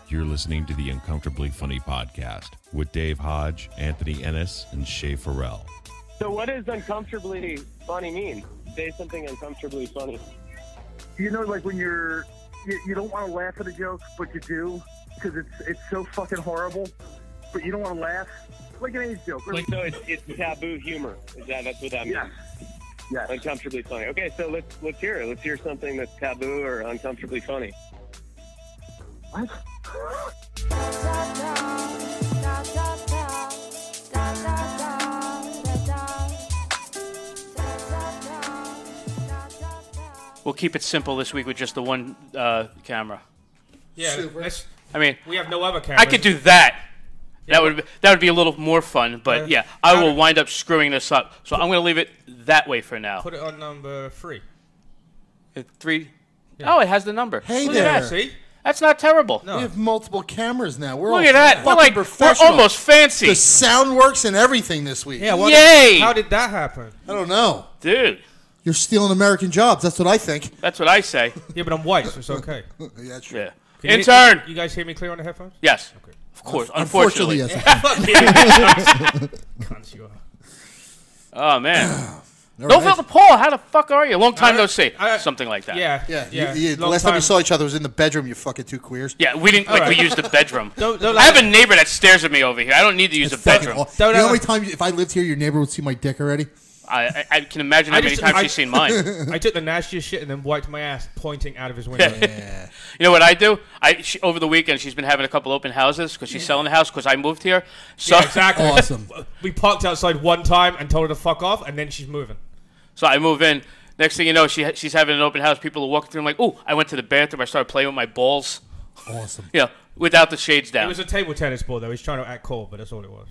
You're listening to the Uncomfortably Funny Podcast with Dave Hodge, Anthony Ennis, and Shay Farrell. So what does uncomfortably funny mean? Say something uncomfortably funny. You know, like when you don't want to laugh at a joke, but you do, because it's so fucking horrible, but you don't want to laugh. Like an age joke. Like, so it's taboo humor. That's what that means? Yes. Uncomfortably funny. Okay, so let's hear it. Let's hear something that's taboo or uncomfortably funny. What? We'll keep it simple this week with just the one camera. Yeah, I mean, we have no other cameras. I could do that. Yeah, that would be a little more fun, but yeah, I will wind up screwing this up. So I'm going to leave it that way for now. Put it on number 3. 3? Yeah. Oh, it has the number. Hey Look there. at that. See? That's not terrible. No. We have multiple cameras now. Look at that. We're almost fancy. The sound works and everything this week. Yeah. Yay! How did that happen? I don't know. Dude. You're stealing American jobs. That's what I think. That's what I say. Yeah, but I'm white, so it's okay. Yeah, that's true. Yeah. Intern! You guys hear me clear on the headphones? Yes. Okay. Of course. Unfortunately, yes. Cunts you are. Oh, man. All No right. filter Paul, how the fuck are you? Long time no see. Something like that. Yeah. The last time we saw each other was in the bedroom, you fucking two queers. Yeah, we didn't we used the bedroom. Don't I have a neighbor that stares at me over here. I don't need to use the bedroom. You know how many times if I lived here, your neighbor would see my dick already? I can imagine how many times she's seen mine. I took the nastiest shit and then wiped my ass pointing out of his window. Yeah. You know what I do? Over the weekend, she's been having a couple open houses because she's selling the house because I moved here. So yeah, exactly. Awesome. We parked outside one time and told her to fuck off, and then she's moving. So I move in. Next thing you know, she's having an open house. People are walking through. I'm like, ooh, I went to the bathroom. I started playing with my balls. Awesome. Yeah, without the shades down. It was a table tennis ball, though. He's trying to act cool, but that's all it was.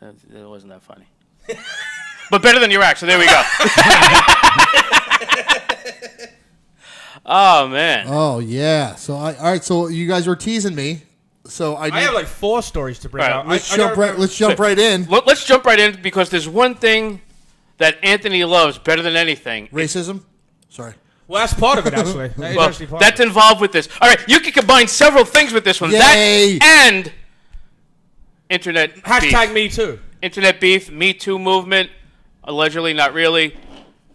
It wasn't that funny. But better than your act, so there we go. Oh, man. Oh, yeah. So, all right, so you guys were teasing me. So I have like 4 stories to bring out. Let's jump right in. Let's jump right in because there's one thing that Anthony loves better than anything. Racism? Sorry. Well, that's part of it, actually. That's involved with this. All right, you can combine several things with this one. Yay. That and internet Hashtag beef. Me Too. Internet beef, Me Too movement. Allegedly, not really,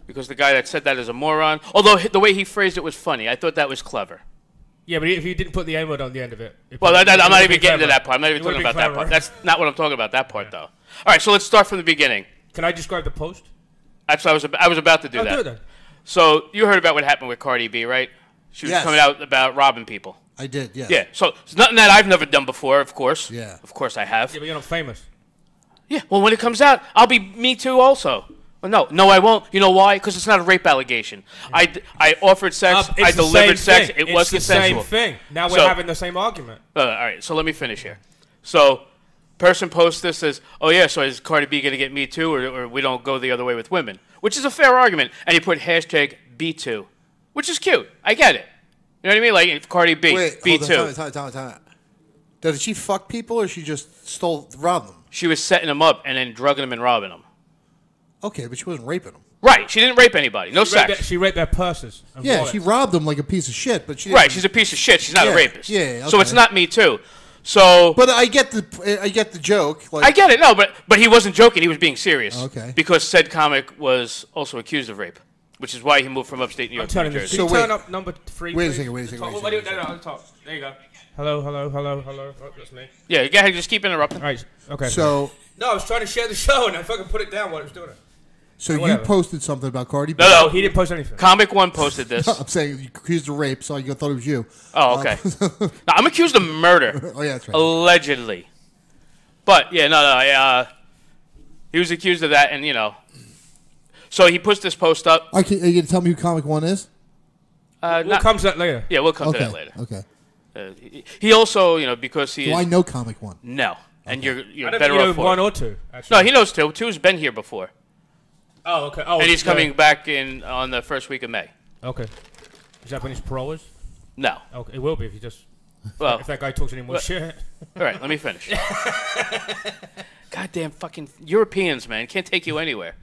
because the guy that said that is a moron. Although the way he phrased it was funny. I thought that was clever. Yeah, but if you didn't put the N-word on the end of it. Well, I'm not even getting to that part. I'm not even talking about that part. That's not what I'm talking about, that part, though. All right, so let's start from the beginning. Can I describe the post? That's what I was about to do that. Do it then. So you heard about what happened with Cardi B, right? She was coming out about robbing people. I did, yes. Yeah, so it's nothing that I've never done before, of course. Yeah. Of course I have. Yeah, but you're not famous. Yeah, well, when it comes out, I'll be Me Too also. Well, no, I won't. You know why? Because it's not a rape allegation. Yeah. I offered sex. I delivered sex. It was consensual. It's the same thing. Now we're having the same argument. All right, so let me finish here. So, person posts this as, oh yeah, so is Cardi B going to get Me Too, or we don't go the other way with women? Which is a fair argument. And you put hashtag B2, which is cute. I get it. You know what I mean? Like, if Cardi B, Wait, B2. Time out. Did she fuck people, or she just robbed them? She was setting them up and then drugging them and robbing them. Okay, but she wasn't raping them. Right, she didn't rape anybody. No sex. She raped their purses. Yeah, wallets. she robbed them like a piece of shit, but she didn't. Right, she's a piece of shit. She's not a rapist. Yeah, okay. So it's not Me Too. So, but I get the joke. Like, I get it. No, but he wasn't joking. He was being serious. Okay. Because said comic was also accused of rape, which is why he moved from upstate New York to New Jersey. Can you turn up number 3? Wait a second. No, talk. There you go. Hello. Oh, that's me. Yeah, go ahead. Just keep interrupting. All right. Okay. So. No, I was trying to share the show and I fucking put it down while I was doing it. So you posted something about Cardi B? No, he didn't post anything. Comic One posted this. I'm saying you accused of rape, so I thought it was you. Oh, okay. No, I'm accused of murder. Oh, yeah, that's right. Allegedly. But, yeah, he was accused of that, and, So he puts this post up. Are you going to tell me who Comic One is? We'll come to that later. Yeah, we'll come to that later. Okay. He also, because he Do I know Comic One? No. And you're I don't better think off for 1 it. or 2, actually. No, he knows 2. 2's been here before. Oh, okay. Oh, and he's coming back in on the first week of May. Okay. Is that when his parole is? No. Okay, it will be if you just... Well, if that guy talks any more shit. All right, let me finish. Goddamn fucking Europeans, man. Can't take you anywhere.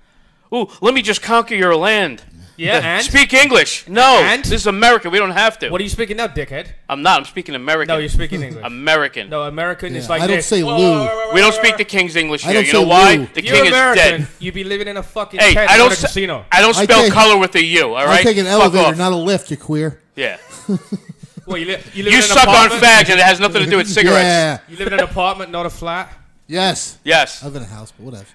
Ooh, let me just conquer your land. Yeah, and? Speak English. No, And? this is America. We don't have to. What are you speaking now, dickhead? I'm not. I'm speaking American. No, you're speaking English. American. No, American is Yeah, like I don't this. say Whoa, Lou. whoa, whoa, whoa, We don't whoa, speak whoa. the King's English I here. don't You know say why? Lou. The If you're King is American, dead. you'd be living in a fucking Hey, tent I in don't. a casino. I don't I spell take- color with a U. All right. I take an Fuck elevator, off. not a lift, you queer. Yeah. Well, you live You in an suck on apartment? fags, and it has nothing to do with cigarettes. Yeah. You live in an apartment, not a flat? Yes. Yes. I live in a house, but whatever.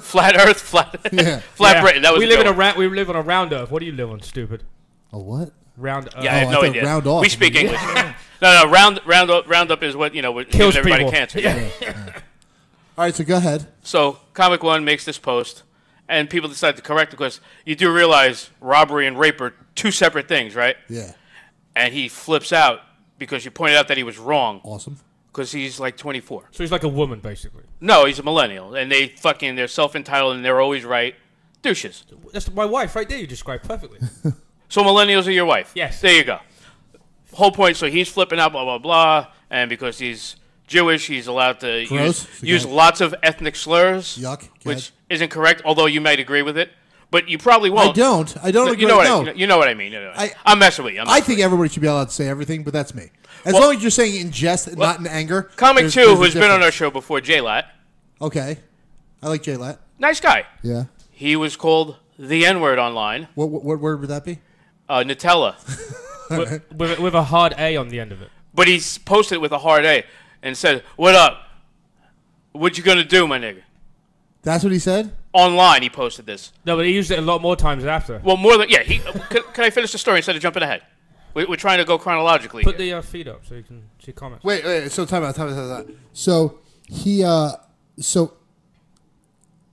Flat Earth, flat Yeah. flat Britain. That was we a live good in one. we live on a round earth. What do you live on, stupid? A what? Round earth. Yeah, I have I no thought idea. round off. We speak English. No, Roundup is what what Kills giving everybody people. cancer. Yeah. All right, so go ahead. So Comic One makes this post, and people decide to correct it because you do realize robbery and rape are two separate things, right? Yeah. And he flips out because you pointed out that he was wrong Awesome. because he's like 24. So he's like a woman, basically. No, he's a millennial, and they're self-entitled and they're always right. Douches. That's my wife right there. You described perfectly. So millennials are your wife. Yes. There you go. Whole point. So he's flipping out, blah blah blah, and because he's Jewish, he's allowed to Gross. use Forget it. lots of ethnic slurs. Yuck. Which isn't correct, although you might agree with it. But you probably won't. I don't agree. You know what no. you know what I mean. I- I'm messing with you. I think everybody should be allowed to say everything, but that's me. As Well- long as you're saying it in jest and not in anger. Comic there's 2, a who's been on our difference. show before, J-Lat, Okay. I like J-Lat. nice guy. Yeah. He was called the N-word online. What word would that be? Nutella. with a hard A on the end of it. But he's posted it with a hard A and said, "What up? What you gonna do, my nigga?" That's what he said? Online, he posted this. No, but he used it a lot more times after. Well, more than yeah. Can I finish the story instead of jumping ahead? We're trying to go chronologically. Put here. the feed up so you can see comments. Wait. So time out. So he so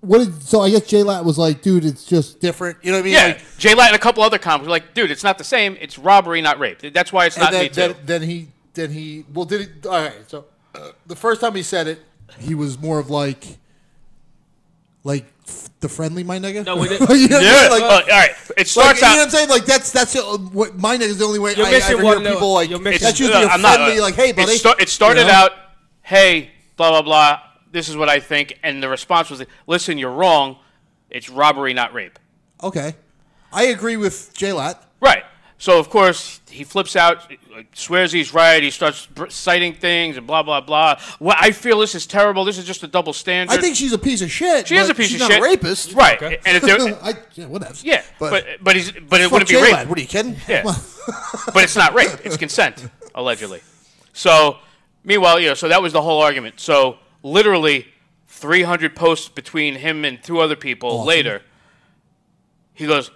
what did so I guess J-Lat was like, dude, it's just different. You know what I mean? Yeah, Like, J-Lat and a couple other comics were like, "Dude, it's not the same. It's robbery, not rape. That's why it's not me too." then he well did it all right, so the first time he said it, he was more of like the friendly my nigga. No, we didn't. You know what I Yeah. mean? Like, All right. It starts you know what out. I'm saying? Like that's what my nigga is the only way You're I missing ever one hear little- people like you're missing- that's usually a I'm not, friendly like, hey buddy. It started You know? out, "Hey, blah blah blah. This is what I think," and the response was, "Listen, you're wrong. It's robbery, not rape." Okay. I agree with J-Lat. Right. So, of course, he flips out, swears he's right. He starts citing things and blah, blah, blah. Well, I feel this is terrible. This is just a double standard. I think she's a piece of shit. she is but a piece she's of not shit. a rapist. Right. Okay. And if there, Yeah, whatever. yeah, but it fuck wouldn't be J-Lat. rape. What are you kidding? Yeah. But it's not rape. It's consent, allegedly. So, meanwhile, so that was the whole argument. So, literally 300 posts between him and two other people Awesome. later, he goes,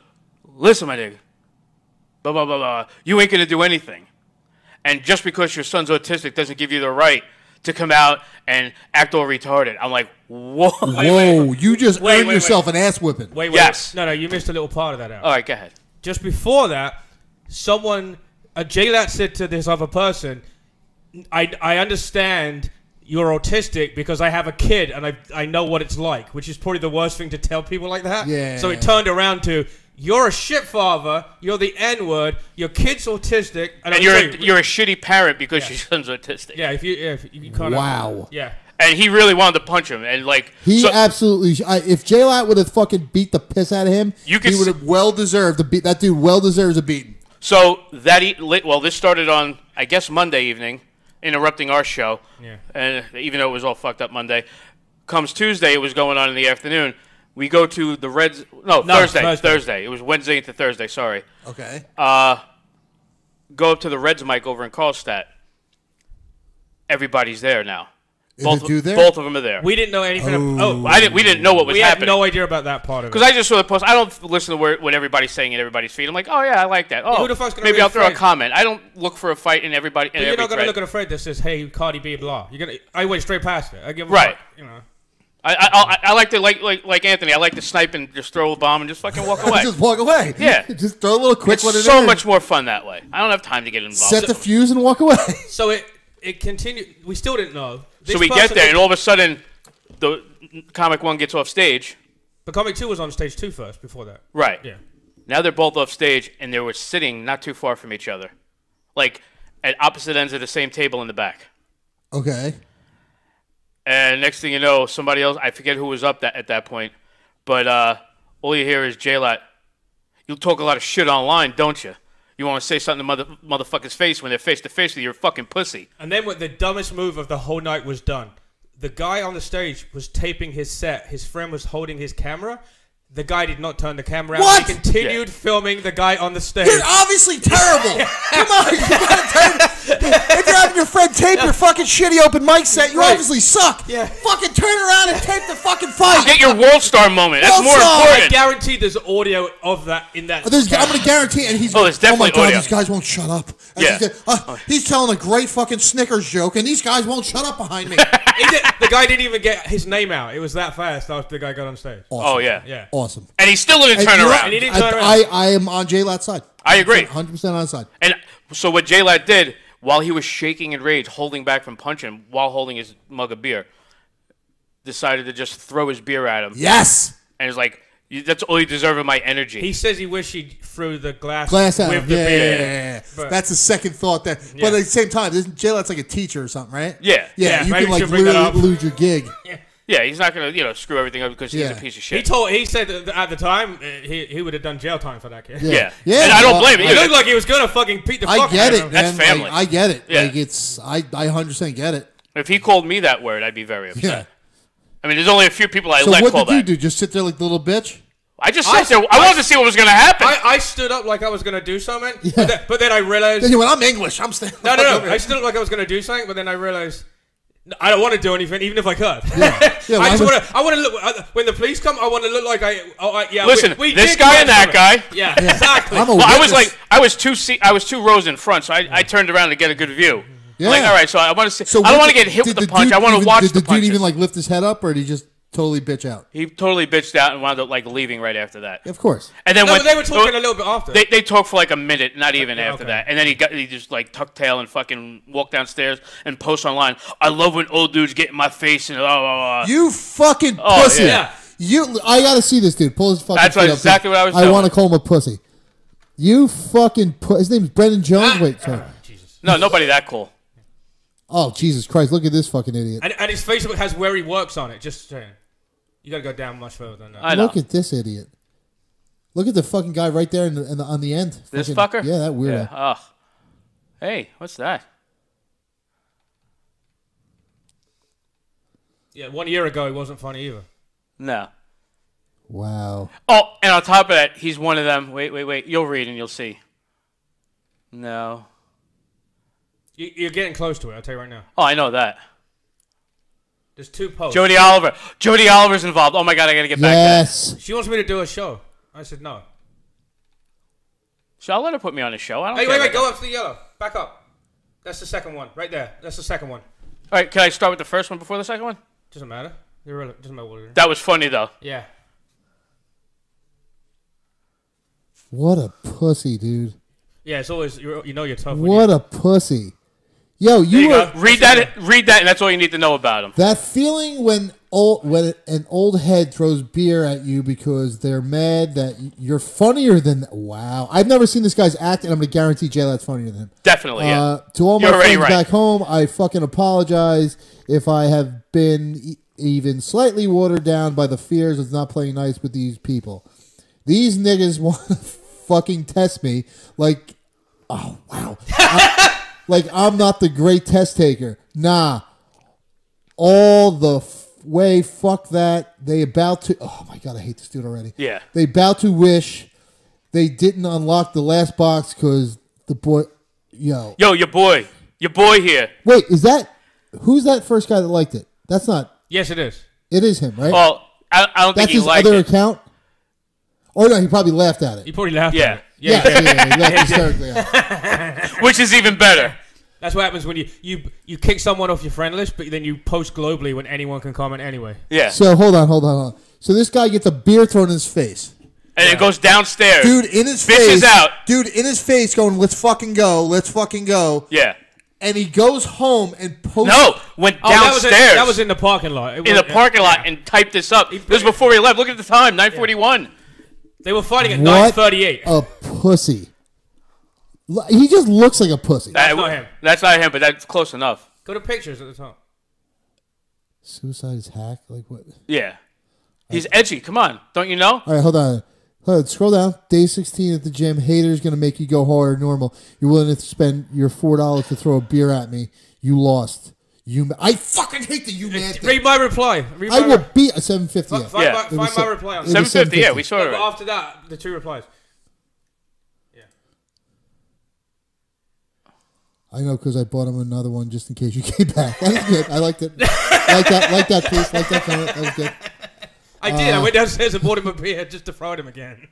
"Listen, my nigga, blah, blah, blah, blah. You ain't going to do anything. And just because your son's autistic doesn't give you the right to come out and act all retarded." I'm like, whoa. Whoa, you just earned wait. yourself an ass whipping. Wait. Yes. No, you missed a little part of that out. All right, go ahead. Just before that, J-Lat said to this other person, I understand you're autistic because I have a kid and I know what it's like, which is probably the worst thing to tell people like that. Yeah. So it turned around to, you're a shit father, you're the N-word, your kid's autistic. And you're a shitty parent because your son's autistic. Yeah, if you can't. Wow. Yeah. And he really wanted to punch him. And like, He absolutely. If J-Lat would have fucking beat the piss out of him, You could he would have well deserved a beat. That dude well deserves a beating. So this started on, I guess, Monday evening, interrupting our show. Yeah. And even though it was all fucked up Monday, comes Tuesday, it was going on in the afternoon. We go to the Reds. No, Thursday. It was Wednesday into Thursday. Sorry. Okay. Go up to the Reds mic over in Karlstadt. Everybody's there now. Is the dude there? Both of them are there. We didn't know anything. We didn't know what was we had happening. no idea about that part of it. Because I just saw the post. I don't listen to what everybody's saying in everybody's feed. I'm like, oh yeah, I like that. Oh, who the fuck's gonna maybe be I'll throw a afraid? comment. I don't look for a fight in everybody. But you're not going to look at a thread that says, hey, Cardi B, blah. I went straight past it. I give a Right. fuck, you know. I like to like Anthony. I like to snipe and just throw a bomb and just fucking walk away. Just walk away. Yeah. Just throw a little quick It's one in so there. much more fun that way. I don't have time to get involved. Set the fuse and walk away. So it continued. We still didn't know. So we get there, and all of a sudden, the Comic One gets off stage. But Comic 2 was on stage 2 first, before that. Right. Yeah. Now they're both off stage, and they were sitting not too far from each other, like at opposite ends of the same table in the back. Okay. And next thing you know, somebody else, I forget who was up at that point, but all you hear is J-Lat. You talk a lot of shit online, don't you? You want to say something to motherfucker's face when they're face to face with your fucking pussy. And then what the dumbest move of the whole night was done. The guy on the stage was taping his set. His friend was holding his camera. The guy did not turn the camera out. What? He continued filming the guy on the stage. You're obviously terrible. Come on, you gotta turn. If you're having your friend tape your fucking shitty open mic set, you obviously suck. Yeah. Fucking turn around and tape the fucking fight. Get your world star moment. That's World more star. I important. guarantee there's audio of that in that. I'm going to guarantee, and he's there's definitely oh my God, audio. these guys won't shut up. And Yeah. he's telling a great fucking Snickers joke, and these guys won't shut up behind me. The guy didn't even get his name out. It was that fast after the guy got on stage. Awesome. Oh, yeah. Yeah. Awesome. And he still didn't turn you know what? around. And he didn't turn around. I am on J-Lat's side. I agree. 100% on his side. And so what J-Lat did, while he was shaking in rage, holding back from punching, while holding his mug of beer, decided to just throw his beer at him. Yes. And it's like, that's all you deserve of my energy. He says he wished he threw the glass Out. with the Yeah, beer. yeah. But- That's a second thought. But at the same time, J-Lat's like a teacher or something, right? Yeah. Yeah, you maybe can we like should bring that literally up. lose your gig. Yeah, he's not going to, screw everything up because he's Yeah. a piece of shit. He said that at the time he would have done jail time for that kid. Yeah. Yeah. And I don't blame him It either. looked like he was gonna fucking beat the I fuck get out of it, him. man. That's family. Like, I get it. Yeah. Like I 100% get it. If he called me that word, I'd be very upset. Yeah. I mean, there's only a few people I So let what call did you that. do? Just sit there like the little bitch? I just sat there. I wanted to see what was going to happen. I stood up like I was gonna do something, Yeah. but then I realized Then you went, I'm English. I'm staying. no. I stood up like I was gonna do something, but then I realized I don't want to do anything, even if I could. Yeah, I well, want to look when the police come. I want to look like yeah. Listen, we this did guy get and that something. guy. Yeah, exactly. I'm a Well, I was witness. like, I was 2 rows in front, so I turned around to get a good view. Yeah. Like, all right, so I want to see. So I don't what want to did- get hit did with the the punch. dude I want to even- watch did the the dude punches. even like lift his head up, or did he just totally bitch out? He totally bitched out and wound up like leaving right after that. Of course. And then No, when but they were talking a little bit after. They talked for like a minute, not even after okay. that. And then he just like tucked tail and fucking walked downstairs and post online. I love when old dudes get in my face and You fucking Oh, pussy. yeah. I gotta see this dude. Pull his fucking That's feet up. exactly what I was I doing. want to call him a pussy. You fucking his name's Brendan Jones. Wait, sorry. No, nobody that cool. Oh Jesus Christ! Look at this fucking idiot. And his Facebook has where he works on it. Just saying. You gotta go down much further than that. I know. Look at this idiot. Look at the fucking guy right there on the end. This Fucking- fucker? Yeah, that weirdo. Yeah. Oh. Hey, what's that? Yeah, 1 year ago he wasn't funny either. No. Wow. Oh, and on top of that, he's one of them. Wait. You'll read and you'll see. No. You're getting close to it. I'll tell you right now. Oh, I know that. There's 2 posts. Jody Oliver. Jody Oliver's involved. Oh my God, I gotta get back to Yes. She wants me to do a show. I said no. that. So I'll let her put me on a show. I don't Hey, care wait, about go that. up to the yellow. Back up. That's the second one, right there. That's the second one. All right, can I start with the first one before the second one? Doesn't matter. Doesn't matter what it is. That was funny though. Yeah. What a pussy, dude. Yeah, it's always you know you're tough. What a pussy. Yo, There you you were go. Read that, and that's all you need to know about him. that feeling when an old head throws beer at you because they're mad that you're funnier than. Wow, I've never seen this guy's act, and I'm gonna guarantee J-Lat's funnier than him. Definitely, yeah. To all my You're already friends right. back home, I fucking apologize if I have been even slightly watered down by the fears of not playing nice with these people. These niggas want to fucking test me like, oh wow, like I'm not the great test taker. Nah, all the way. Fuck that. They about to. Oh my God, I hate this dude already. Yeah. They about to wish they didn't unlock the last box because the boy. Yo, Yo, your boy here. wait, who's that first guy that liked it? That's not. Yes, it is. It is him, right? Well, I don't think That's he his liked other it. account. Or no, he probably laughed at it. You probably laughed. Yeah. At it. Yeah, he laughed hysterically at it. Which is even better. That's what happens when you kick someone off your friend list, but then you post globally when anyone can comment anyway. Yeah. So hold on. So this guy gets a beer thrown in his face. And it goes downstairs. Dude in his Fish face. is out. Dude in his face going, let's fucking go. Yeah. And he goes home and posts. No, went Oh, downstairs. that was in the parking lot. in the parking lot and typed this up. This was before he left. Look at the time, 9:41. They were fighting at What 9:38. a pussy. He just looks like a pussy. That's not him. That's not him, but that's close enough. Go to pictures at the top. Suicide is hack? Like what? Yeah. He's edgy. Come on. Don't you know? All right, hold on. Scroll down. Day 16 at the gym. Haters going to make you go harder than normal. You're willing to spend your $4 to throw a beer at me. You lost. I fucking hate the you man thing. Read my reply. I will beat a 750. Find my reply on 750. Yeah, we saw it. But after that, the 2 replies. Yeah. I know because I bought him another one just in case you came back. That was good. I liked it. like that piece. Like that comment. That was good. I did. I went downstairs and bought him a beer just to throw at him again.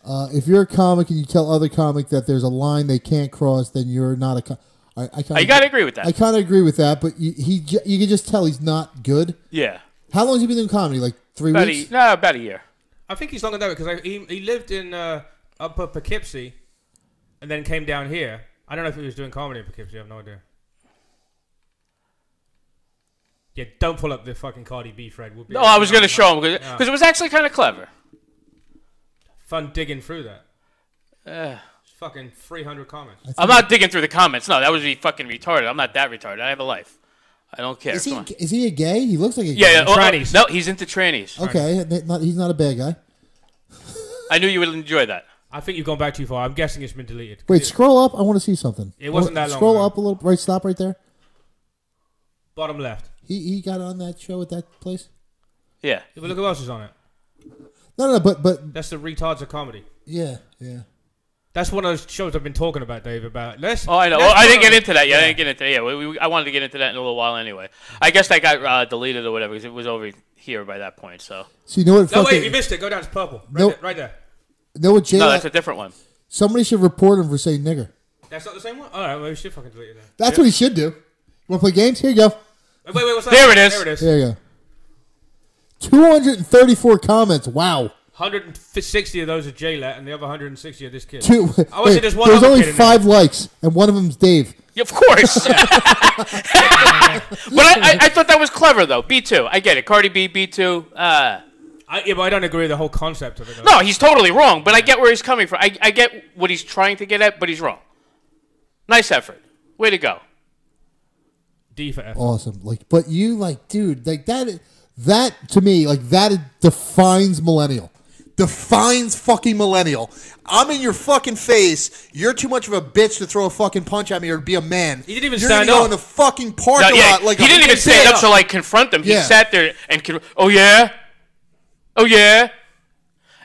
If you're a comic and you tell other comic that there's a line they can't cross, then you're not a comic. You got to agree with that. I kind of agree with that, but you can just tell he's not good. Yeah. How long has he been doing comedy? Like 3 weeks? About a year. I think he's longer than that because he lived in upper Poughkeepsie and then came down here. I don't know if he was doing comedy in Poughkeepsie. I have no idea. Yeah, don't pull up the fucking Cardi B thread. No, I was going to show him because it was actually kind of clever. Fun digging through that. Fucking 300 comments. I'm not digging through the comments. No, that would be fucking retarded. I'm not that retarded. I have a life. I don't care. Is he a gay? He looks like a gay. Yeah. Trannies. No, he's into trannies. Okay, he's not a bad guy. I knew you would enjoy that. I think you've gone back too far. I'm guessing it's been deleted. Wait, scroll up. I want to see something. It wasn't that long. Scroll up a little. Right, stop right there. Bottom left. He got on that show at that place? Yeah. But look who else is on it. No, but that's the Retards of Comedy. Yeah. That's one of those shows I've been talking about, Dave. About I know. Well, I didn't get into that. Yeah, I didn't get into that. Yeah, I wanted to get into that in a little while anyway. I guess that got deleted or whatever because it was over here by that point. So you know what? No, wait, you missed it. Go down. It's purple. Right there. Know what, Jay? No, that's a different one. Somebody should report him for saying nigger. That's not the same one. All right, well, we should fucking delete it then. That's what he should do. You want to play games? Here you go. Wait, what's that? There it is. There you go. 234 comments. Wow. 160 of those are J-Lat, and the other 160 are this kid. I would say there's only 5 likes, and one of them's Dave. Yeah, of course. But I thought that was clever, though. B2. I get it. Cardi B, B2. Yeah, but I don't agree with the whole concept of it. No, he's totally wrong, but I get where he's coming from. I get what he's trying to get at, but he's wrong. Nice effort. Way to go. D for F. Awesome. But you, dude, that to me, that defines millennial. Defines fucking millennial. I'm in your fucking face. You're too much of a bitch to throw a fucking punch at me or be a man. He didn't even You're stand gonna up. go in the fucking parking lot like he didn't even stand up to confront them. He sat there and oh yeah,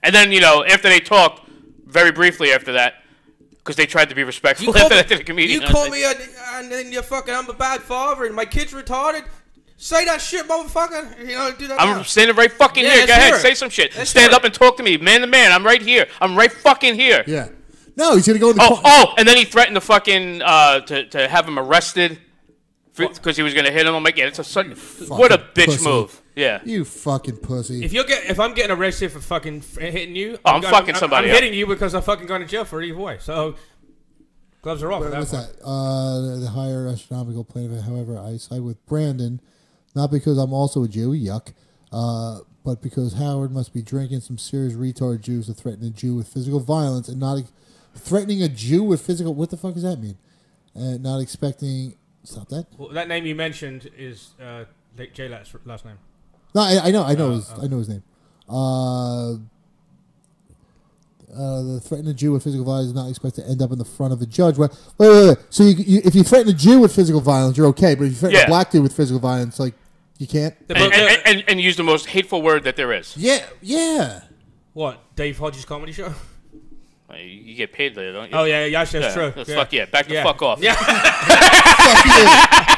and then after they talked very briefly after that because they tried to be respectful after that to the comedian. You call me and then you're fucking. I'm a bad father and my kid's retarded. Say that shit, motherfucker. Do that. I'm standing right fucking here. Go ahead, say some shit. Stand up and talk to me, man to man. I'm right here. I'm right fucking here. Yeah. No, he's gonna go in the and then he threatened to fucking to have him arrested because he was gonna hit him. I'm like, yeah, what a bitch pussy. Move. Yeah. You fucking pussy. If I'm getting arrested for fucking hitting you, I'm fucking somebody. I'm hitting you because I'm fucking going to jail for it either way. So gloves are off. What's that? The higher astronomical plane. However, I side with Brandon. Not because I'm also a Jew, yuck, but because Howard must be drinking some serious retard Jews to threaten a Jew with physical violence and not threatening a Jew with physical. What the fuck does that mean? And not expecting. Stop that. Well, that name you mentioned is J-Lat's last name. No, I know his name. The threaten a Jew with physical violence is not expected to end up in the front of the judge. Wait. So if you threaten a Jew with physical violence, you're okay. But if you threaten a black dude with physical violence, you can't. And use the most hateful word that there is. Yeah. What? Dave Hodges' comedy show? You get paid there, don't you? Oh yeah, that's true. Fuck yeah, back the fuck off. Yeah.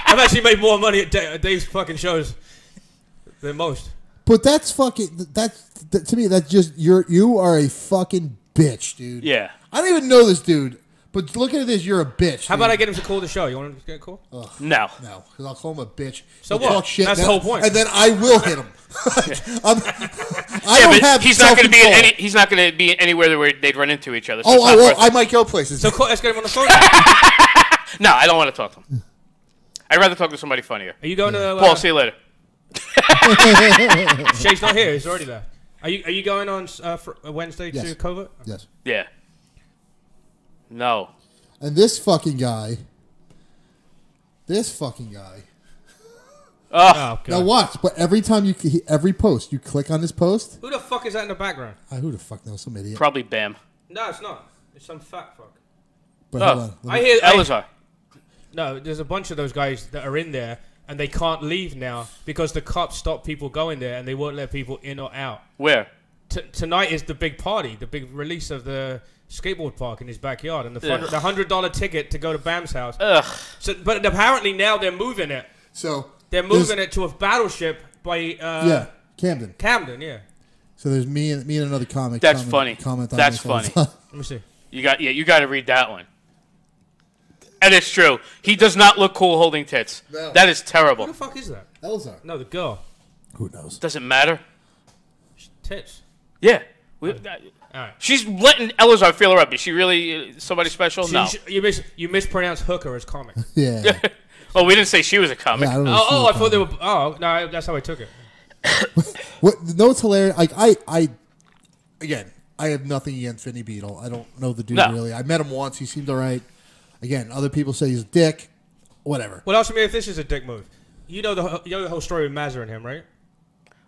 I've actually made more money at Dave's fucking shows than most. But that's fucking. To me, that's just you are a fucking bitch, dude. Yeah. I don't even know this dude, but looking at this, you're a bitch. How about I get him to call the show? You want him to get a call? No, because I'll call him a bitch. So He'll what? Talk shit That's the whole point. And then I will hit him. He's not going to be he's not going to be anywhere where they'd run into each other. So I might go places. So let's get him on the phone. No, I don't want to talk to him. I'd rather talk to somebody funnier. Are you going to Paul? See you later. Shay's not here. He's already there. Are you going on for Wednesday to Covert? Yes. Yeah. No. And this fucking guy. Oh, God. Now watch, but every time every post, you click on this post. Who the fuck is that in the background? Who the fuck knows? Some idiot. probably Bam. No, it's not. It's some fat fuck. But Oh. hold on. I hear Elazar. No, there's a bunch of those guys that are in there, and they can't leave now because the cops stop people going there, and they won't let people in or out. Where? Tonight is the big party, the big release of the skateboard park in his backyard, and the $100 ticket to go to Bam's house. Ugh. So, but apparently now they're moving it. So They're moving it to a battleship by Camden. Camden, yeah. So there's me and another comic. That's funny. Comment on That's this all the funny. time. Let me see. You got to read that one. And it's true. He does not look cool holding tits. No. That is Who terrible. the fuck is that? Elzar. No, the girl. Who knows? Doesn't matter. Tits. Yeah. All right. She's letting Elazar feel her up. Is she really somebody special? No. You mispronounced hooker as comic. Yeah. Well, we didn't say she was a comic. Yeah, I don't know. I thought they were. Oh, no, that's how I took it. No, it's hilarious. Like again, I have nothing against Vinny Beetle. I don't know the dude really. I met him once. He seemed all right. Again, other people say he's a dick. Whatever. Well, also, if this is a dick move, you know the whole story with Mazza and him, right?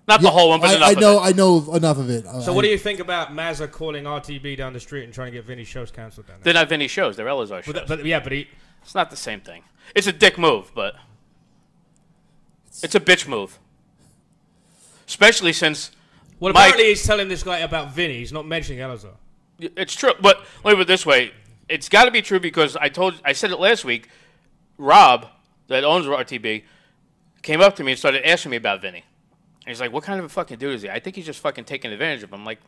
Not the whole one, but enough I know enough of it. So, what do you think about Mazza calling RTB down the street and trying to get Vinny's shows canceled down there? They're not Vinny shows. They're Elazar shows. But he. It's not the same thing. It's a dick move, but it's a bitch move. Especially since. Well, apparently he's telling this guy about Vinny. He's not mentioning Elazar. It's true, but let me put it this way: it's got to be true because I said it last week. Rob, that owns RTB, came up to me and started asking me about Vinny. And he's like, "What kind of a fucking dude is he?" I think he's just fucking taking advantage of him. I'm like,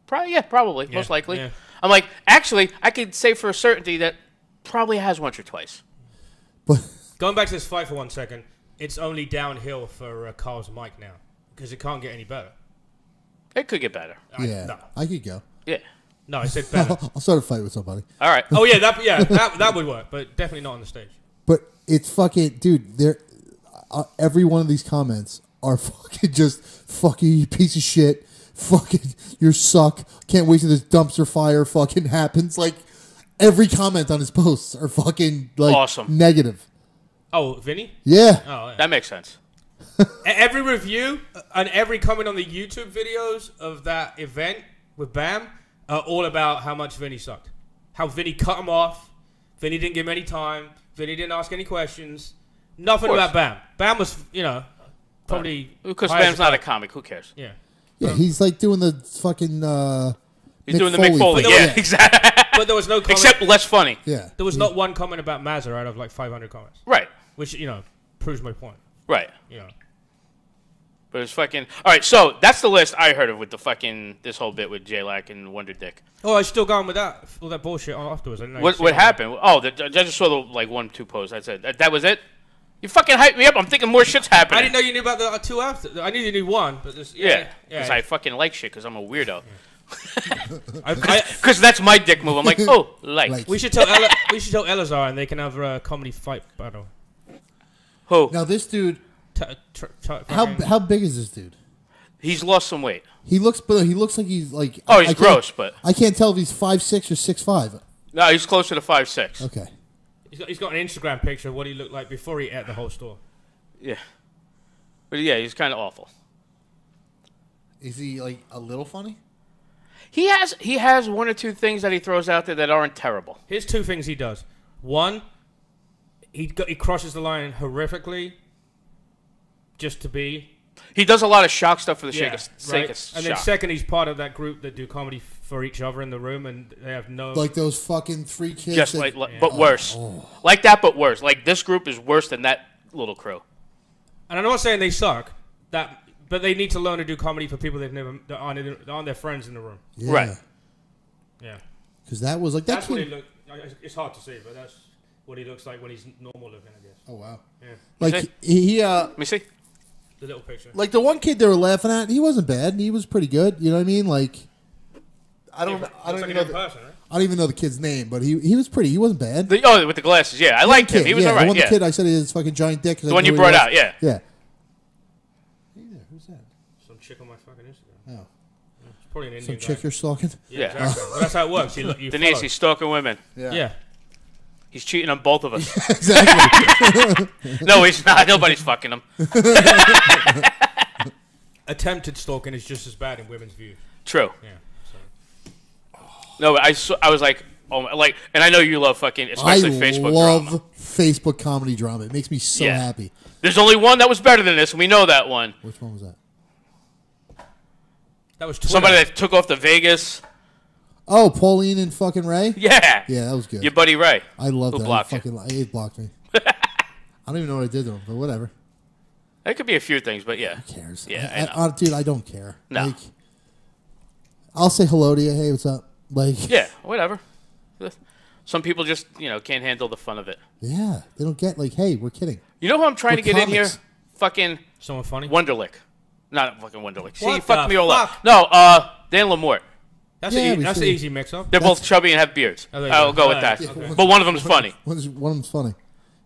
probably, most likely. Yeah. I'm like, actually, I could say for a certainty that probably has once or twice. Going back to this fight for 1 second, it's only downhill for Carl's mic now because it can't get any better. It could get better. Yeah, I could go. Yeah. No, I said better. I'll start a fight with somebody. All right. Oh yeah, that would work, but definitely not on the stage. But it's fucking, dude. Every one of these comments are fucking just fucking you piece of shit. Fucking you suck. Can't wait till this dumpster fire fucking happens. Like every comment on his posts are fucking like awesome. Negative. Oh, Vinny? Yeah. Oh, yeah. That makes sense. Every review and every comment on the YouTube videos of that event with Bam are all about how much Vinny sucked. How Vinny cut him off. Vinny didn't give him any time. Vinny didn't ask any questions. Nothing about Bam. Bam was, probably... Because Bam's not a comic. Who cares? Yeah. Yeah, he's like doing the fucking... He's doing the Mick Foley. Yeah, exactly. But there was no comment. Except less funny. Yeah. There was not one comment about Mazza out of like 500 comments. Right. Which, proves my point. Right. Yeah. But it's fucking... All right, so that's the list I heard of with the fucking... This whole bit with J-Lack and Wonder Dick. Oh, I was still going with that. All that bullshit on afterwards. I didn't know What happened? Oh, I just saw the 1-2 posts. I said, that was it? You fucking hyped me up. I'm thinking more shit's happening. I didn't know you knew about the two after. I knew you knew one. But yeah. Because I fucking like shit because I'm a weirdo. Yeah. Because that's my dick move. I'm like, oh, like. We should tell Elazar and they can have a comedy fight battle. Who? Now this dude... How big is this dude? He's lost some weight. He looks like he's like... Oh, he's gross, but... I can't tell if he's 5'6" or 6'5". No, he's closer to 5'6". Okay. He's got an Instagram picture of what he looked like before he ate the whole store. Yeah. But yeah, he's kind of awful. Is he like a little funny? He has one or two things that he throws out there that aren't terrible. Here's two things he does. One, he crosses the line horrifically just to be. He does a lot of shock stuff for the sake of shock. And then second, he's part of that group that do comedy for each other in the room, and they have no... Like those fucking three kids. Just but worse. Oh. Like that, but worse. Like this group is worse than that little crew. And I'm not saying they suck, but they need to learn to do comedy for people that aren't their friends in the room. Yeah. Right. Yeah. Because that was like that. That's what he looked. It's hard to see, but that's what he looks like when he's normal looking, I guess. Oh wow. Yeah. Like he. Let me see. The little picture. Like the one kid they were laughing at, he wasn't bad. He was pretty good. You know what I mean? Like. I don't even know the kid's name, but he was pretty. He wasn't bad. With the glasses, yeah, I liked him. He was alright. The kid I said he had his fucking giant dick. The one you brought out, yeah. Yeah. Hey there, who's that? Some chick on my fucking Instagram. Oh. It's probably an Indian Some chick you're stalking. Yeah. Exactly. Well, that's how it works. You Denise, he's stalking women. Yeah. He's cheating on both of us. Exactly. No, he's not. Nobody's fucking him. Attempted stalking is just as bad in women's view. True. Yeah. So. No, I was like, oh, like, and I know you love fucking, especially Facebook love drama. Facebook comedy drama. It makes me so Yeah. happy. There's only one that was better than this, and we know that one. Which one was that? That was Twitter. Somebody that took off to Vegas. Oh, Pauline and fucking Ray? Yeah. Yeah, that was good. Your buddy Ray. I love Who that. blocked you. He blocked me. I don't even know what I did to him, but whatever. That could be a few things, but yeah. Who cares? Yeah, Dude, I don't care. No. Like, I'll say hello to you. Hey, what's up? Like, Yeah, whatever. Some people just, can't handle the fun of it. yeah, they don't get like, hey, we're kidding. You know who I'm trying We're to get in here? comics. Fucking Someone funny? Wonderlick. Not fucking Wonderlick. See, What you fucked the me all up. fuck? No, Dan Lamort. That's Yeah, an we that's should- an easy mix-up. They're both chubby and have beards. Oh, there you I'll go. go with Alright, that. okay. But one of them's funny. One of them's funny.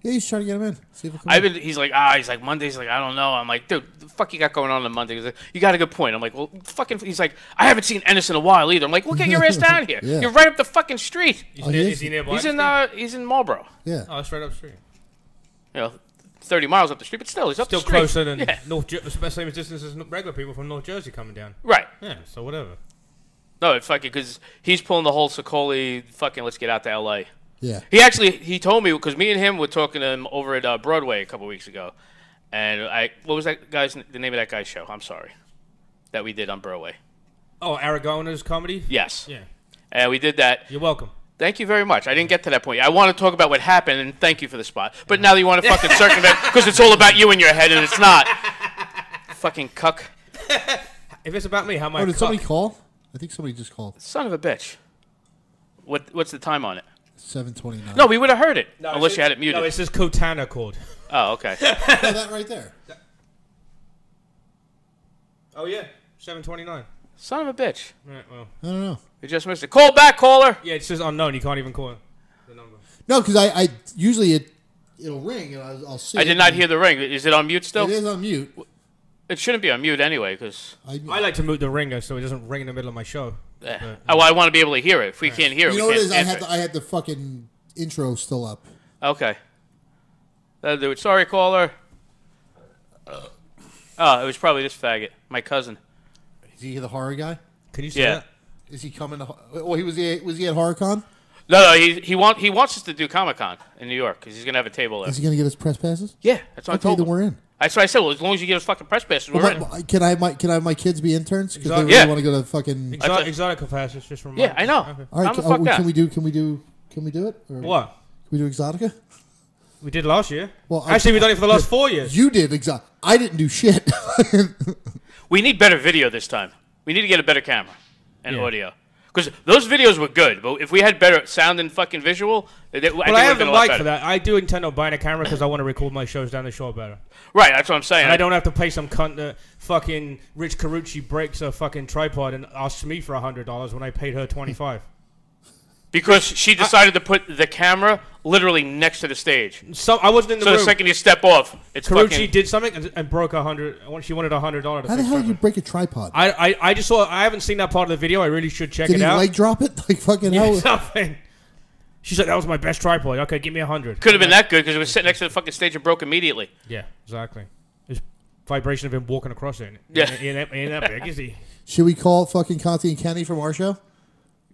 Yeah, he's trying to get him in. See if he'll come in. He's like Mondays. Like, I don't know. I'm like, dude, the fuck you got going on Monday? He's like, you got a good point. I'm like, well, fucking. He's like, I haven't seen Ennis in a while either. I'm like, well, get your ass down here. Yeah. You're right up the fucking street. Is Oh, he is? he nearby? He's in Marlboro. Yeah. Oh, that's right up the street. 30 miles up the street, but still, he's up Still the street. closer than Yeah. North Jersey. Same distance as regular people from North Jersey coming down. Right. Yeah, so whatever. No, it's fucking because he's pulling the whole Sicoli. Fucking, let's get out to L.A. Yeah. He told me because me and him were talking to him over at Broadway a couple weeks ago, and what was the name of that guy's show? I'm sorry, that we did on Broadway. Oh, Aragona's comedy? Yes. Yeah. And we did that. You're welcome. Thank you very much. I didn't get to that point. I want to talk about what happened, and thank you for the spot. But now you want to fucking circumvent because it's all about you in your head, and it's not. Fucking cuck. If it's about me, how am I? Oh, did somebody call? I think somebody just called. Son of a bitch. What's the time on it? 7:29. No, we would have heard it unless you had it muted. No, it says Kotana called. Oh, okay. Oh, that right there. Oh yeah, 7:29. Son of a bitch. Right, well. I don't know. You just missed it. Call back, caller. Yeah, it says unknown. You can't even call the number. No, because I usually it'll ring and I'll see. I did not hear the ring. Is it on mute still? It is on mute. It shouldn't be on mute anyway, because. I like to mute the ringer so it doesn't ring in the middle of my show. I want to be able to hear it. If we can't hear it, You know we what it can't is? answer I had the fucking intro still up. Okay. That'll do it. Sorry, caller. Oh, it was probably this faggot, my cousin. Is he the horror guy? Can you say Yeah. that? Is he coming to? Well, was he at HorrorCon? No, he wants us to do Comic-Con in New York because he's gonna have a table there. Is he gonna get us press passes? Yeah, that's what I Okay, told then him. we're in. That's what I said. Well, as long as you give us fucking press passes, we're in. Can I have my kids be interns because they Exactly. really Yeah. want to go to fucking? Exotic passes just from. Yeah, I know. Okay. All right, Calm the fuck down. can we do it? Or What? Can we do Exotica? We did last year. Well, Actually, we've done it for the last 4 years. You did Exotica. I didn't do shit. We need better video this time. We need to get a better camera and Yeah. audio. Because those videos were good, but if we had better sound and fucking visual, I think Well, I it would have have the been a lot mic better. for that. I do intend on buying a camera because I want to record my shows down the shore better. Right, that's what I'm saying. And I don't have to pay some cunt that fucking Rich Carucci breaks a fucking tripod and asks me for $100 when I paid her $25. Because she decided to put the camera literally next to the stage. So I wasn't in the So room. the second you step off, it's Carucci fucking... did something and broke $100. She wanted $100. How the hell did you break a tripod? I just saw. I haven't seen that part of the video. I really should check Did it he out. leg drop it? Like fucking Yeah, hell? something. She's like, that was my best tripod. Okay, give me 100. Could have been that good because it was sitting next to the fucking stage and broke immediately. Yeah, exactly. There's vibration of him walking across it. Yeah. He ain't that big, is he? Should we call fucking Conti and Kenny from our show?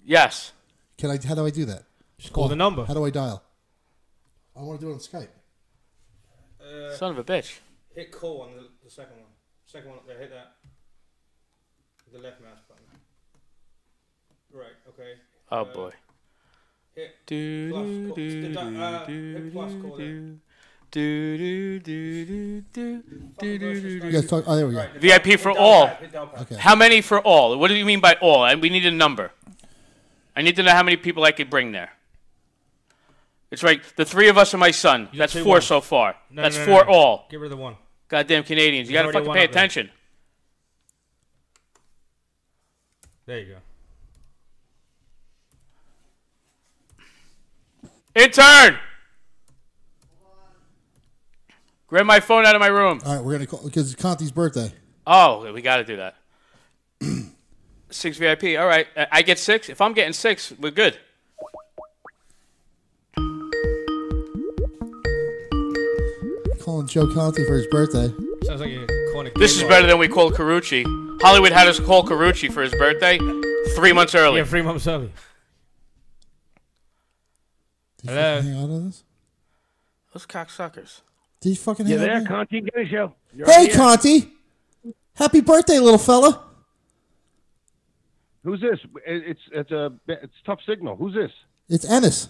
Yes. How do I do that? Just call the number. How do I dial? I want to do it on Skype. Son of a bitch. Hit call on the second one. Second one up there, hit that. The left mouse button. Right, okay. Oh, boy. Hit Do, plus, do, call, do, hit plus, call there. do, do, do, do, do, do, do. You guys talk. Oh, there we go. Right, VIP for all. Hit down pad. Okay. How many for all? What do you mean by all? And we need a number. I need to know how many people I could bring there. It's right. The three of us and my son. You That's say 4 one. so far. No, That's no, 4 no. all. Get rid of the one. Goddamn Canadians. You There's gotta already fucking one pay up there. attention. There you go. Intern! Grab my phone out of my room. All right, we're gonna call because it's Conti's birthday. Oh, we got to do that. 6 VIP. All right. I get 6. If I'm getting 6, we're good. calling Joe Conti for his birthday. Sounds like you're calling a This is better than we called Carucci. Hollywood had us call Carucci for his birthday 3 months early. Yeah, 3 months early. Did you Hello? fucking hang out on this? Those cocksuckers. Did you fucking You hang out there, on Conti? Get a show. Hey, Conti! Happy birthday, little fella! Who's this? It's tough signal. Who's this? It's Ennis.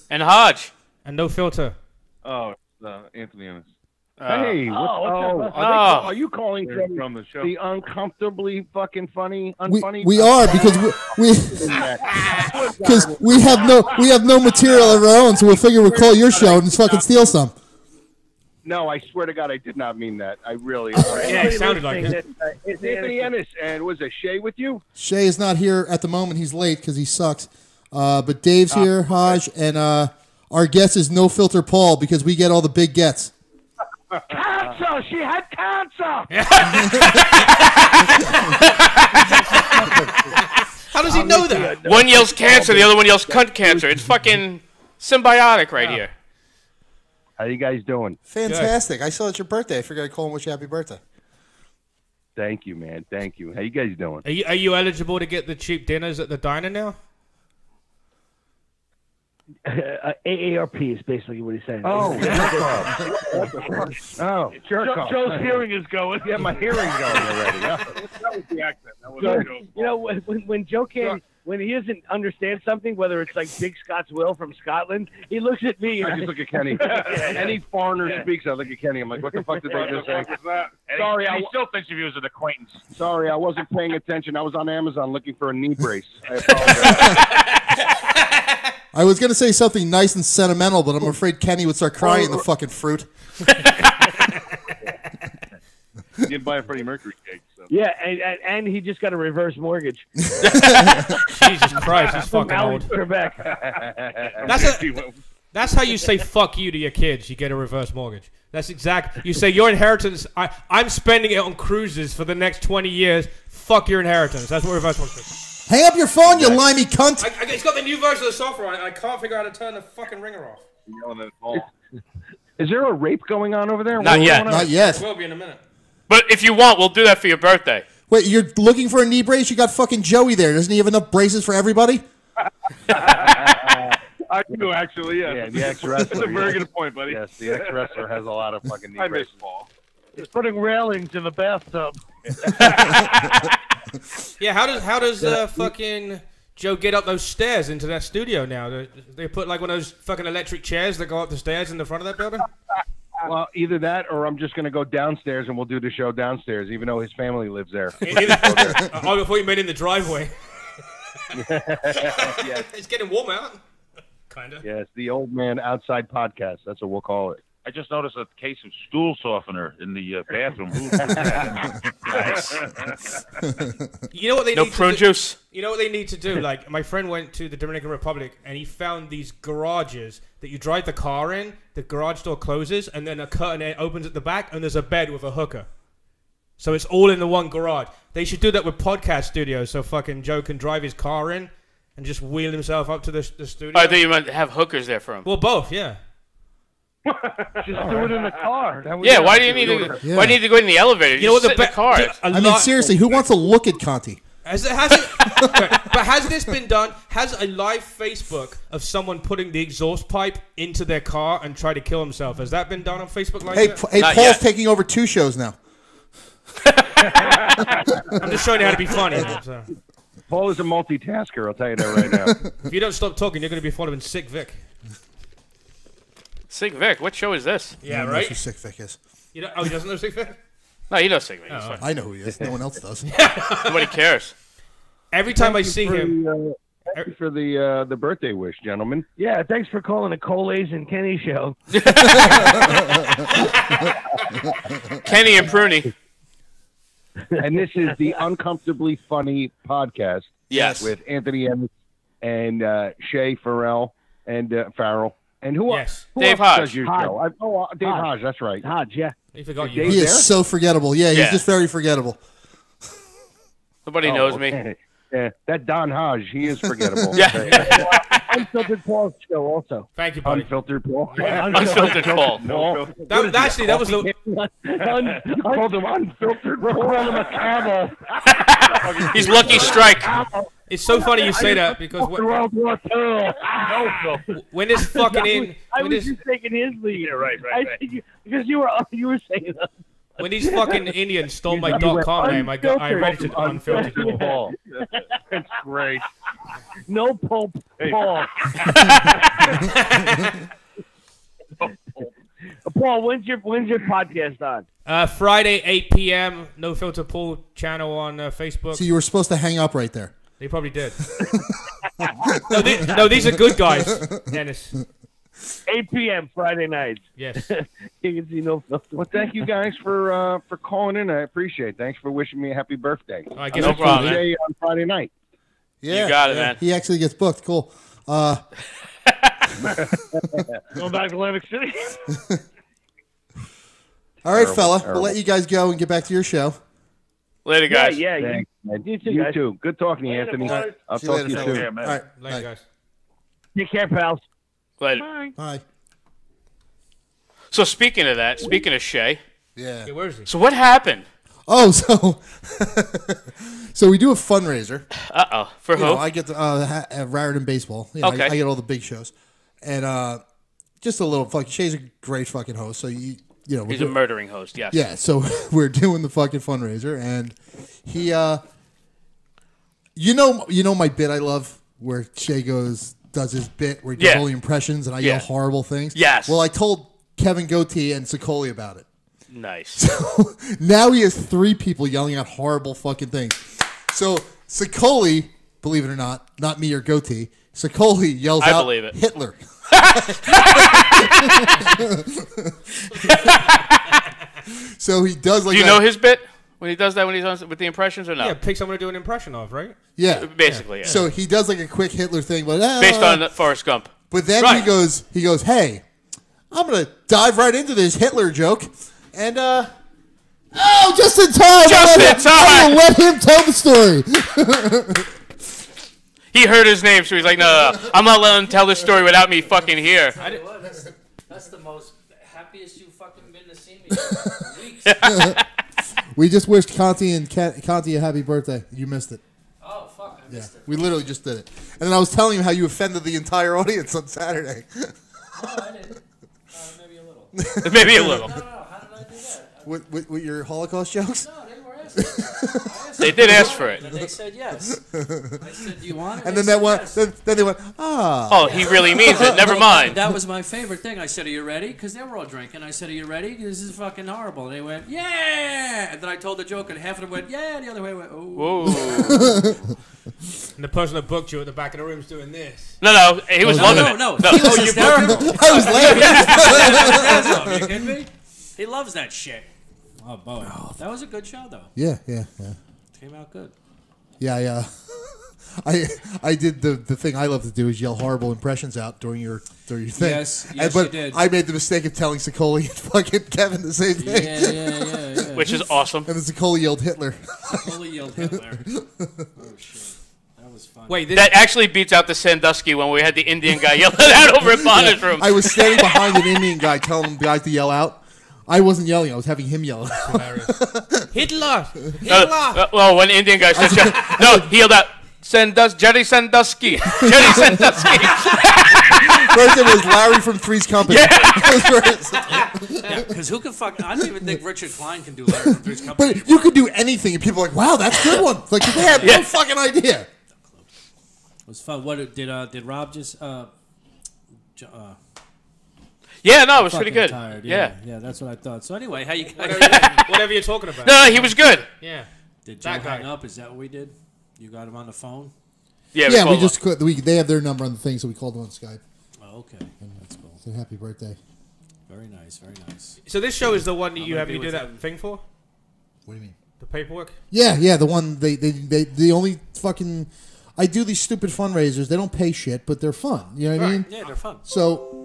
And Hodge. And no filter. Oh, Anthony Ennis. Uh, Hey, are you calling from the show? The uncomfortably fucking funny, unfunny? We are because we have no material of our own, so we'll figure we'll call your show and just fucking steal some. No, I swear to God, I did not mean that. I really. Yeah, it sounded like it. It's Anthony Ennis, and was it Shay with you? Shay is not here at the moment. He's late because he sucks. But Dave's here, Hodge, and our guest is No Filter Paul because we get all the big gets. Cancer! She had cancer! How does he know that? One yells cancer, the other one yells cunt cancer. It's fucking symbiotic right here. How you guys doing? Fantastic. I saw it's your birthday. I figured I'd call and wish you happy birthday. Thank you, man. Thank you. How you guys doing? Are you eligible to get the cheap dinners at the diner now? AARP is basically what he's saying. Oh, jerk off. Joe's hearing is going. Yeah, my hearing's going already. Yeah. That was the accent. That was You know, when Joe can't, when he doesn't understand something, whether it's like Big Scott's Will from Scotland, he looks at me. I just look at Kenny. Any foreigner speaks, I look at Kenny. I'm like, what the fuck did they just say? Sorry, I still thinks of you as an acquaintance. Sorry, I wasn't paying attention. I was on Amazon looking for a knee brace. I apologize. I was going to say something nice and sentimental, but I'm afraid Kenny would start crying in the fucking fruit. You didn't buy a Freddie Mercury cake. So. Yeah, and he just got a reverse mortgage. Jesus Christ, he's fucking old. That's how you say fuck you to your kids. You get a reverse mortgage. That's exact. You say your inheritance, I'm spending it on cruises for the next 20 years. Fuck your inheritance. That's what reverse mortgage is. Hang up your phone, you limey cunt! It's got the new version of the software on it, and I can't figure out how to turn the fucking ringer off. Is there a rape going on over there? Not yet. Not yet. It will be in a minute. But if you want, we'll do that for your birthday. Wait, you're looking for a knee brace? You got fucking Joey there. Doesn't he have enough braces for everybody? I do, actually, yes. Yeah, the ex-wrestler. That's a very good point, buddy. Yes, the ex-wrestler has a lot of fucking knee braces. Paul. He's putting railings in the bathtub. Yeah, how does fucking Joe get up those stairs into that studio now? They put like one of those fucking electric chairs that go up the stairs in the front of that building? Well, either that or I'm just going to go downstairs and we'll do the show downstairs, even though his family lives there. Oh, before you made in the driveway. Yes. It's getting warm out. Kind of. Yes, the old man outside podcast. That's what we'll call it. I just noticed a case of stool softener in the bathroom. Nice. You know what they No need prune to do? juice? You know what they need to do? Like, my friend went to the Dominican Republic, and he found these garages that you drive the car in, the garage door closes, and then a curtain opens at the back, and there's a bed with a hooker. So it's all in the one garage. They should do that with podcast studios, so fucking Joe can drive his car in and just wheel himself up to the studio. I thought you might have hookers there for him. Well, both, yeah. Just do it in the car. Yeah, why do you need to? Why do you need to go in the elevator? You know what? The car. I mean, seriously, who wants to look at Conti? But has this been done? Has a live Facebook of someone putting the exhaust pipe into their car and try to kill himself? Has that been done on Facebook Live? Hey, Paul's yet. taking over 2 shows now. I'm just showing you how to be funny. So. Paul is a multitasker, I'll tell you that right now. If you don't stop talking, you're going to be following Sick Vic. Sick Vic, what show is this? Yeah, Knows right? who Sick Vic is. You know, he doesn't know Sick Vic? No, you know Sick Vic. Oh, I know who he is. No one else does. Nobody cares. Every time I see him... Thank you for the birthday wish, gentlemen. Yeah, thanks for calling the Colays and Kenny show. Kenny and Pruny. And this is the Uncomfortably Funny podcast. Yes. With Anthony Evans and Shay Farrell and Farrell. And who else? Who Dave else Hodge. does your show? Dave Hodge, that's right. Hodge, yeah. He forgot you. He is so forgettable. Yeah, he's just very forgettable. Nobody knows me. Yeah, that Don Hodge, he is forgettable. Yeah. Unfiltered Paul's show also. Thank you, buddy. Unfiltered Paul. Unfiltered Paul. That was the. Called him Unfiltered Paul. Called him a camel. He's Lucky Strike. It's so funny you say that because World War II. when this fucking I was just taking his lead. Yeah, right. Because you were saying that. when these fucking Indians stole my .com name, I read it to Unfiltered Paul. It's great. No Pope Paul. Paul, when's your podcast on? Friday, 8 p.m. No Filter Paul channel on Facebook. So you were supposed to hang up right there. They probably did. No, these are good guys, Dennis. 8 p.m. Friday nights. Yes. You can see No Filter. Well, thank you guys for calling in. I appreciate it. Thanks for wishing me a happy birthday. I guess No problem, man. On Friday night. Yeah, You got it, man. He actually gets booked. Cool. Going back to Atlantic City. All right, fella. We'll let you guys go and get back to your show. Later, guys. Yeah. Thanks, man. You too, You guys. too. Good talking to you, Anthony. Later, I'll See you talk to later, you fella. soon. Yeah, man. All right. Later, Bye. guys. Take care, pals. Later. Bye. So speaking of Shay, Yeah. Hey, where is he? so what happened? Oh, so we do a fundraiser. Uh-oh. For You who? know, I get the Raritan Baseball. You know, Okay. I get all the big shows, and just a little fucking. Shay's a great fucking host, so you know. He's a murdering host, yes. Yeah, so we're doing the fucking fundraiser, and he, you know my bit I love where Shay does his bit where he does all the impressions and I yell horrible things. Yes. Well, I told Kevin Goatee and Sicoli about it. Nice. So now he has 3 people yelling out horrible fucking things. So Sicoli, believe it or not me or Goatee, Sicoli yells I out believe it. Hitler. So he does like. Do you know his bit when he does that when he's on with the impressions or no? Yeah, pick someone to do an impression of, right? Yeah, basically. Yeah. So he does like a quick Hitler thing, but based on Forrest Gump. But then Right. he goes, hey, I'm gonna dive right into this Hitler joke, and just in time. I will let him tell the story. He heard his name, so he's like, no, I'm not letting him tell this story without me fucking here. That's the most happiest you've fucking been to see me in weeks. We just wished Conti a happy birthday. You missed it. Oh, fuck, I missed it. We literally just did it. And then I was telling him how you offended the entire audience on Saturday. No, I didn't. Maybe a little. Maybe a little. No, how did I do that? With your Holocaust jokes? No, they were asking. They did ask for it. And they said yes. I said, do you want it? And They then said that one, yes. then they went, ah. Oh, he really means it. Never mind. That was my favorite thing. I said, are you ready? Because they were all drinking. I said, are you ready? This is fucking horrible. And they went, yeah. And then I told the joke, and half of them went, yeah. And the other way went, oh. Whoa. And the person that booked you at the back of the room is doing this. No, he was loving it. No. He was hysterical. I was laughing. Are you kidding me? He loves that shit. Oh, boy. That was a good show, though. Yeah. Came out good. Yeah. I did the thing I love to do is yell horrible impressions out during your thing. Yes, but you did. I made the mistake of telling Sicoli and fucking Kevin the same thing. Yeah. Which is awesome. And then Sicoli yelled Hitler. Totally yelled Hitler. Oh, shit. That was fun. Wait, That actually beats out the Sandusky when we had the Indian guy yelling out over at Bonner's room. I was standing behind an Indian guy telling the guys to yell out. I wasn't yelling. I was having him yell. Hitler! Well, when the Indian guy said, no, he yelled out, Jerry Sandusky. Jerry Sandusky. First it was Larry from Three's Company. Yeah, because who can fuck? I don't even think Richard Klein can do Larry from Three's Company. But you could do anything, and people are like, wow, that's a good one. It's like, they have no fucking idea. It was fun. What did Rob just? Yeah, no, it was pretty Fucking good. Tired. Yeah. Yeah, that's what I thought. So anyway, how you guys? Whatever you're talking about. No, he was good. Yeah. Did Joe That guy. hang up? Is that what we did? You got him on the phone? Yeah, Yeah, we called just they have their number on the thing, so we called them on Skype. Oh, okay. That's cool. So happy birthday. Very nice. Very nice. So this show is the one that you gonna have be me do with that him. thing for? What do you mean? The paperwork? Yeah, the one they the only fucking I do these stupid fundraisers. They don't pay shit, but they're fun. You know what I mean? Yeah, they're fun. So,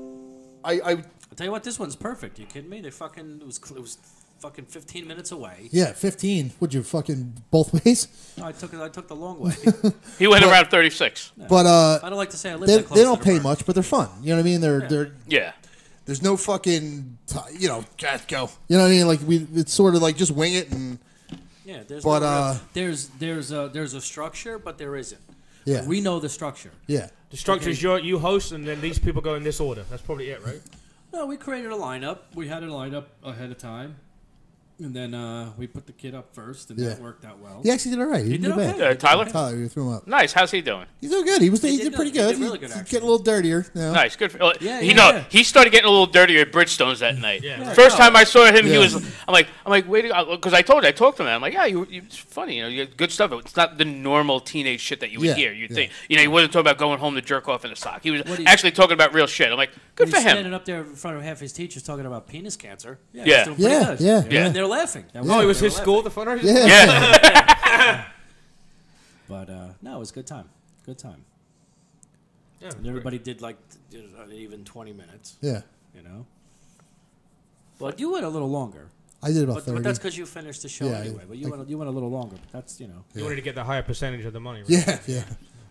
I'll tell you what, this one's perfect. You kidding me? They fucking it was fucking 15 minutes away. Yeah, 15. Would you fucking both ways? No, I took the long way. He went around 36. But I don't like to say I live that close. They don't to the pay burn. much, but they're fun. You know what I mean? They're Yeah. There's no fucking go. You know what I mean? Like it's sort of like just wing it and. Yeah, there's a structure, but there isn't. Yeah. We know the structure. Yeah. The structure is you host, and then these people go in this order. That's probably it, right? No, we created a lineup. We had a lineup ahead of time. And then we put the kid up first, and that worked out well. He actually did all right. He didn't do bad. okay. Tyler? Tyler, you threw him up. Nice. How's he doing? He's doing good. He did pretty good. He did really good, He's actually. getting a little dirtier now. Nice. Good. Yeah. He started getting a little dirtier at Bridgestone's that night. Yeah. First time I saw him, he Yeah. was. I'm like, wait, because I talked to him. I'm like, yeah, it's funny. You had good stuff. It's not the normal teenage shit that you would hear. You'd think, he wasn't talking about going home to jerk off in a sock. He was actually talking about real shit. I'm like, good for He's him. standing up there in front of half his teachers talking about penis cancer. Yeah. He's doing pretty good. Yeah. And they're laughing. It was his school, the fundraiser? Yeah. But no, it was a good time. Good time. Yeah, And everybody did even 20 minutes. Yeah. You know. But you went a little longer. I did about 30. But that's because you finished the show Yeah, anyway. But you went a little longer. But that's You wanted to get the higher percentage of the money, right? Yeah, yeah.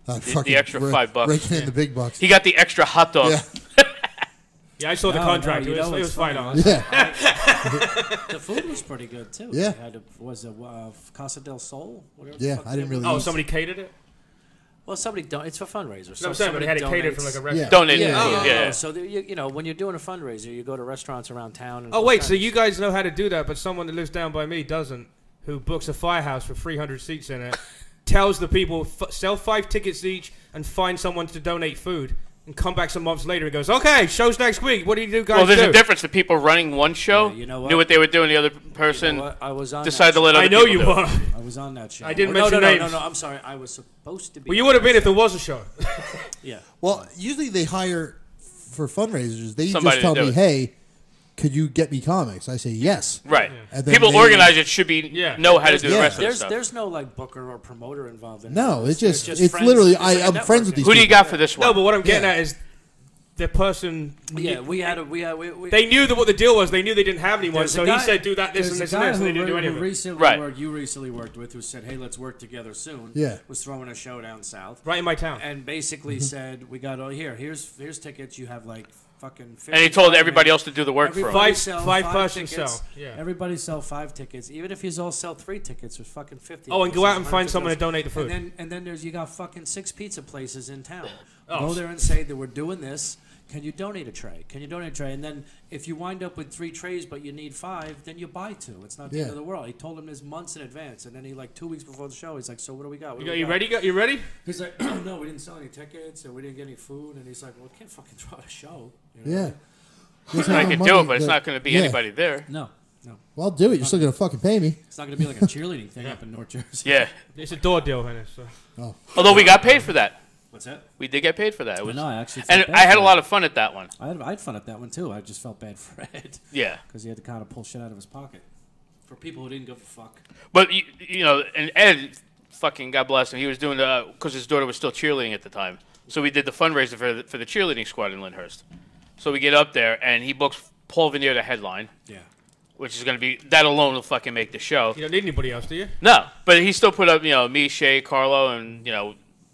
The extra $5. Raking in the big bucks. He got the extra hot dog. Yeah. Yeah, I saw the contract. It was $5. Yeah. The food was pretty good too. Yeah. Was it Casa del Sol? Whatever Yeah, the fuck I didn't they really were. Oh, somebody catered it? Well, somebody it's for fundraisers. No, I'm saying, but they had it catered from like a restaurant. Donated. Yeah. So when you're doing a fundraiser, you go to restaurants around town. And Oh, wait, so you guys know how to do that, but someone that lives down by me doesn't, who books a firehouse with 300 seats in it, tells the people, sell 5 tickets each and find someone to donate food, and come back some months later and goes, okay, show's next week. What do you guys do? Well, there's a difference. The people running one show Yeah, you know what? knew what they were doing. The other person I was on decided to let other I know people you do it. were. I was on that show. I didn't no, mention no, names. No, I'm sorry. I was supposed to be. Well, you would have been if there was a show. Yeah. Well, usually they hire for fundraisers. They Somebody just tell to do me, it. hey, could you get me comics? I say yes. Right. And then People they- organize it should be know how to do the Yeah. rest of the stuff. There's no like booker or promoter involved in No, it. it's just friends. literally It's like a I'm friends with networking. these Who do you people. got for this one? No, but what I'm getting Yeah. at is the person. Yeah, we They knew what the deal was. They knew they didn't have anyone, There's so a he guy- said, do that, this, and there's this, a and guy this, and they didn't do any of it. You recently worked with, who said, "Hey, let's work together soon." Yeah. Was throwing a show down south, Right in my town. and basically said, "We got here's tickets. You have like fucking." And he told everybody else to do the work for him. Everybody Five- sell five 5 person tickets. sell, yeah. Everybody sell 5 tickets. Even if you all sell 3 tickets, there's fucking 50. Oh, and go out and find $150. someone to donate the food. And then you got fucking 6 pizza places in town. Oh. Go there and say that we're doing this. Can you donate a tray? Can you donate a tray? And then if you wind up with 3 trays but you need 5, then you buy 2. It's not the end Yeah. of the world. He told him this months in advance, and then he like 2 weeks before the show, he's like, "So what do we got? What do we You got?" ready? You ready? He's like, "No, we didn't sell any tickets, and we didn't get any food." And he's like, "Well, we can't fucking throw out a show." You know? Yeah. I could do it, but it's not going to be anybody there. No. Well, I'll do it. You're still gonna fucking pay me. It's not going to be like a cheerleading thing up in North Jersey. Yeah. It's a door deal, Hennis. So. Although we got paid for that. What's that? We did get paid for that. It was, know, I actually and felt bad I had for a lot that. of fun at that one. I had fun at that one too. I just felt bad for Ed. Yeah. Because he had to kind of pull shit out of his pocket. For people who didn't give a fuck. But, you know, and Ed, fucking God bless him, he was doing because his daughter was still cheerleading at the time. So we did the fundraiser for the cheerleading squad in Lyndhurst. So we get up there, and he books Paul Veneer to headline. Yeah. Which is going to be, that alone will fucking make the show. You don't need anybody else, do you? No, but he still put up, me, Shay, Carlo, and,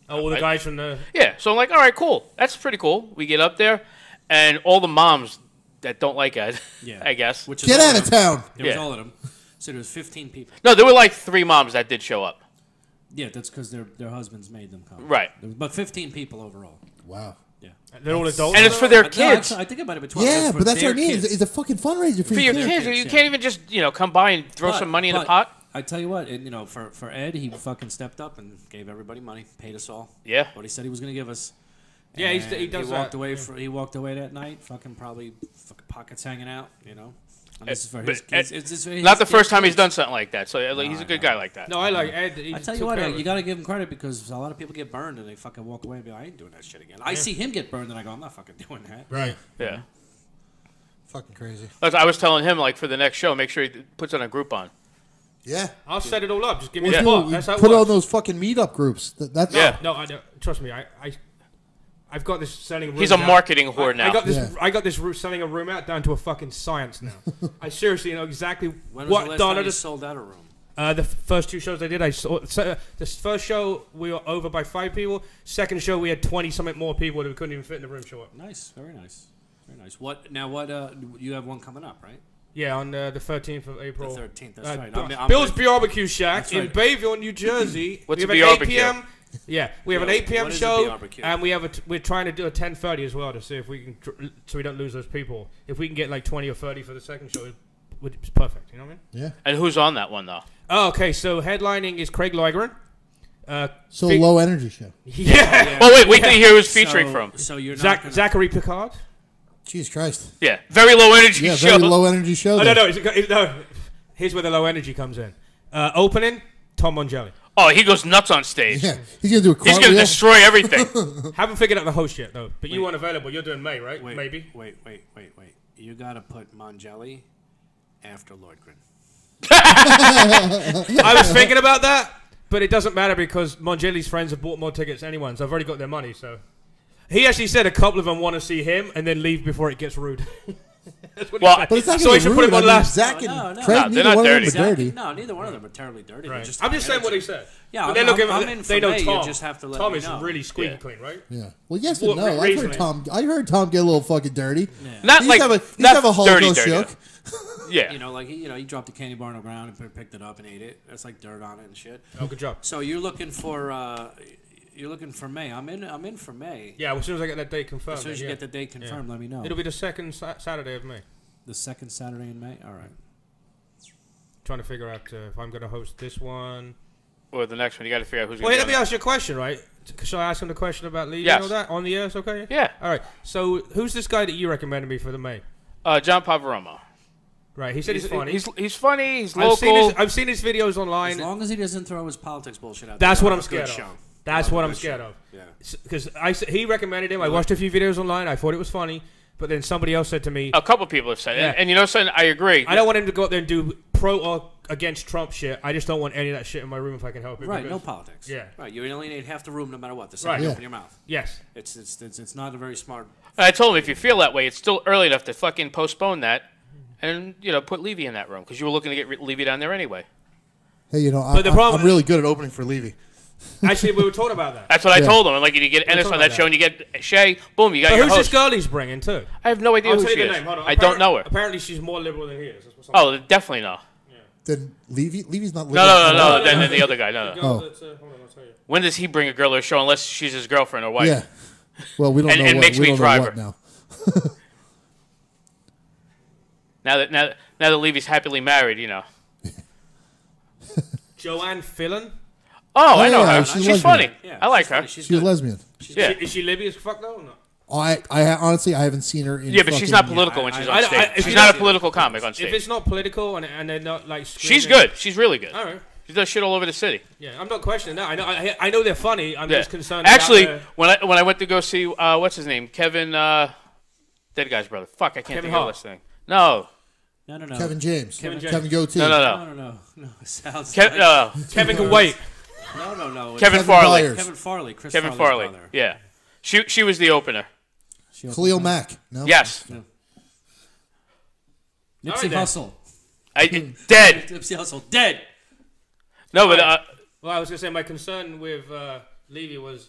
all the guys from the... Yeah, so I'm like, all right, cool. That's pretty cool. We get up there, and all the moms that don't like Ed, Yeah. I guess. Which is Get all out of town. There was Yeah. all of them. So there was 15 people. No, there were like 3 moms that did show up. Yeah, that's because their husbands made them come. Right. There was about 15 people overall. Wow. Yeah. They're all adults. And it's for their No, kids. actually, I think it might have been 12. Yeah, but that's what I their mean. kids. It's a fucking fundraiser for For your kids. kids. kids, You yeah. can't even just, come by and throw But- some money in the but pot. I tell you what, for Ed, he fucking stepped up and gave everybody money, paid us all. Yeah. What he said he was going to give us. Yeah, And he does he walked that. away. Yeah. He walked away that night, fucking probably fucking pockets hanging out, And this is for But his kids. It's just for his Not the kids' first time he's kids. done something like that. So he's a good guy like that. No, I like Ed. He I tell you took what, care of you it. got to give him credit because a lot of people get burned and they fucking walk away and be like, I ain't doing that shit again. I see him get burned and I go, I'm not fucking doing that. Right. Yeah. Fucking crazy. I was telling him, like, for the next show, make sure he puts on a Groupon. Yeah. I'll set it all up. Just give me Well, the dude, spot. That's how it put works. on those fucking meetup groups. That's Yeah. No, trust me. I've got this selling. He's a marketing whore now. I got this selling a room out down to a fucking science now. I seriously know exactly When was what the last Donna time you sold out a room? The first 2 shows I did, this first show we were over by 5 people. Second show we had 20 something more people that we couldn't even fit in the room. Show up. Nice, very nice, very nice. What now? What you have one coming up, right? Yeah, on the 13th of April. The 13th. That's right. Bill's Barbecue Shack in right. Bayville, New Jersey. What's we have a an 8 p.m. Yeah, we have an 8 p.m. what is a show, barbecue? and we're trying to do a 10:30 as well to see if we can, so we don't lose those people. If we can get like 20 or 30 for the second show, it's perfect. You know what I mean? Yeah. And who's on that one though? Oh, okay, so headlining is Craig Ligeren. So low energy show. Yeah. Well, wait till you hear who's featuring from. So you're not gonna... Zachary Picard. Jesus Christ. Yeah, very low energy Yeah, show. very low energy show. Oh, no. Here's where the low energy comes in. Opening, Tom Mongelli. Oh, he goes nuts on stage. Yeah, he's gonna do a He's cartwheel. gonna destroy everything. Haven't figured out the host yet, though. But you weren't available. You're doing May, right? Maybe. Wait. You gotta put Mongelli after Lordgren. I was thinking about that, but it doesn't matter because Mongelli's friends have bought more tickets than anyone, so I've already got their money. So he actually said a couple of them want to see him and then leave before it gets rude. Well, but it's not so he should put him on last. Zach and No. Craig, No, they're neither not one dirty. of them are dirty. No, neither one of them are terribly dirty. Right. Just I'm just saying what he said. Yeah, but I'm in for they know May, Tom. you just have to let Tom me is know. really squeaky Yeah. clean, right? Yeah. Well, yes and Well, no. I've reasonably. heard Tom get a little fucking dirty. Yeah. Not He like used to not have a dirty, Holocaust dirty. joke. Yeah. You know, like he dropped a candy bar on the ground and picked it up and ate it. That's like dirt on it and shit. Oh, good job. So you're looking for May. I'm in for May. Yeah, well, as soon as I get that date confirmed. As soon as you then, get the date confirmed, let me know. It'll be the second Saturday of May. The second Saturday in May. All right. Trying to figure out if I'm going to host this one. Or the next one. You got to figure out who's Well, going to let be me on ask you a question, right? Shall I ask him the question about leaving Yes. and all that on the air? It's okay? Yeah. All right. So who's this guy that you recommended me for the May? John Pavaromo. Right. He said he's funny. He's funny. He's local. I've seen his videos online. As long as he doesn't throw his politics bullshit out. That's there, what I'm a good scared of. show. That's Have a what I'm good scared show. of. Yeah. Because he recommended him. I watched a few videos online. I thought it was funny. But then somebody else said to me, A couple people have said it. Yeah. And you know something? I agree. I don't want him to go out there and do pro or against Trump shit. I just don't want any of that shit in my room if I can help it. Right. because- No politics. Yeah. Right. You alienate half the room no matter what. The Right. second you Yeah. open your mouth. Yes. It's not a very smart. And I told him, if you feel that way, it's still early enough to fucking postpone that and, put Levy in that room. Because you were looking to get Levy down there anyway. Hey, But the problem- I'm really good at opening for Levy. Actually, we were talking about that. That's what I Yeah. told him. I'm like, you get Ennis talking on that about show and you get Shay, boom, you got But your who's host. this girl he's bringing too? I have no idea I'll who tell she you the is. name. Hold on. I don't know her. Apparently, she's more liberal than he is. That's what's Oh, definitely no. Then Levy's not. No. Then the other guy. No. Go, Oh. hold on, I'll tell you. When does he bring a girl to a show unless she's his girlfriend or wife? Yeah. Well, we don't And- know and what. makes We me don't know drive what her. now. Now that Levy's happily married, Joanne Fillon. Oh, I know yeah, her. she's She's lesbian. funny. Yeah, I like she's her. funny. She's She's a good. lesbian. Yeah. Is she Libby as fuck though or not? I honestly I haven't seen her in. Yeah, but she's not fucking- political when she's I- on I- stage. if She's you not a don't- political comic on If stage. it's not political and they're not like She's screaming- good. She's really good. All right. She does shit all over the city. Yeah, I'm not questioning that. I know they're funny. I'm Yeah. just concerned. Actually, about when I went to go see what's his name, Kevin, dead guy's brother. Fuck, I can't Kevin think Hart. of this thing. No, No. Kevin James. Kevin James. Kevin Goatee. no. No. It sounds. Kevin, like, Kevin can wait. No. It's Kevin Kevin Farley. Byers. Kevin Farley. Kevin Farley. Brother. Yeah, she was the opener. Khalil Mack. No. Yes, Nipsey Alright, then. Hussle. dead. Nipsey Hussle dead. No, but Well, I was gonna say my concern with Levy was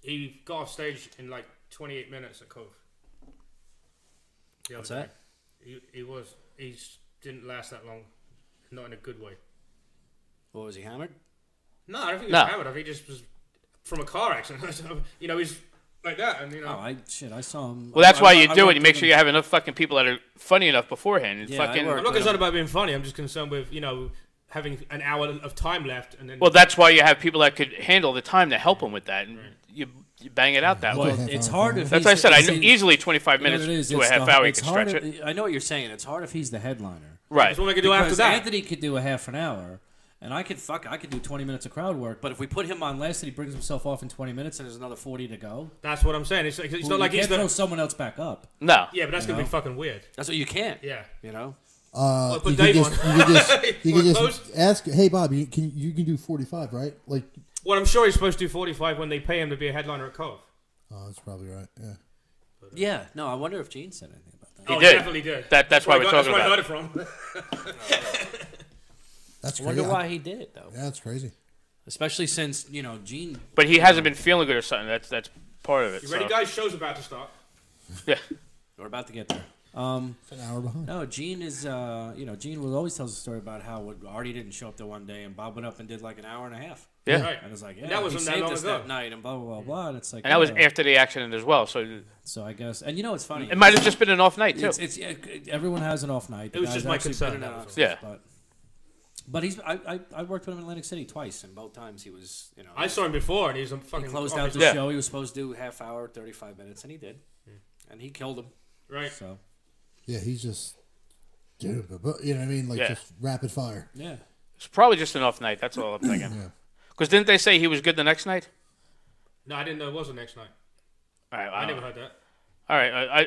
he got off stage in like 28 minutes at Cove. What's that? He didn't last that long, not in a good way. What was he hammered? No, I don't think he No. was hammered. I think he just was from a car accident. So, he's like that, and Oh, I saw him. well, that's why you I do it. worked You make with sure him. you have enough fucking people that are funny enough beforehand. And Yeah, I fucking. worked I'm not concerned about being funny. I'm just concerned with having an hour of time left, and then Well, that's why you have people that could handle the time to help him with that, and you bang it out that way. Well, it's hard if That's he's what I said. I if know he- easily 25 you know minutes what it is? to a It's half the- hour you it's can hard stretch if- it. I know what you're saying. It's hard if he's the headliner. Right. that's what we can do after Because that. Anthony could do a half an hour, and I could do 20 minutes of crowd work. But if we put him on last and he brings himself off in 20 minutes and there's another 40 to go, That's what I'm saying. It's well, not like you he's can't throw the. someone else back up. No. Yeah, but that's gonna be fucking weird. That's what you can't. Yeah. You know. Put You could Dave just, on. you could Wanna just close? ask. Hey, Bob, you can do 45, right? Like, Well, I'm sure he's supposed to do 45 when they pay him to be a headliner at Cove. Oh, that's probably right. Yeah. Yeah. No, I wonder if Gene said anything about that. He did. Definitely did. That's why we're talking about it. about That's where I heard it from. That's I crazy. wonder why he did it though. Yeah, that's crazy. Especially since Gene. But he hasn't been feeling good or something. That's part of it. You ready, guys? Show's about to start. Yeah. We're about to get there. It's an hour behind. No, Gene is, Gene will always tells a story about how Artie didn't show up there one day and Bob went up and did like an hour and a half. Yeah. Right. And it's like, and that wasn't that long ago. That night and blah, blah, blah, blah. And it's like, and that was after the accident as well. So I guess, and it's funny. It might have just been an off night, too. Everyone has an off night. It was just my concern. Yeah. But I worked with him in Atlantic City twice, and both times he was, I saw him before, and he was fucking. He closed out the show. He was supposed to do half hour, 35 minutes, and he did. And he killed him. Right. So. Yeah, he's just, dude, but you know what I mean? Like, just rapid fire. Yeah. It's probably just an off night. That's all I'm thinking. Because didn't they say he was good the next night? No, I didn't know it was the next night. All right. I never heard that. All right.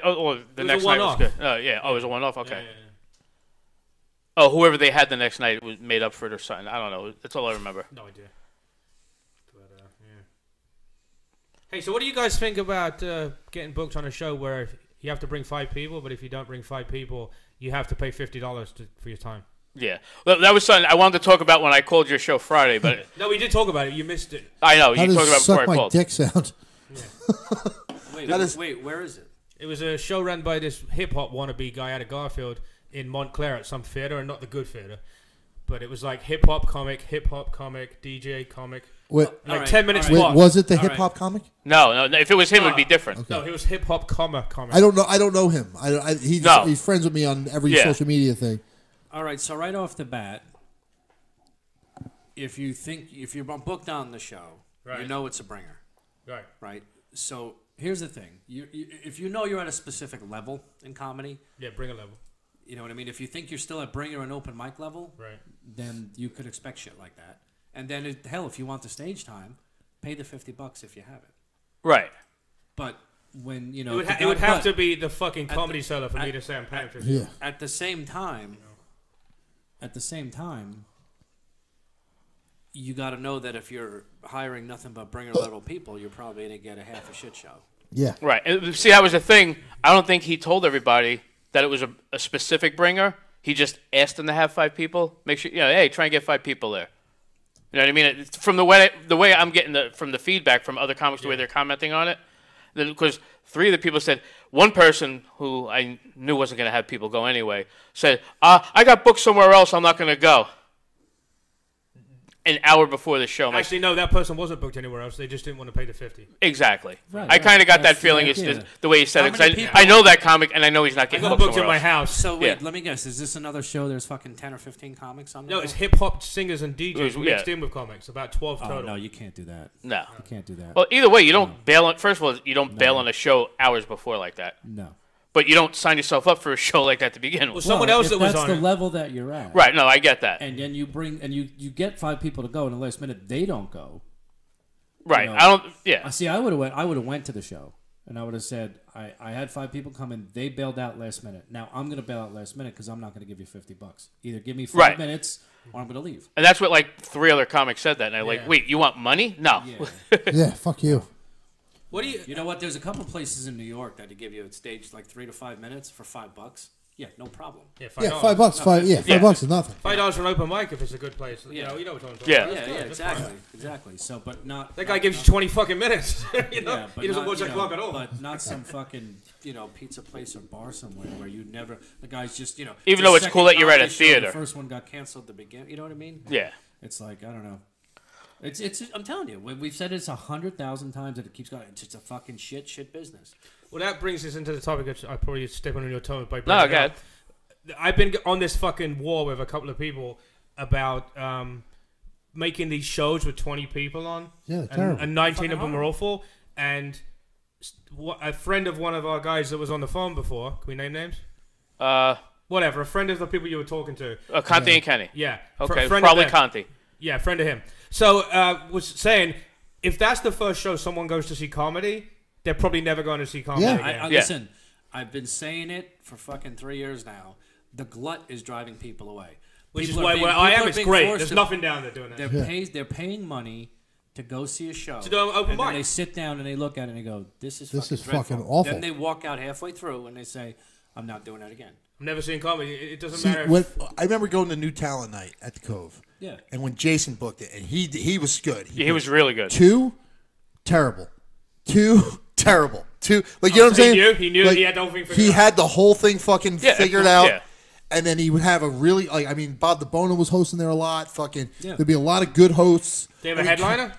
The next night was good. Oh, yeah. Oh, it was a one-off? Okay. Yeah. Oh, whoever they had the next night was made up for it or something. I don't know. That's all I remember. No idea. But, yeah. Hey, so what do you guys think about getting booked on a show where you have to bring 5 people, but if you don't bring 5 people, you have to pay $50 for your time? Yeah. Well, that was something I wanted to talk about when I called your show Friday, but... No, we did talk about it. You missed it. I know. How You talked about it before I called. dick sound? Yeah. Wait, where is it? It was a show run by this hip-hop wannabe guy out of Garfield in Montclair at some theater, and not the good theater. But it was like hip-hop comic, DJ comic. Wait, like 10 minutes Wait, long. was it the hip-hop comic? No. If it was him, it would be different. Okay. No, it was hip-hop comic. I don't know him. He's friends with me on every social media thing. All right, so right off the bat, if you're booked on the show, right. You know it's a bringer. Right. Right. So here's the thing: if you know you're at a specific level in comedy, bringer level. You know what I mean? If you think you're still at bringer and open mic level, right, then you could expect shit like that. And then if you want the stage time, pay the $50 if you have it. Right. But when it would have to be the fucking comedy seller for me to say I'm paying $50. Yeah. At the same time, you got to know that if you're hiring nothing but bringer level people, you're probably going to get a half a shit show. Yeah. Right. And see, that was the thing. I don't think he told everybody that it was a specific bringer. He just asked them to have 5 people. Make sure, hey, try and get 5 people there. You know what I mean? From the way I'm getting from the feedback from other comics, the way they're commenting on it, because 3 of the people said, one person who I knew wasn't going to have people go anyway said, I got booked somewhere else, I'm not going to go. An hour before the show. Actually, no, that person wasn't booked anywhere else. They just didn't want to pay the $50. Exactly. Right, I kind of got that That's feeling. the It's idea. just the way he said it. How many 'Cause I know that comic, and I know he's not I getting got booked booked in somewhere my else. house. So wait, let me guess. Is this another show? There's fucking 10 or 15 comics on there? No, it's hip-hop singers and DJs Yeah. mixed in with comics. About 12 total. Oh, no, you can't do that. No. You can't do that. Well, either way, you don't bail on. First of all, you don't bail on a show hours before like that. No. But you don't sign yourself up for a show like that to begin with. Well, someone else if that was that's on the it. level that you're at. Right. No, I get that. And then you bring and you get 5 people to go, and the last minute they don't go. Right. know. I don't. Yeah. See, I would have went to the show, and I would have said I had 5 people come in. They bailed out last minute. Now I'm going to bail out last minute because I'm not going to give you $50. Either give me 5 minutes or I'm going to leave. And that's what like 3 other comics said that, and I'm like, wait, you want money? No. Yeah, fuck you. What do you? You know what? There's a couple places in New York that give you a stage like 3 to 5 minutes for $5. Yeah, no problem. Yeah, $5. Yeah, $5. $5 is nothing. $5 for an open mic if it's a good place. You know what I'm talking about. Yeah. Exactly. So, but not that guy gives you 20 fucking minutes. You know, but he doesn't not, watch that clock at all. But not some fucking pizza place or bar somewhere where you never the guy's just even though it's cool that you're at a theater. The first one got canceled at the beginning. You know what I mean? Yeah. It's like I don't know. It's. I'm telling you, we've said it 100,000 times that it keeps going. It's just a fucking shit business. Well, that brings us into the topic that I probably stepping on your toes by no, go ahead. I've been on this fucking war with a couple of people about making these shows with 20 people on. Yeah, terrible. And 19 of them are awful. And a friend of one of our guys that was on the phone before, can we name names? Whatever, a friend of the people you were talking to. Conti and Kenny. Yeah. Okay, probably Conti. Yeah, a friend of him. So was saying, if that's the first show someone goes to see comedy, they're probably never going to see comedy again. Listen, I've been saying it for fucking 3 years now. The glut is driving people away. Which is why where I am, it's great. There's nothing down there doing that. They're paying money to go see a show. To do an open and then mic. they sit down and they look at it and they go, "This is This is dreadful." fucking awful. Then they walk out halfway through and they say, "I'm not doing that again." I've never seen comedy. It doesn't See, matter. when, I remember going to New Talent Night at the Cove. Yeah. And when Jason booked it, and he was good. He was really good. 2, terrible. 2, terrible. 2, like, you know what I'm saying? He knew Like, he had the whole thing figured He out. had the whole thing fucking figured out. Yeah. And then he would have a really, like, I mean, Bob the Bono was hosting there a lot. Fucking, Yeah. there'd be a lot of good hosts. They have a headliner?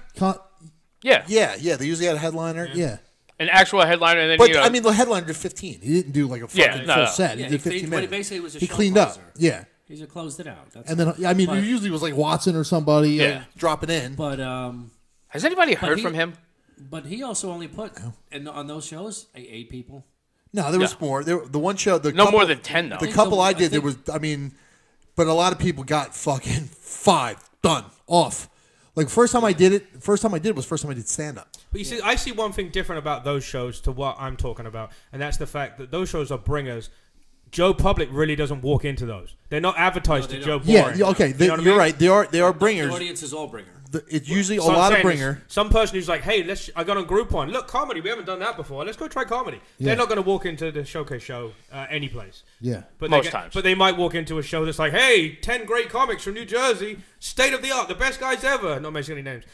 Yeah. Yeah, they usually had a headliner. Yeah. An actual headliner, and then But, you know, I mean, the headliner did 15. He didn't do, like, a fucking full set. He Yeah, did 15 minutes. Basically, was a he show cleaned closer. up. Yeah. He just closed it out. That's And then, I mean, But- it usually was, like, Watson or somebody dropping in. But has anybody but heard he- from him? But he also only put on those shows 8 people. No, there was more. The one show, More than 10 though. The couple I did, there was. I mean, but a lot of people got fucking 5 done off. Like first time I did it was first time I did stand up. But you see, I see one thing different about those shows to what I'm talking about, and that's the fact that those shows are bringers. Joe Public really doesn't walk into those. They're not advertised to Joe Boring. Yeah, okay, You know what I you're mean? right. They are bringers. The audience is all bringer. It's usually a So I'm lot of saying bringer. is some person who's like, hey, I got on Groupon. Look, comedy. We haven't done that before. Let's go try comedy. Yeah. They're not going to walk into the showcase show any place. Yeah. But Most times. But they might walk into a show that's like, hey, 10 great comics from New Jersey, state of the art, the best guys ever. Not mentioning any names.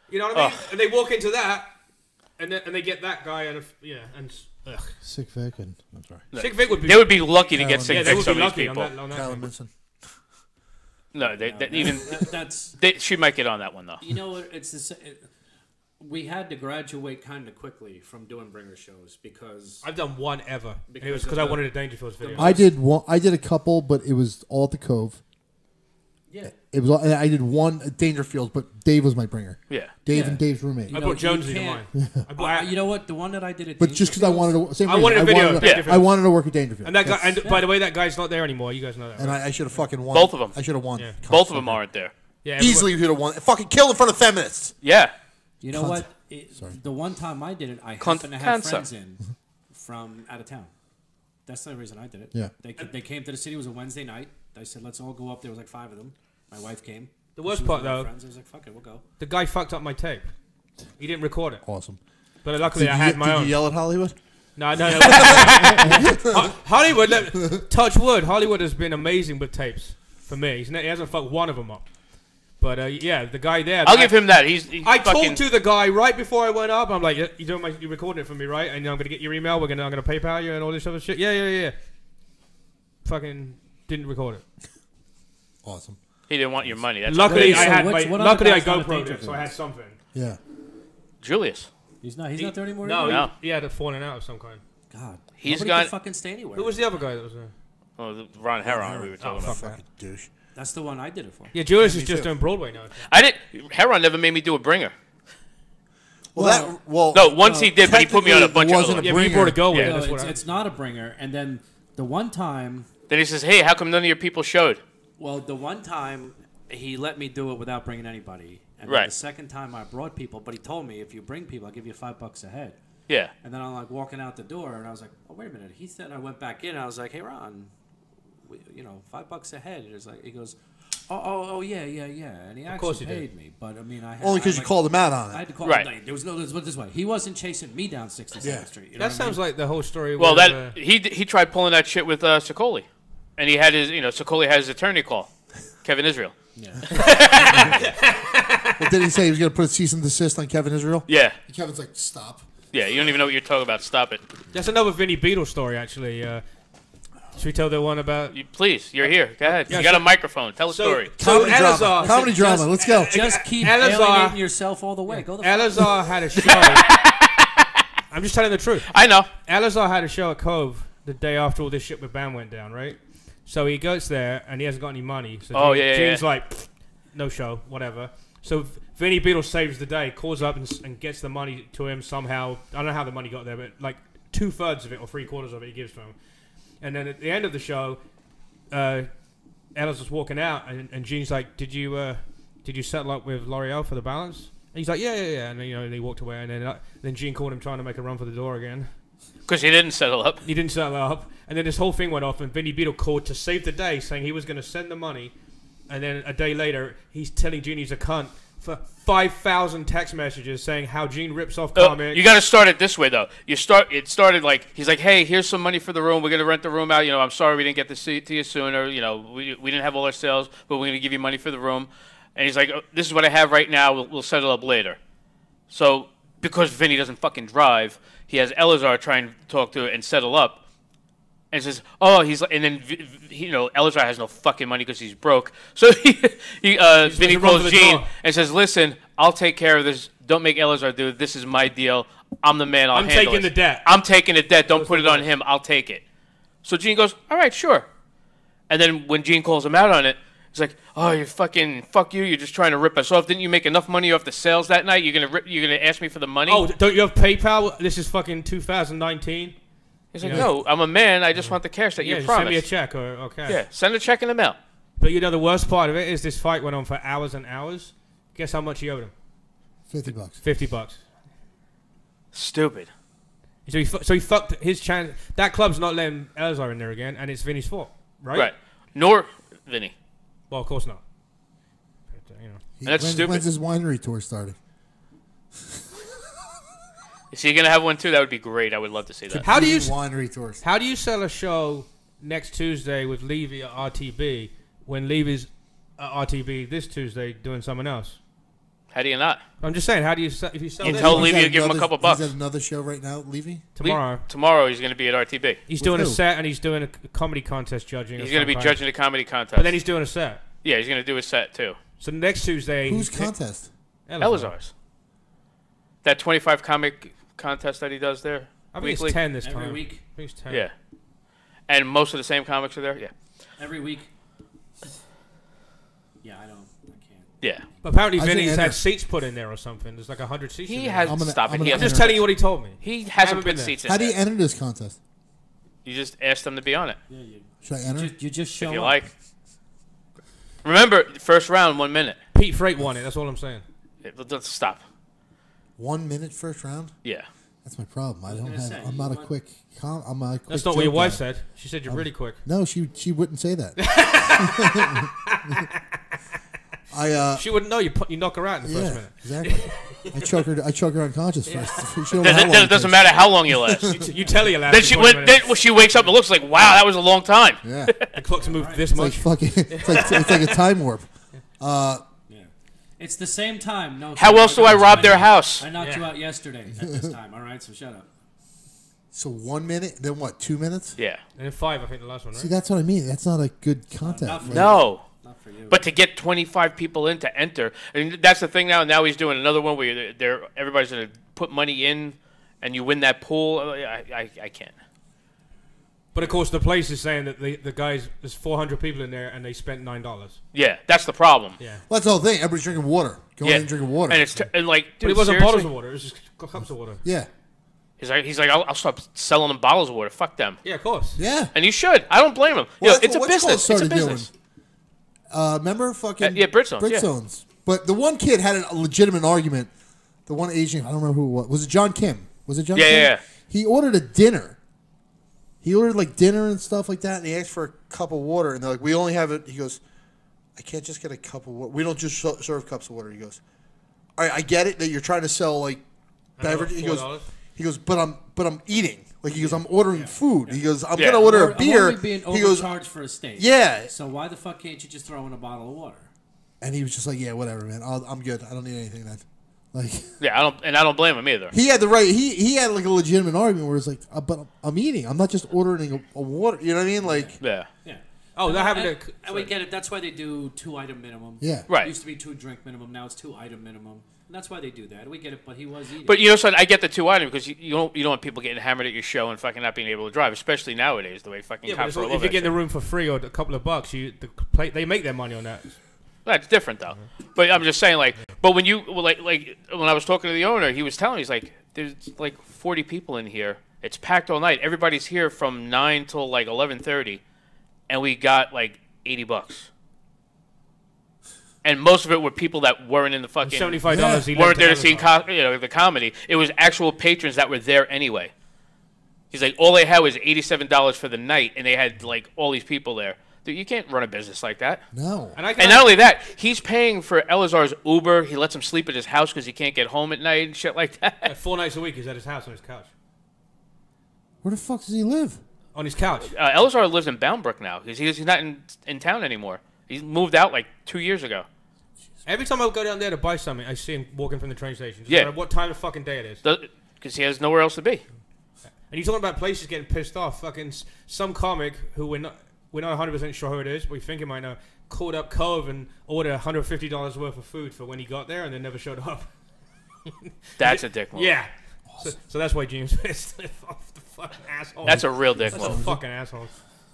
You know what I mean? And they walk into that, and they get that guy, and ugh. Sick Vic and I'm sorry. Sick Vic would be. They would be lucky to get Yeah, Sick they Vic. would Some be of these lucky people. on that Kyle thing. Minson. No, That's she might get on that one though. you know it's we had to graduate kind of quickly from doing bringer shows because I've done one ever. And it was Because because of I the- wanted a Dangerfields video. I did one. I did a couple, but it was all at the Cove. yeah. It was. And I did one at Dangerfields, but Dave was my bringer. Yeah. Dave Yeah. and Dave's roommate. You I know, brought Jonesy you to can't- mine. I brought- you know what? The one that I did at But just because I wanted to, same I reason, wanted a video of wanted to- Dangerfield. I wanted to work at Dangerfield. And that guy, That's- and by the way, that guy's not there anymore. You guys know that. And Right? I should have fucking won. Both of them. I should have won. Yeah. Both of them aren't there. Yeah, Easily should have won. Fucking killed in front of feminists. Yeah. You know Cunt. what? The one time I did it, I happened to have Cancer. friends in from out of town. That's the reason I did it. Yeah. They came to the city. It was a Wednesday night. They said, let's all go up. There was like 5 of them. My wife came. The worst She was part, with my though- friends. I was like, fuck it, we'll go. The guy fucked up my tape. He didn't record it. Awesome. But luckily, I had my Did own. you yell at Hollywood? No. Hollywood, touch wood. Hollywood has been amazing with tapes for me. He hasn't fucked one of them up. But yeah, the guy there. I'll give him that. I fucking, talked to the guy right before I went up. I'm like, you're recording it for me, right? And I'm gonna get your email. I'm gonna PayPal you and all this other shit. Yeah. Fucking didn't record it. Awesome. He didn't want your money. That's Luckily, Wait, I so had. what other Luckily, I guy's not a GoPro'd danger it, so I had field? something. Yeah. Julius. He's not there anymore? No, either? he had a falling out of some kind. God. He's Nobody got- can fucking stay anywhere. Who was the other guy that was there? Oh, Ron Heron. We were talking about. Fucking douche. That's the one I did it for. Yeah, Julius me is just too. doing Broadway now. I didn't. Heron never made me do a bringer. Well, No, once he did, but he put me on a bunch technically, it of wasn't other a Yeah, but you brought a go with Yeah. it. No, That's what it's not a bringer. And then the one time, Then he says, "Hey, how come none of your people showed?" the one time he let me do it without bringing anybody. And then Right. the second time I brought people, but he told me if you bring people, I'll give you $5 a head. Yeah. And then I'm like walking out the door, and I was like, "Oh, wait a minute." He said, I went back in, and I was like, "Hey, Ron, $5 a head." It's like he goes, "Oh, yeah," and he course actually he did. paid me. But I mean, I had, only because I, you like, called him out on I it. had to call. Right. Like, there was no. Let's put it this way. He wasn't chasing me down 67th Yeah. Street. You know That what I sounds mean? like the whole story. Well, with, that he tried pulling that shit with Sicoli, and he had his Sicoli had his attorney call Kevin Israel. But did he say he was going to put a cease and desist on Kevin Israel? Yeah. Kevin's like, stop. Yeah. You don't even know what you're talking about. Stop it. That's another Vinny Beetle story, actually. Should we tell the one about? Please, you're here. Go ahead. Yeah, you got so- a microphone. Tell a story. So Comedy drama. Elazar, Comedy drama. Let's go. Just keep Elazar- alienating yourself all the way. Go the fuck. Elazar had a show. I'm just telling the truth. I know. Elazar had a show at Cove the day after all this shit with Bam went down, right? So he goes there and he hasn't got any money. So Oh, yeah. Gene's like, "Pfft, no show, whatever. So Vinny Beetle saves the day, calls up and gets the money to him somehow. I don't know how the money got there, but like 2/3 of it or 3/4 of it he gives to him. And then at the end of the show, Ella's just walking out, and Gene's like, "Did you settle up with L'Oreal for the balance?" And he's like, "Yeah." And then, they walked away, and then Gene called him trying to make a run for the door again. Because he didn't settle up. He didn't settle up, and then this whole thing went off, and Vinny Beetle called to save the day, saying he was going to send the money, and then a day later, he's telling Gene he's a cunt for 5,000 text messages saying how Gene rips off comics. You got to start it this way, though. It started like, he's like, hey, here's some money for the room. We're going to rent the room out. I'm sorry we didn't get to you sooner. We didn't have all our sales, but we're going to give you money for the room. And he's like, this is what I have right now. We'll set it up later. So because Vinny doesn't fucking drive, he has Elazar try and talk to it and settle up. And says, and then Elazar has no fucking money because he's broke. So Vinny calls Gene and says, listen, I'll take care of this. Don't make Elazar do it. This is my deal. I'm the man. I'm taking the debt. I'm taking the debt. Don't put it on him. I'll take it. So Gene goes, all right, sure. And then when Gene calls him out on it, he's like, oh, you fucking fuck you. You're just trying to rip us off. Didn't you make enough money off the sales that night? You're gonna ask me for the money? Oh, don't you have PayPal? This is fucking 2019. He's like, no, I'm a man. I just want the cash that you promised. Send me a check okay. Yeah, send a check in the mail. But the worst part of it is this fight went on for hours and hours. Guess how much he owed him? $50. $50. Stupid. So he fucked his chance. That club's not letting Elazar in there again, and it's Vinny's fault, right? Right. Nor Vinny. Well, of course not. But, that's stupid. When's his winery tour starting? Is he gonna have one too? That would be great. I would love to see that. How do you winery tours? How do you sell a show next Tuesday with Levy at RTB when Levy's at RTB this Tuesday doing something else? How do you not? I'm just saying. How do you if you sell? You tell Levy to give him a couple bucks. He's at another show right now, Levy. Tomorrow he's gonna be at RTB. He's doing a set and he's doing a comedy contest judging. He's gonna be judging the comedy contest. But then he's doing a set. Yeah, he's gonna do a set too. So next Tuesday. Whose contest? Elazar's. That 25 comic contest that he does there. I think it's 10 this time. Every week. I think it's 10. Yeah. And most of the same comics are there. Yeah. Every week. Yeah, I can't. Yeah. But apparently Vinny's had seats put in there or something. There's like 100 seats. He hasn't stopped it. I'm just telling you what he told me. He hasn't put seats in there. How do you enter this contest? You just ask them to be on it. Yeah, Should I enter? You just show if you up. like. Remember, first round, 1 minute. Pete Freight won it. That's all I'm saying. Let's stop. 1 minute first round? Yeah. That's my problem. I'm not a quick. I'm not a quick. That's not what your wife said. She said you're really quick. No, she wouldn't say that. She wouldn't know. You knock her out in the first minute. Exactly. I choke her unconscious first. It doesn't matter how long you last. you tell her you last. Then she wakes up and looks like, wow, that was a long time. Yeah. The clock's moved this much. It's like a time warp. It's the same time. No. How else do I rob their house? I knocked you out yesterday at this time. All right, so shut up. So 1 minute, then what? 2 minutes? Yeah. And then 5, I think the last one. Right? See, that's what I mean. That's not a good contest. No. Not for you. But to get 25 people in to enter, and that's the thing now. Now he's doing another one where everybody's going to put money in, and you win that pool. I can't. But of course, the place is saying that the guys, there's 400 people in there, and they spent $9. Yeah, that's the problem. Yeah. Well, that's the whole thing. Everybody's drinking water. Going in and drinking water. And it's like, dude, but it wasn't seriously? bottles of water. It was just cups of water. Yeah. He's like, I'll stop selling them bottles of water. Fuck them. Yeah, of course. Yeah. And you should. I don't blame him. Well, it's a business. It's a business. Remember fucking Britzones. Britzones. But the one kid had a legitimate argument. The one Asian, I don't remember who it was. Was it John Kim? Was it John Kim? Yeah. He ordered a dinner. He ordered like dinner and stuff like that, and he asked for a cup of water. And they're like, we only have it. He goes, I can't just get a cup of water. We don't just serve cups of water. He goes, all right, I get it that you're trying to sell like beverage. He goes, but I'm eating. Like he goes, I'm ordering food. He goes, I'm gonna order a beer. I'm only being overcharged for a steak. Yeah. So why the fuck can't you just throw in a bottle of water? And he was just like, yeah, whatever, man. I'm good. I don't need anything then. Like. Yeah, I don't blame him either. He had the right. He had like a legitimate argument where it's like, but I'm eating. I'm not just ordering a water. You know what I mean? Like. Yeah. Oh, that happened. And we get it. That's why they do 2-item minimum. Yeah. Right. It used to be 2-drink minimum. Now it's 2-item minimum. And that's why they do that. We get it, but he was eating. But you know, son, I get the 2-item because you don't want people getting hammered at your show and fucking not being able to drive, especially nowadays the way fucking cops are all if over you get in that the room for free or a couple of bucks, they make their money on that. That's different though. But I'm just saying, like, but when you like when I was talking to the owner, he was telling me, he's like, there's like 40 people in here. It's packed all night. Everybody's here from 9 till like 11:30, and we got like $80. And most of it were people that weren't in the fucking $75. Weren't there to see the comedy. It was actual patrons that were there anyway. He's like, all they had was $87 for the night, and they had like all these people there Dude, you can't run a business like that. No. And not only that, he's paying for Elazar's Uber. He lets him sleep at his house because he can't get home at night and shit like that. 4 nights a week, he's at his house on his couch. Where the fuck does he live? On his couch. Elazar lives in Boundbrook now because he's not in town anymore. He's moved out like 2 years ago. Every time I go down there to buy something, I see him walking from the train station. Yeah. No matter what time of fucking day it is. Because he has nowhere else to be. And you're talking about places getting pissed off. Fucking some comic who we're not 100% sure who it is, but we think it might know, called up Cove and ordered $150 worth of food for when he got there and then never showed up. That's a dick move. Yeah. So that's why Gene's pissed off the fucking asshole. That's a real dick That's move. a fucking asshole.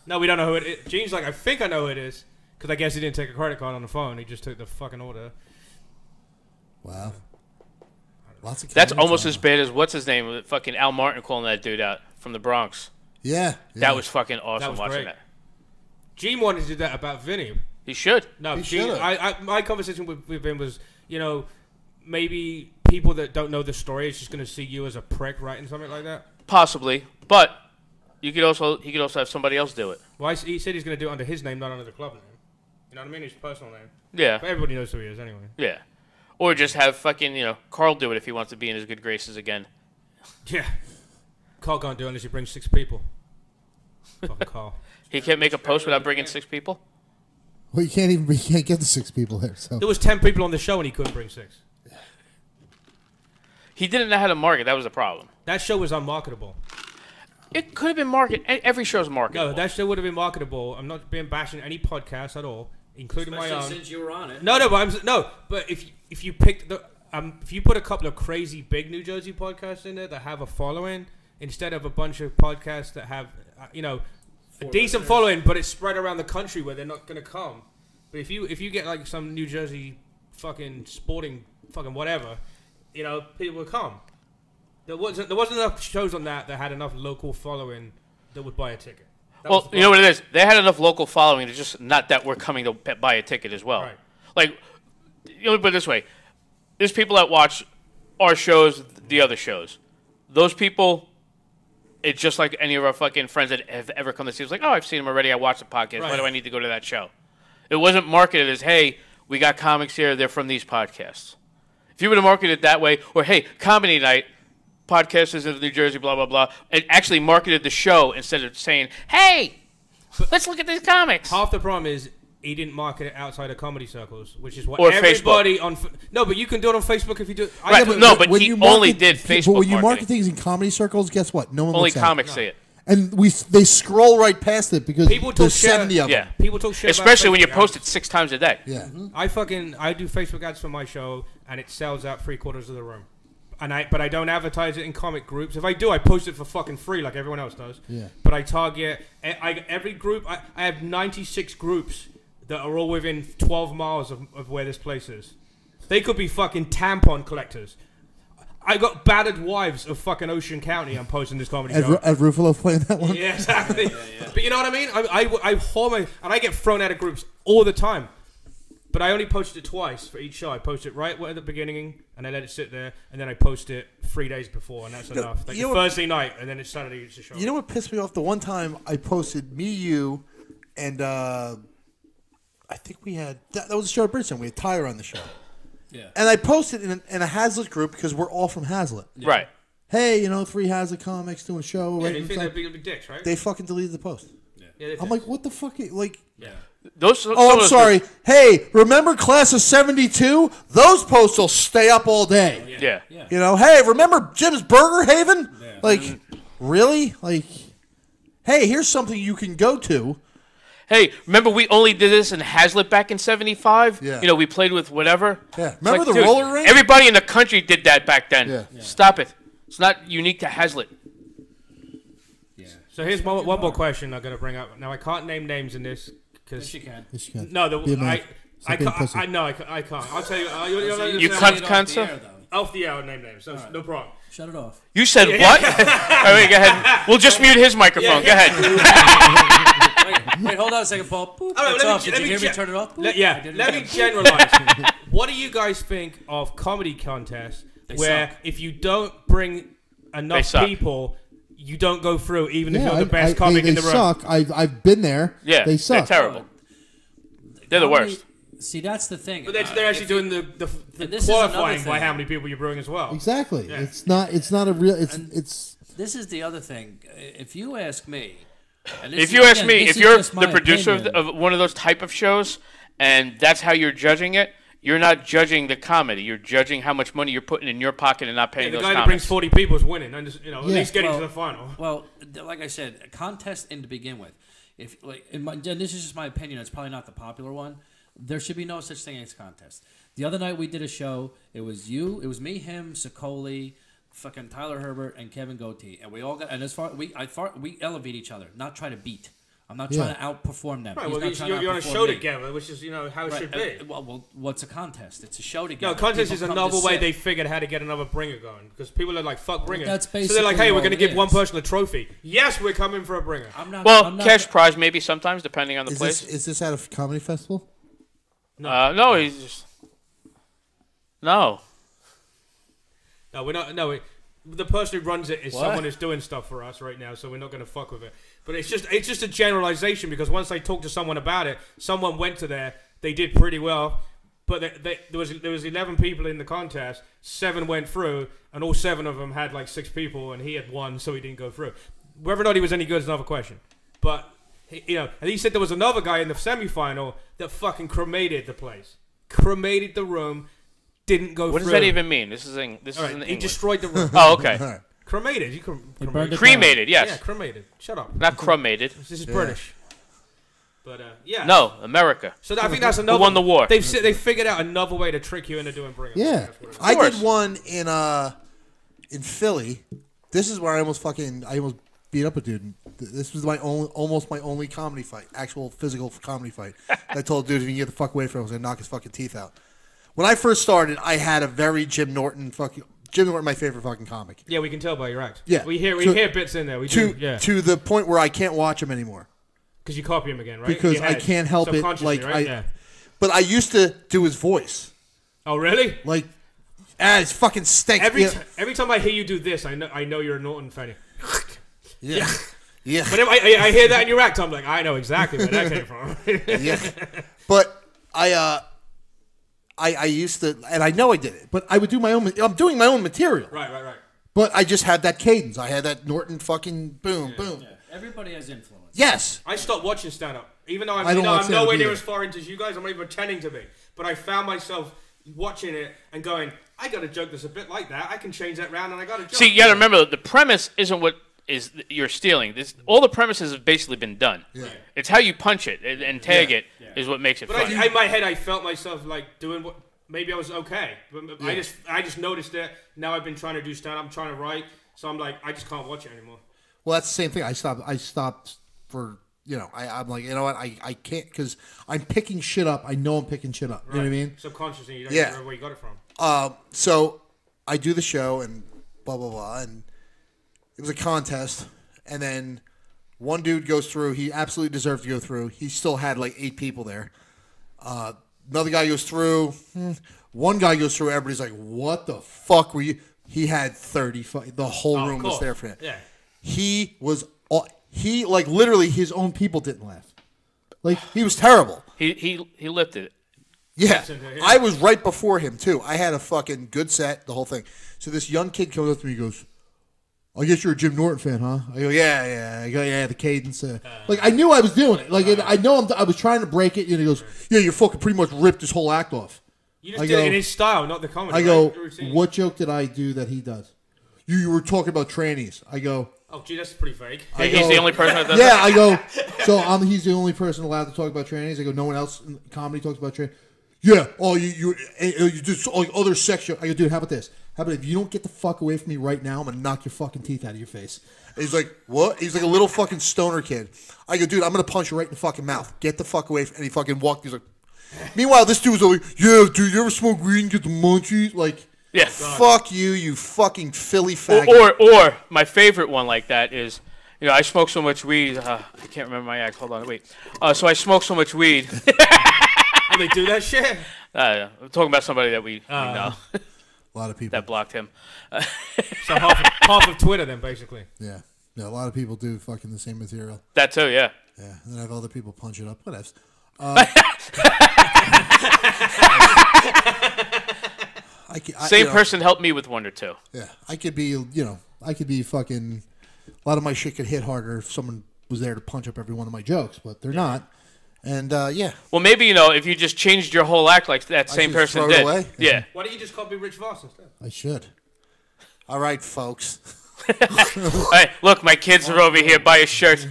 No, we don't know who it is. Gene's like, I think I know who it is. Because I guess he didn't take a credit card on the phone. He just took the fucking order. Wow. Lots of That's almost as bad as what's his name? Fucking Al Martin calling that dude out from the Bronx. Yeah. That was fucking awesome That was watching great. that. Gene wanted to do that about Vinny. He should. No, He Gene, should've. my conversation with him was, maybe people that don't know the story is just going to see you as a prick writing something like that. Possibly, but he could also have somebody else do it. Well, he said he's going to do it under his name, not under the club name. You know what I mean? His personal name. Yeah. But everybody knows who he is anyway. Yeah. Or just have fucking, Carl do it if he wants to be in his good graces again. Yeah. Carl can't do it unless he brings 6 people. Fucking Carl. He can't make a post without bringing 6 people? Well, you can't get the 6 people there. So There was 10 people on the show and he couldn't bring 6. He didn't know how to market. That was the problem. That show was unmarketable. It could have been marketed. Every show's marketable. No, that show would have been marketable. I'm not being bashing any podcast at all, including my own. Since you were on it. But if you pick if you put a couple of crazy big New Jersey podcasts in there that have a following instead of a bunch of podcasts that have a decent following, but it's spread around the country where they're not going to come. But if you get like some New Jersey fucking sporting fucking whatever, people will come. There wasn't enough shows on that had enough local following that would buy a ticket. Well, you know what it is? They had enough local following. It's just not that we're coming to buy a ticket as well. Right. Like, put it this way. There's people that watch our shows, the other shows. Those people, it's just like any of our fucking friends that have ever come to see us. Like, oh, I've seen them already. I watched the podcast. Right. Why do I need to go to that show? It wasn't marketed as, hey, we got comics here. They're from these podcasts. If you would have marketed it that way, or, hey, comedy night, podcasters in New Jersey, blah, blah, blah, and actually marketed the show instead of saying, hey, let's look at these comics. Half the problem is he didn't market it outside of comedy circles, which is what Or everybody Facebook. No, but you can do it on Facebook if you do it. Right. But he only did Facebook But when you market marketing. things in comedy circles, guess what? No one Only looks at comics it. see it. And they scroll right past it because People talk there's shit. 70 of them. Yeah. People talk shit Especially about when you Facebook post ads. it 6 times a day. Yeah. I do Facebook ads for my show, and it sells out 3/4 of the room. But I don't advertise it in comic groups. If I do, I post it for fucking free like everyone else does. Yeah. But I target every group. I have 96 groups that are all within 12 miles of where this place is. They could be fucking tampon collectors. I got battered wives of fucking Ocean County. I'm posting this comedy show. At Ruffalo playing that one? Yeah, exactly. But you know what I mean? I hormone, and I get thrown out of groups all the time. But I only posted it twice for each show. I post it right at the beginning, and I let it sit there, and then I post it 3 days before, and that's enough. Like Thursday night, and then it's Saturday, it's the show. You know what pissed me off? The one time I posted me, you, and I think we had that was a show at Bridgestone. We had Tyler on the show. Yeah. And I posted in a Hazlitt group because we're all from Hazlitt. Right. Hey, 3 Hazlitt comics doing a show. Yeah, right they in think front. they're big dicks, right? They fucking deleted the post. Yeah, I'm like, what the fuck? yeah. I'm sorry. Hey, remember class of 72? Those posts will stay up all day. Yeah. Hey, remember Jim's Burger Haven? Yeah. Really? Hey, here's something you can go to. Hey, remember we only did this in Hazlitt back in 75? Yeah. We played with whatever. Yeah. It's Remember the dude, roller rink? Everybody in the country did that back then. Yeah. Stop it. It's not unique to Hazlitt. So here's one more question I'm going to bring up. Now, I can't name names in this. Yes, you can. Yes, you can. No, Be a man. I Stop being can't. pussy. I can't. I'll tell you. You cunt, sir? Off the air, I'll name names. So no problem. Shut it off. You said what? All right, go ahead. We'll just mute his microphone. Go ahead. Wait, hold on a second, Paul. Boop, All right, it's let me- off. Did let you me hear me che- turn it off? Boop. Let me generalize. What do you guys think of comedy contests They where suck. if you don't bring They enough suck. people, you don't go through, even if you're the best comic in the room. They suck. I've been there. Yeah, they suck. They're terrible. They're the worst. See, that's the thing. But they're actually doing the qualifying by how many people you bring as well. Exactly. Yeah. It's not a real. It's. This is the other thing. If you ask me, if you're the producer of one of those type of shows, and that's how you're judging it, you're not judging the comedy. You're judging how much money you're putting in your pocket and not paying those comics. The guy that brings 40 people is winning, and at least getting to the final. Well, like I said, a contest to begin with. And this is just my opinion. It's probably not the popular one. There should be no such thing as contest. The other night we did a show. It was me, him, Sicoli, fucking Tyler Herbert, and Kevin Goatee, and we all got. And we elevate each other, not try to beat. I'm not trying to outperform them. Right, you're on a show together, which is how it should be. Well, what's a contest? It's a show together. No, contest is another way they figured how to get another bringer going, because people are like, fuck bringer. That's basically so they're like, hey, we're going to give one person a trophy. Yes, we're coming for a bringer. Cash prize maybe sometimes, depending on the place. Is this at a comedy festival? No, he's just... No. No, we're not... No, the person who runs it is someone who's doing stuff for us right now, so we're not going to fuck with it. But it's just a generalization, because once I talked to someone about it, someone went to there, they did pretty well, but there was 11 people in the contest, 7 went through, and all 7 of them had like 6 people, and he had 1, so he didn't go through. Whether or not he was any good is another question. But... and he said there was another guy in the semifinal that fucking cremated the place, cremated the room, didn't go through. What does that even mean? This is in he destroyed the room. Oh, okay. Cremated. Cremated. Yes. Yeah, cremated. Shut up. Not cremated. This is British. But yeah. No, America. So I think that's another. Who won the war? They figured out another way to trick you into doing bring. Yeah, I did one in Philly. This is where I almost beat up a dude. This was almost my only comedy fight, actual physical comedy fight. I told the dude, if you can get the fuck away from him, I was gonna knock his fucking teeth out. When I first started, I had a very Jim Norton, my favorite fucking comic. Yeah, we can tell by your act. Yeah, we hear bits in there. To the point where I can't watch him anymore. Because you copy him again, right? Because I can't help it. Like right? But I used to do his voice. Oh really? Like, it's fucking stank. Every time I hear you do this, I know you're a Norton fan. Yeah. But I hear that in your act, I'm like, I know exactly where that came from. Yeah. But I used to, and I know I did it, but I would do my own. I'm doing my own material. Right. But I just had that cadence. I had that Norton fucking boom, boom. Yeah. Everybody has influence. Yes. I stopped watching stand-up. Even though I'm nowhere near as far into as you guys, I'm not even pretending to be. But I found myself watching it and going, I got a joke that's a bit like that. I can change that round, and I got a joke. See, you got to remember, the premise isn't what you're stealing. All the premises have basically been done. Yeah. It's how you punch it and tag it is what makes it fun. In my head, I felt myself like doing what. Maybe I was okay, but I just noticed it. Now I've been trying to do stand-up. I'm trying to write, so I'm like, I just can't watch it anymore. Well, that's the same thing. I stopped for, I'm like, you know what, I can't, because I'm picking shit up. I know I'm picking shit up. Right. You know what I mean? Subconsciously, you don't remember where you got it from. So I do the show and blah, blah, blah, and it was a contest, and then one dude goes through. He absolutely deserved to go through. He still had like 8 people there. Another guy goes through. One guy goes through. Everybody's like, what the fuck were you? He had 30. The whole room was there for him. Yeah. He like literally his own people didn't laugh. Like, he was terrible. He lifted it. Yeah. I was right before him too. I had a fucking good set, the whole thing. So this young kid comes up to me and goes, I guess you're a Jim Norton fan, huh? I go, yeah. I go, yeah, the cadence. Like, I knew I was doing it. Like, I know I was trying to break it. And he goes, yeah, you fucking pretty much ripped his whole act off. You just did it in his style, not the comedy. I go, what joke did I do that he does? You were talking about trannies. I go, oh, gee, that's pretty fake. He's the only person that does that? I go, so he's the only person allowed to talk about trannies. I go, no one else in comedy talks about trannies. Yeah, you just other section. I go, dude, how about this? How about if you don't get the fuck away from me right now, I'm going to knock your fucking teeth out of your face. And he's like, what? He's like a little fucking stoner kid. I go, dude, I'm going to punch you right in the fucking mouth. Get the fuck away from me. And he fucking walked. He's like, meanwhile, this dude was like, yeah, dude, you ever smoke weed and get the munchies? Like, yeah. Fuck you fucking Philly faggot. Or my favorite one like that is, I smoke so much weed. I can't remember my act. Hold on, wait. So I smoke so much weed. Oh, they do that shit? I'm talking about somebody that we know. A lot of people that blocked him. So half of Twitter then, basically. Yeah. Yeah, a lot of people do fucking the same material. That too, yeah. Yeah, and then have other people punch it up. Whatever. Same person helped me with one or two. Yeah, I could be fucking. A lot of my shit could hit harder if someone was there to punch up every one of my jokes, but they're not. And yeah. Well, maybe if you just changed your whole act like that same person did. Away? Yeah. Why don't you just copy Rich Voss instead? I should. All right, folks. Hey, look, my kids are over here. Buy a shirt.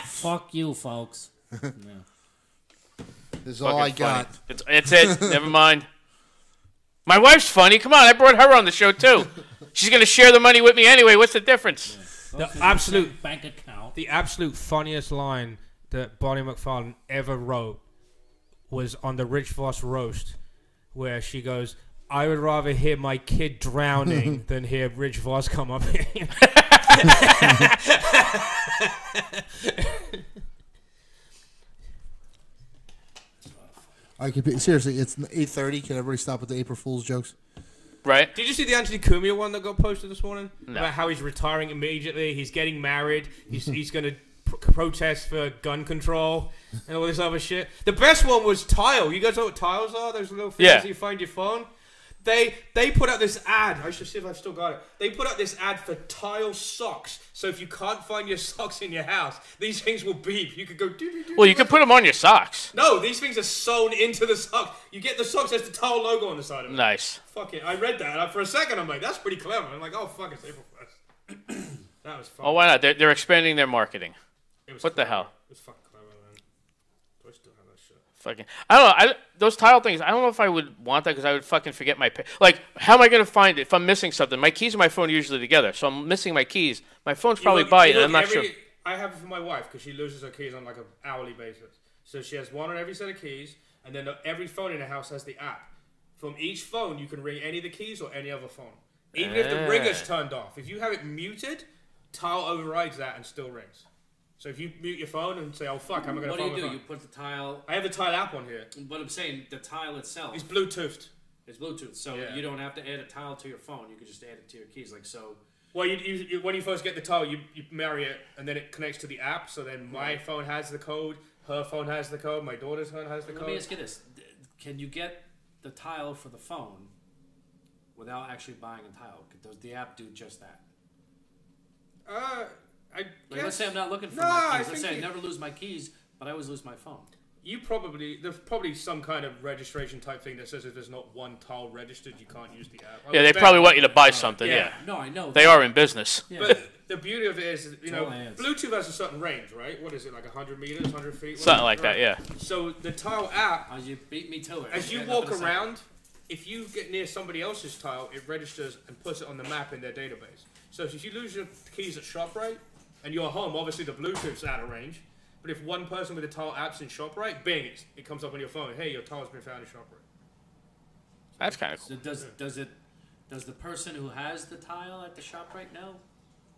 Fuck you, folks. Yeah. This is all I got. It's it. Never mind. My wife's funny. Come on, I brought her on the show too. She's gonna share the money with me anyway. What's the difference? Yeah. The absolute bank account. The absolute funniest line that Bonnie McFarlane ever wrote was on the Rich Voss roast, where she goes, "I would rather hear my kid drowning than hear Rich Voss come up here." I could be, seriously, it's 8:30. Can everybody stop with the April Fool's jokes? Right. Did you see the Anthony Cumia one that got posted this morning? No. About how he's retiring immediately, he's getting married, he's going to protest for gun control and all this other shit. The best one was Tile. You guys know what tiles are? Those little things that you find your phone? They put out this ad. I should see if I've still got it. They put out this ad for Tile socks. So if you can't find your socks in your house, these things will beep. You could go do. Well, you could put them on your socks. No, these things are sewn into the socks. You get the socks, there's the Tile logo on the side of it. Nice. Fuck it. I read that. And for a second, I'm like, that's pretty clever. I'm like, oh, fuck, it's April 1st. That was fun. Oh, why not? They're expanding their marketing. What the hell? It was fucking clever, man. Do I still have that shit? Fucking, I don't know. Those Tile things, I don't know if I would want that because I would fucking forget my... Like, how am I going to find it if I'm missing something? My keys and my phone are usually together, so I'm missing my keys. My phone's probably by it, and I'm not sure. I have it for my wife because she loses her keys on like an hourly basis. So she has one on every set of keys, and then every phone in the house has the app. From each phone, you can ring any of the keys or any other phone. Even if the ringer's turned off. If you have it muted, Tile overrides that and still rings. So if you mute your phone and say, "Oh fuck, how am I going to find my phone?" What do? You put the Tile. I have the Tile app on here. But I'm saying the Tile itself. It's Bluetoothed. It's Bluetooth, so you don't have to add a Tile to your phone. You can just add it to your keys, like so. Well, you when you first get the Tile, you marry it, and then it connects to the app. So then my phone has the code, her phone has the code, my daughter's phone has the code. Let me ask you this: can you get the Tile for the phone without actually buying a Tile? Does the app do just that? I guess. Let's say I'm not looking for my keys. Let's say I never lose my keys, but I always lose my phone. There's probably some kind of registration type thing that says if there's not one Tile registered, you can't use the app. Yeah, they probably want you to buy something, yeah. No, I know. They are in business. Yeah. But the beauty of it is, Bluetooth has a certain range, right? What is it, like 100 meters, 100 feet? Something like that, yeah. So the Tile app... You beat me to it. As you walk around, if you get near somebody else's Tile, it registers and puts it on the map in their database. So if you lose your keys at ShopRite, and you're home, obviously the Bluetooth's out of range. But if one person with the Tile app's in ShopRite, bing, it comes up on your phone. Hey, your Tile's been found in ShopRite. That's kind of cool. So does the person who has the Tile at the ShopRite know,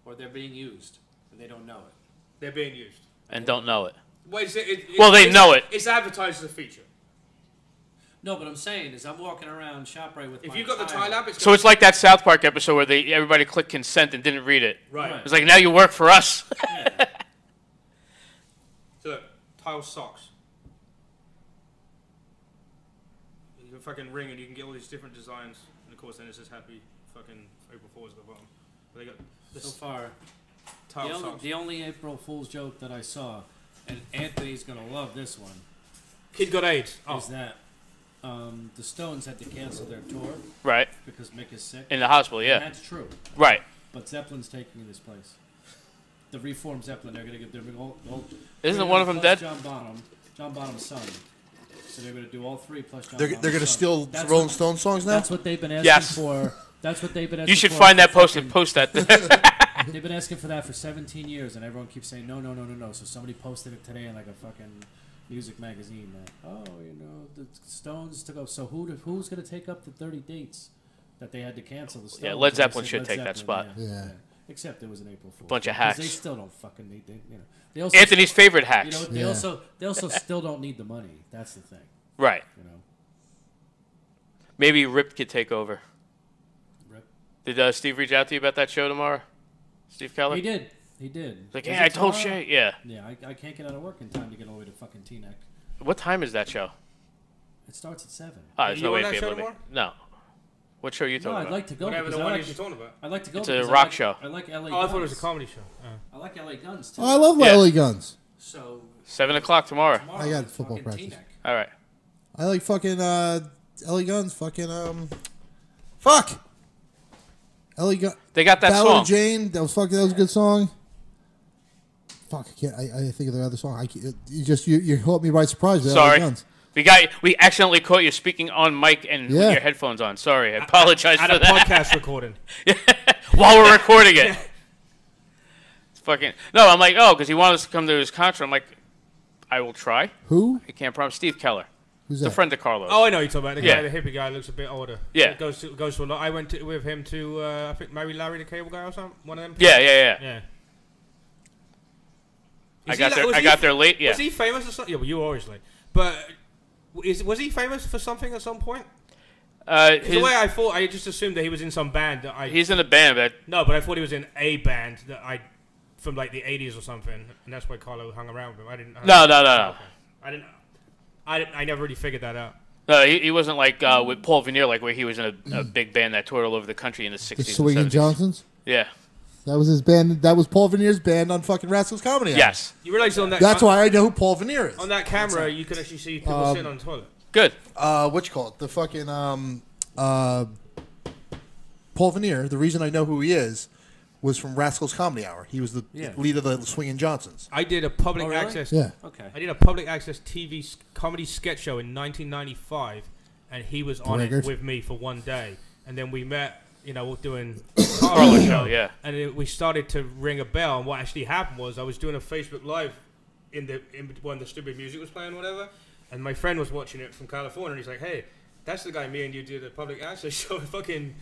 or they're being used and they don't know it? They're being used and don't know it. Well, they know it. It's advertised as a feature. No, but I'm saying is I'm walking around ShopRite with. If you got the Tile app, so it's like that South Park episode where everybody clicked consent and didn't read it. Right. It's like now you work for us. Yeah. So look, Tile socks. You can fucking ring and you can get all these different designs, and of course then it says happy fucking April Fool's at the bottom. But they got so far. Tile socks. The only April Fool's joke that I saw, and Anthony's gonna love this one. Kid got AIDS. Is that the Stones had to cancel their tour, right? Because Mick is sick in the hospital. Yeah, and that's true. Right. But Zeppelin's taking his place. The reformed Zeppelin. They're gonna get their all. Isn't one of them dead? John Bonham's son. So they're gonna do all three plus John. They're gonna steal Rolling Stones songs now. That's what they've been asking for. That's what they've been asking for. You should find that post and post that. They've been asking for that for 17 years, and everyone keeps saying no. So somebody posted it today in like a fucking music magazine that, the Stones took up. So who's going to take up the 30 dates that they had to cancel the Stones? Yeah, Led Zeppelin should take that spot. Yeah. Except it was an April Fool. Bunch of hacks. They still don't fucking need they also, Anthony's favorite hacks. They also still don't need the money. That's the thing. Right. Maybe Rip could take over. Rip. Did Steve reach out to you about that show tomorrow? Steve Keller? He did. He did. Like, Is yeah, it I told tomorrow? Shay. Yeah. Yeah, I can't get out of work in time to get all the way to fucking Teaneck. What time is that show? It starts at 7. Oh, there's You no way on to be that able show to make. No. What show are you talking No, about? I'd like to go. Whatever because the I one like, you're talking about. I'd like to go. It's a because rock I like, show. I like LA Guns. Oh, I thought it was a comedy show. I like LA Guns too. Oh, I love Yeah. LA Guns. So 7 o'clock tomorrow. I got football fucking practice. Teaneck. All right. I like fucking LA Guns. Fucking fuck. LA Guns. They got that Ballad song. of Jane. That was fucking. That was a good song. Fuck, I can't. I think of the other song. I can't, you caught me by surprise with Sorry. LA Guns. We accidentally caught you speaking on mic and with your headphones on. Sorry, I apologize At for a that. podcast recording. While we're recording it. It's fucking no. I'm like, because he wanted us to come to his concert. I'm like, I will try. Who? I can't promise. Steve Keller. Who's The that? friend of Carlos. Oh, I know you're talking about the Yeah. guy, the hippie guy, looks a bit older. Yeah. Goes to a lot. I went with him to I think Mary Larry the Cable Guy or something. One of them. Yeah. I got there late. Yeah. Was he famous or something? Yeah, well, you were always late. But was he famous for something at some point? The way I thought, I just assumed that he was in some band that He's in a band, but no, but I thought he was in a band that from like the '80s or something, and that's why Carlo hung around with him. I didn't. No. Okay. I never really figured that out. No, he wasn't like with Paul Veneer, like where he was in a big band that toured all over the country in the 60s. The Swinging and 70s. Johnsons. Yeah. That was his band. That was Paul Veneer's band on fucking Rascals Comedy Hour. Yes. You realize on that. That's why I know who Paul Veneer is. On that camera, you can actually see people sitting on the toilet. Good. What you call it? The fucking Paul Veneer. The reason I know who he is was from Rascals Comedy Hour. He was the lead of the Swinging Johnsons. I did a public really? access. Yeah. Okay. I did a public access TV comedy sketch show in 1995, and he was on it with me for one day, and then we met. Doing Carlo show, yeah. And we started to ring a bell. And what actually happened was I was doing a Facebook Live when the stupid music was playing, or whatever. And my friend was watching it from California, and he's like, "Hey, that's the guy me and you did a public access show fucking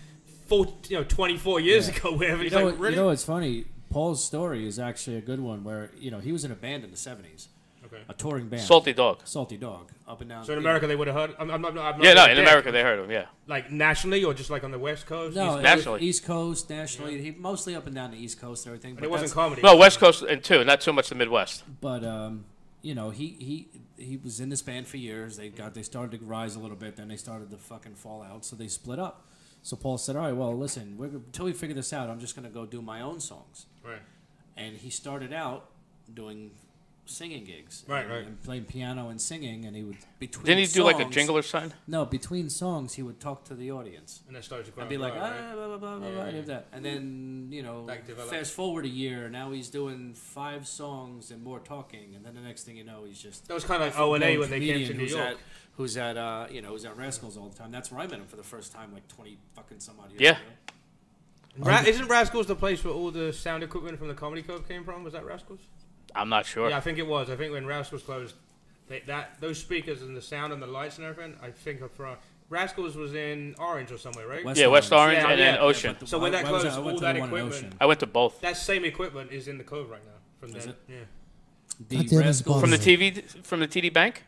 24 years ago." Wherever. He's like, "Really?" You know what's funny? Paul's story is actually a good one. Where he was in a band in the '70s. Okay. A touring band. Salty Dog, up and down. So in America they would have heard. I'm not in America they heard him. Yeah. Like nationally, or just like on the West Coast. No, nationally. East Coast, nationally. He mostly up and down the East Coast and everything. But it wasn't comedy. No, West Coast and too, not so much the Midwest. But he was in this band for years. They started to rise a little bit. Then they started to fucking fall out. So they split up. So Paul said, "All right, well, listen, until we figure this out, I'm just gonna go do my own songs." Right. And he started out doing singing gigs, right, and playing piano and singing, and he would between. Didn't he do songs, like a jingle or something? No, between songs he would talk to the audience, and then started to and be like, right? blah blah blah blah, and that, and then fast forward a year, now he's doing 5 songs and more talking, and then the next thing you know, he's just that was kind of like O&A when they came to New York. Who's at Rascals all the time. That's where I met him for the first time, like 20 fucking some odd years ago. Isn't Rascals the place where all the sound equipment from the Comedy Club came from? Was that Rascals? I'm not sure. Yeah, I think it was. I think when Rascals closed, those speakers and the sound and the lights and everything, I think are from Rascals was in Orange or somewhere, right? West Orange and then Ocean. So when that closed, all that equipment. I went to both. That same equipment is in the Cove right now. From then, The Rascals from the TD Bank.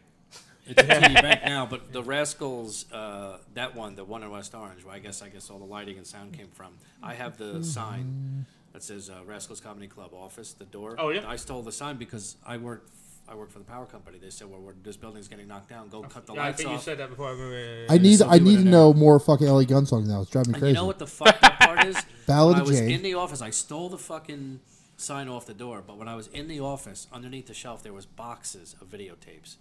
It's a TD Bank now, but the Rascals, that one, the one in West Orange, where I guess all the lighting and sound came from. I have the sign that says Rascals Comedy Club office, the door. Oh, yeah? I stole the sign because I work for the power company. They said, well, this building's getting knocked down. Go cut the lights off. I think you said that before. I need to know more fucking LA Gun songs now. It's driving me crazy. You know what the fucked up part is? Ballad when of I was Jane. in the office, I stole the fucking sign off the door, but when I was in the office, underneath the shelf, there was boxes of videotapes.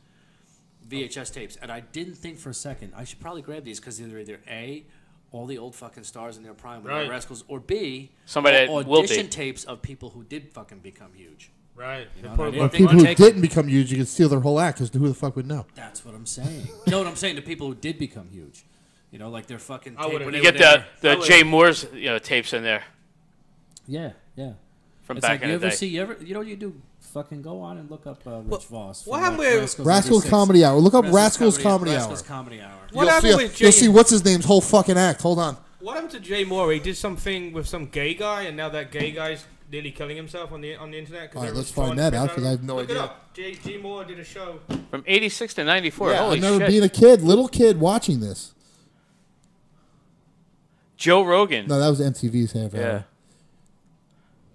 VHS tapes, and I didn't think for a second I should probably grab these because they're either A, all the old fucking stars in their prime with the Rascals, or B, somebody audition tapes of people who did fucking become huge. Right. Or people who didn't become huge, you could steal their whole act because who the fuck would know? That's what I'm saying. You know what I'm saying? The people who did become huge, like their fucking tape. You get the Jay Moore's tapes in there. Yeah. From it's back like in the day. You know what you do? Fucking go on and look up Rich Voss. What happened with Rascals Comedy Hour? Look up Rascals Comedy Hour. Rascals Comedy Hour. What happened with Jay? You'll see what's his name's whole fucking act. Hold on. What happened to Jay Moore? He did something with some gay guy, and now that gay guy's nearly killing himself on the internet. All right, let's find that out because I have no idea. idea. Look it up. Jay Moore did a show from '86 to '94. Yeah, Holy I remember shit. being a kid, little kid, watching this. Joe Rogan. No, that was MTV's half hour. Yeah.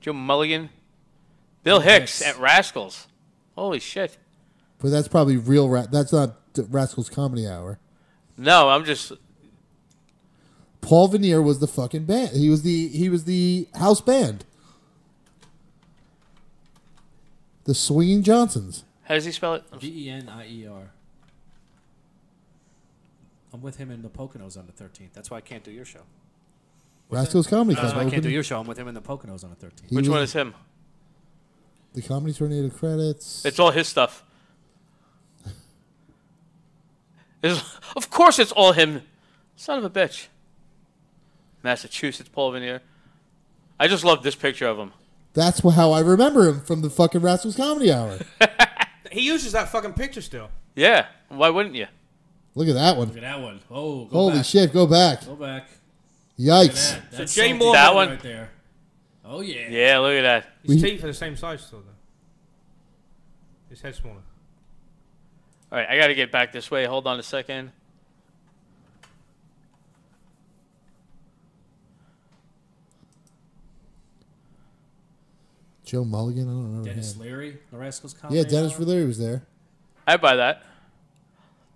Joe Mulligan. Bill Hicks at Rascals. Holy shit. But that's probably real. That's not Rascals Comedy Hour. No, I'm just. Paul Veneer was the fucking band. He was the house band. The Swinging Johnsons. How does he spell it? Venier. I'm with him in the Poconos on the 13th. That's why I can't do your show. Rascals Comedy Club. That's why I can't do your show. I'm with him in the Poconos on the 13th. Which one is him? The Comedy Tornado credits. It's all his stuff. Of course it's all him. Son of a bitch. Massachusetts, Paul Veneer. I just love this picture of him. That's how I remember him from the fucking Rascals Comedy Hour. He uses that fucking picture still. Yeah. Why wouldn't you? Look at that one. Look at that one. Oh, go holy back. shit! Go back. Go back. Yikes! That's so Jay Moore, that one right there. Oh yeah. Yeah, look at that. His teeth are the same size still, though. His head's smaller. All right, I got to get back this way. Hold on a second. Joe Mulligan. I don't remember. Dennis Leary, the Rascals Comedy Yeah, Dennis Hour. Leary was there. I buy that.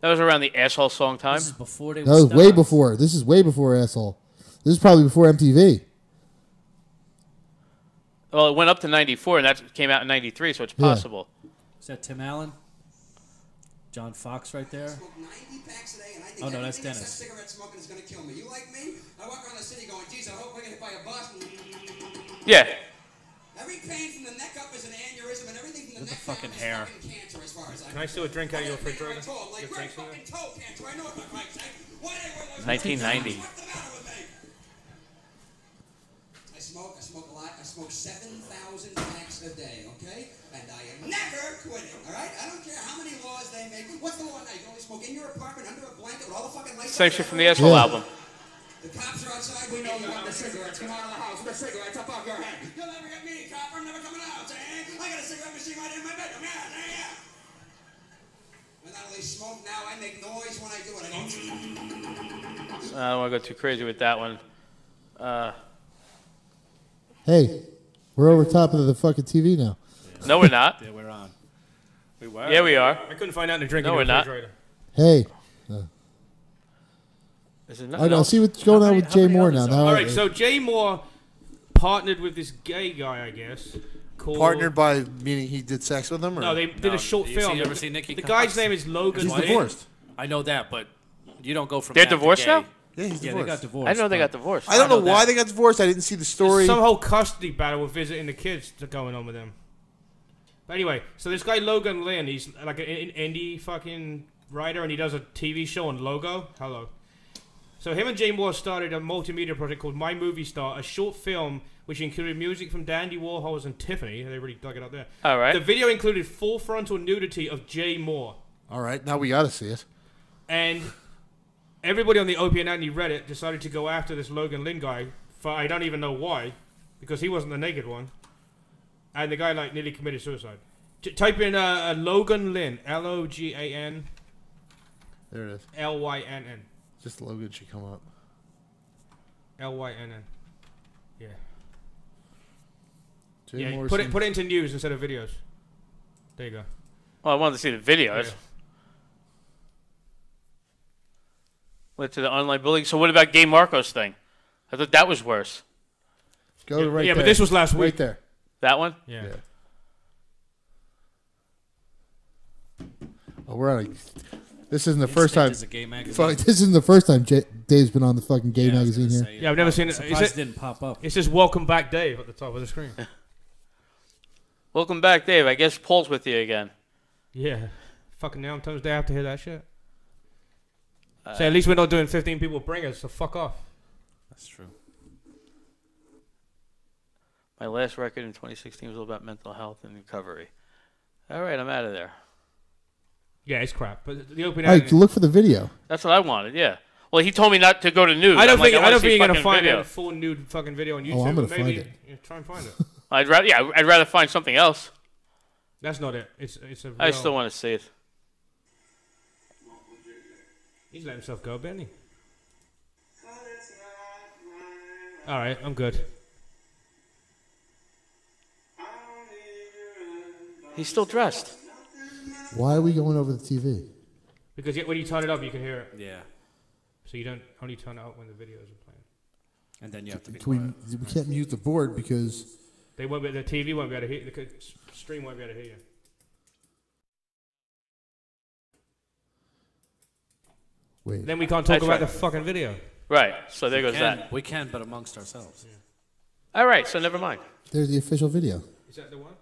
That was around the asshole song time. This is before they That was way before. This is way before Asshole. This is probably before MTV. Well, it went up to 94, and that came out in 93, so it's possible. Is that Tim Allen? John Fox right there? Oh, no, that's Dennis. Cigarette smoking is going to kill me. You like me? I walk around the city going, geez, I hope I get hit by a bus. Yeah. Every pain from the neck up is an aneurysm, and everything from the neck fucking down hair. is fucking cancer as far as Can I steal a drink out of your refrigerator? Like right fucking toe cancer. I know it, for Christ's sake. Why they wear those 1990. What's the matter with me? I smoke a lot. I smoke 7,000 packs a day, okay? And I am never quitting, all right? I don't care how many laws they make. What's the law now? You can only smoke in your apartment under a blanket with all the fucking lights. Same shit from the asshole album. The cops are outside. We know you want the cigarettes. Come out of the house with the cigarettes up off your head. You'll never get me, cop. I'm never coming out. I got a cigarette machine right in my bedroom. Yeah. When I only smoke now, I make noise when I do it. I don't want to go too crazy with that one. Hey, we're over top of the fucking TV now. No, we're not. Yeah, we're on. We were. Yeah, we are. I couldn't find out in the drink No, in we're the not. refrigerator. Hey. I don't see what's going on with Jay Moore now. All right, so Jay Moore partnered with this gay guy, I guess. Called Partnered by meaning he did sex with him? Or? No, they did a short film. You ever seen Nikki the Cox? guy's name is Logan. He's Lane. divorced. I know that, but you don't go from They're that to divorced gay. now? Yeah, he's Yeah, divorced. they got divorced. I didn't know they but- got divorced. I don't know know why that. they got divorced. I didn't see the story. Some whole custody battle with visiting the kids going on with them. But anyway, so this guy Logan Lynn, he's like an indie fucking writer, and he does a TV show on Logo. Hello. So him and Jay Moore started a multimedia project called My Movie Star, a short film which included music from Dandy Warhols and Tiffany. They really dug it up there. All right. The video included full frontal nudity of Jay Moore. All right, now we got to see it. And everybody on the Opie and Anthony Reddit decided to go after this Logan Lynn guy for I don't even know why, because he wasn't the naked one. And the guy like nearly committed suicide. Type in Logan Lynn, Logan. There it is. Lynn. Just Logan should come up. Lynn. Yeah. Jay Yeah. Morrison. Put it into news instead of videos. There you go. Well, I wanted to see the videos. Yeah. Went to the online bullying. So what about Gay Marcos thing? I thought that was worse. Go to right Yeah, there. but this was last week. Right there. That one? Yeah. Oh, we're on a... This isn't the first time... Is a gay magazine. Fuck, this isn't the first time Dave's been on the fucking gay Yeah, I was magazine gonna here. say, Yeah, I've never seen it. Surprised it didn't pop up. It says "Welcome Back, Dave" at the top of the screen. Welcome back, Dave. I guess Paul's with you again. Yeah. Fucking now sometimes they have to hear that shit. So at least we're not doing 15 people bringers, so fuck off. That's true. My last record in 2016 was all about mental health and recovery. All right, I'm out of there. Yeah, it's crap. But the opening. All right, look for the video. That's what I wanted, yeah. Well, he told me not to go to news. I don't I'm like, think wanna you're see gonna fucking find video. a full nude fucking video on YouTube. Oh, I'm gonna Maybe find it. Yeah, try and find it. I'd rather find something else. That's not it. It's a. Real, I still want to see it. He's let himself go, Benny. All right, I'm good. He's still dressed. Why are we going over the TV? Because when you turn it up, you can hear it. Yeah. So you don't only turn it up when the videos are playing. And then you have to be we can't mute the board because they won't be, the TV won't be able to hear you. The stream won't be able to hear you. Wait. Then we can't talk about the fucking video. Right. So there goes that. We can, but amongst ourselves. Yeah. All right. So never mind. There's the official video. Is that the one?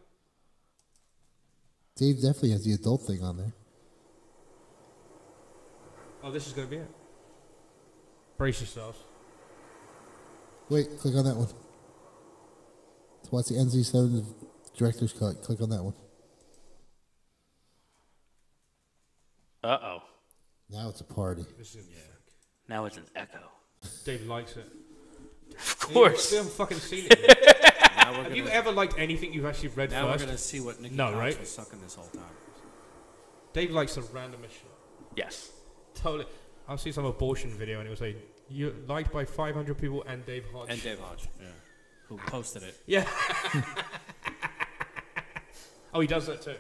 Dave definitely has the adult thing on there. Oh, this is going to be it. Brace yourselves. Wait, click on that one. To watch the NZ7 director's cut, click on that one. Uh-oh. Now it's a party. Now it's an echo. Dave likes it. Of course. We haven't fucking seen it yet. Have you ever liked anything you've actually read now first? We're going to see what Nicky right? was sucking this whole time. Dave likes the randomest shit. Yes. Totally. I'll see some abortion video and it was like, you liked by 500 people and Dave Hodge. And Dave Hodge, yeah. Who posted it. Yeah. Oh, he does that too.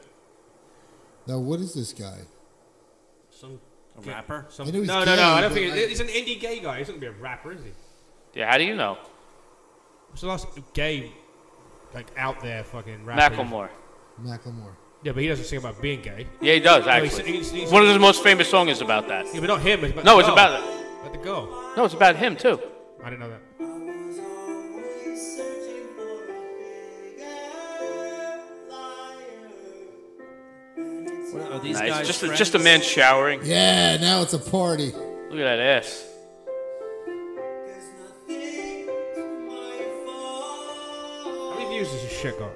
Now, what is this guy? A rapper? I know he's No, gay, I don't but think he's an indie gay guy. He's not going to be a rapper, is he? Yeah, how do you know? What's the last gay, like, out there fucking rapper? Macklemore. Yeah, but he doesn't sing about being gay. Yeah, he does, No, actually. he's One of his most famous songs is about that. Yeah, but not him. It's about No, the it's girl. about About the girl. No, it's about him, too. I didn't know that. What, are these Nice. guys Just a man showering. Yeah, now it's a party. Look at that ass. How many views does this shit got?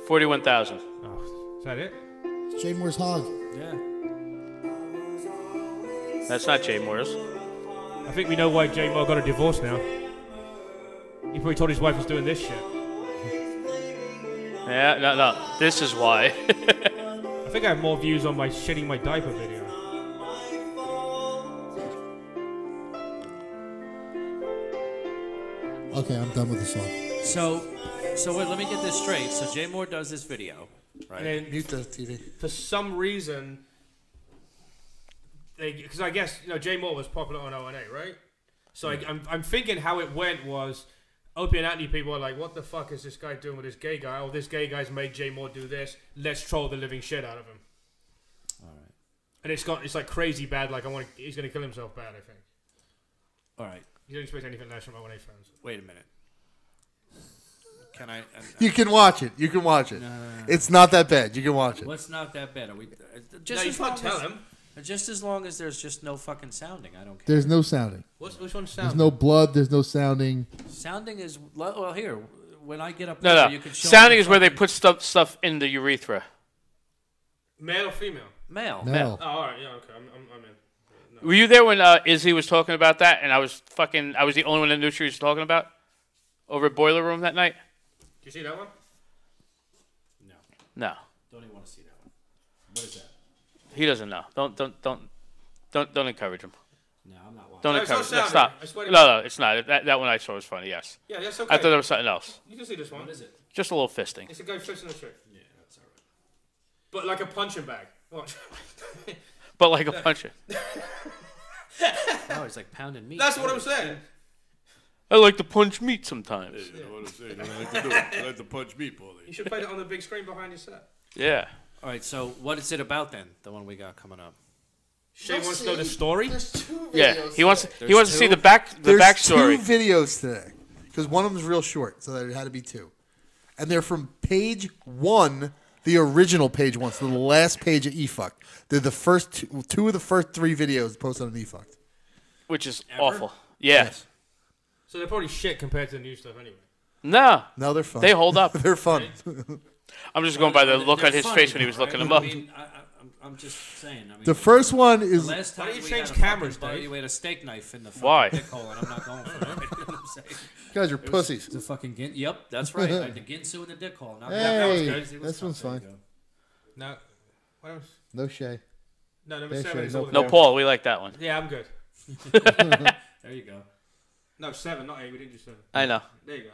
41,000. Oh, is that it? It's Jay Moore's hog. Yeah. That's not Jay Moore's. I think we know why Jay Moore got a divorce now. He probably told his wife he's doing this shit. Yeah, no. This is why. I think I have more views on my shitting my diaper video. Okay, I'm done with the song. So wait, let me get this straight. So Jay Moore does this video, right? And then Mute the TV. For some reason, because I guess Jay Moore was popular on O&A, right? So I'm thinking how it went was Opie and Anthony people are like, what the fuck is this guy doing with this gay guy? Oh, this gay guy's made Jay Moore do this. Let's troll the living shit out of him. All right. And it's like crazy bad. Like he's gonna kill himself bad. I think. All right. You don't expect anything less from O&A fans. Wait a minute. Can I? You can watch it. You can watch it. No. It's not that bad. You can watch it. What's not that bad? Are we? No, you can't tell him. Just as long as there's just no fucking sounding, I don't care. There's no sounding. Which one's sounding? There's no blood. There's no sounding. Sounding is well here. When I get up No. there, you can show Sounding me is where they fucking- put stuff in the urethra. Male or female? Male. Male. Oh, all right. Yeah. Okay. I'm in. Were you there when Izzy was talking about that, and I was the only one that knew she was talking about over at Boiler Room that night? Did you see that one? No. Don't even want to see that one. What is that? He doesn't know. Don't encourage him. No, I'm not watching. Don't No, it's encourage. not No, sounding. stop. I swear to No, it's not. That one I saw was funny. Yes. Yeah, that's okay. I thought there was something else. You can see this one. What is it? Just a little fisting. It's a guy fisting the chick. Yeah, that's all right. But like a punching bag. Watch. But like a puncher. Oh, he's like pounding meat. That's what I'm saying. I like to punch meat sometimes. You know what I'm saying? I like to do it. I like to punch meat, Paulie. You should play it on the big screen behind your set. Yeah. All right. So what is it about then? The one we got coming up. Shay wants to know the story. There's two Yeah. videos. He wants to There's see two? the There's backstory. two videos today because one of them is real short, so there had to be two, and they're from page one, the original page one, so the last page of eFucked. They're the first two of the first three videos posted on eFucked. Which is awful. Yeah. Yes. So they're probably shit compared to the new stuff anyway. No. No, they're fun. They hold up. They're fun. I'm just going by the look They're on his funny, face when he was right? looking them I up. mean, I'm just saying. I mean, The first one the is last time Why don't you we change had a cameras, fucking buddy, Dave? we had a steak knife in the fucking Why? dick hole, and I'm not going for it. You know what I'm saying? you guys are pussies. The fucking Yep, that's right. I had the Ginsu in the dick hole. Now Hey, that was good. this one's fine. No. What else? No Shay. No, number Yeah, 7 sure, is no all the No, good. Paul, we like that one. Yeah, I'm good. There you go. No, 7, not 8. We didn't do 7. I know. There you go.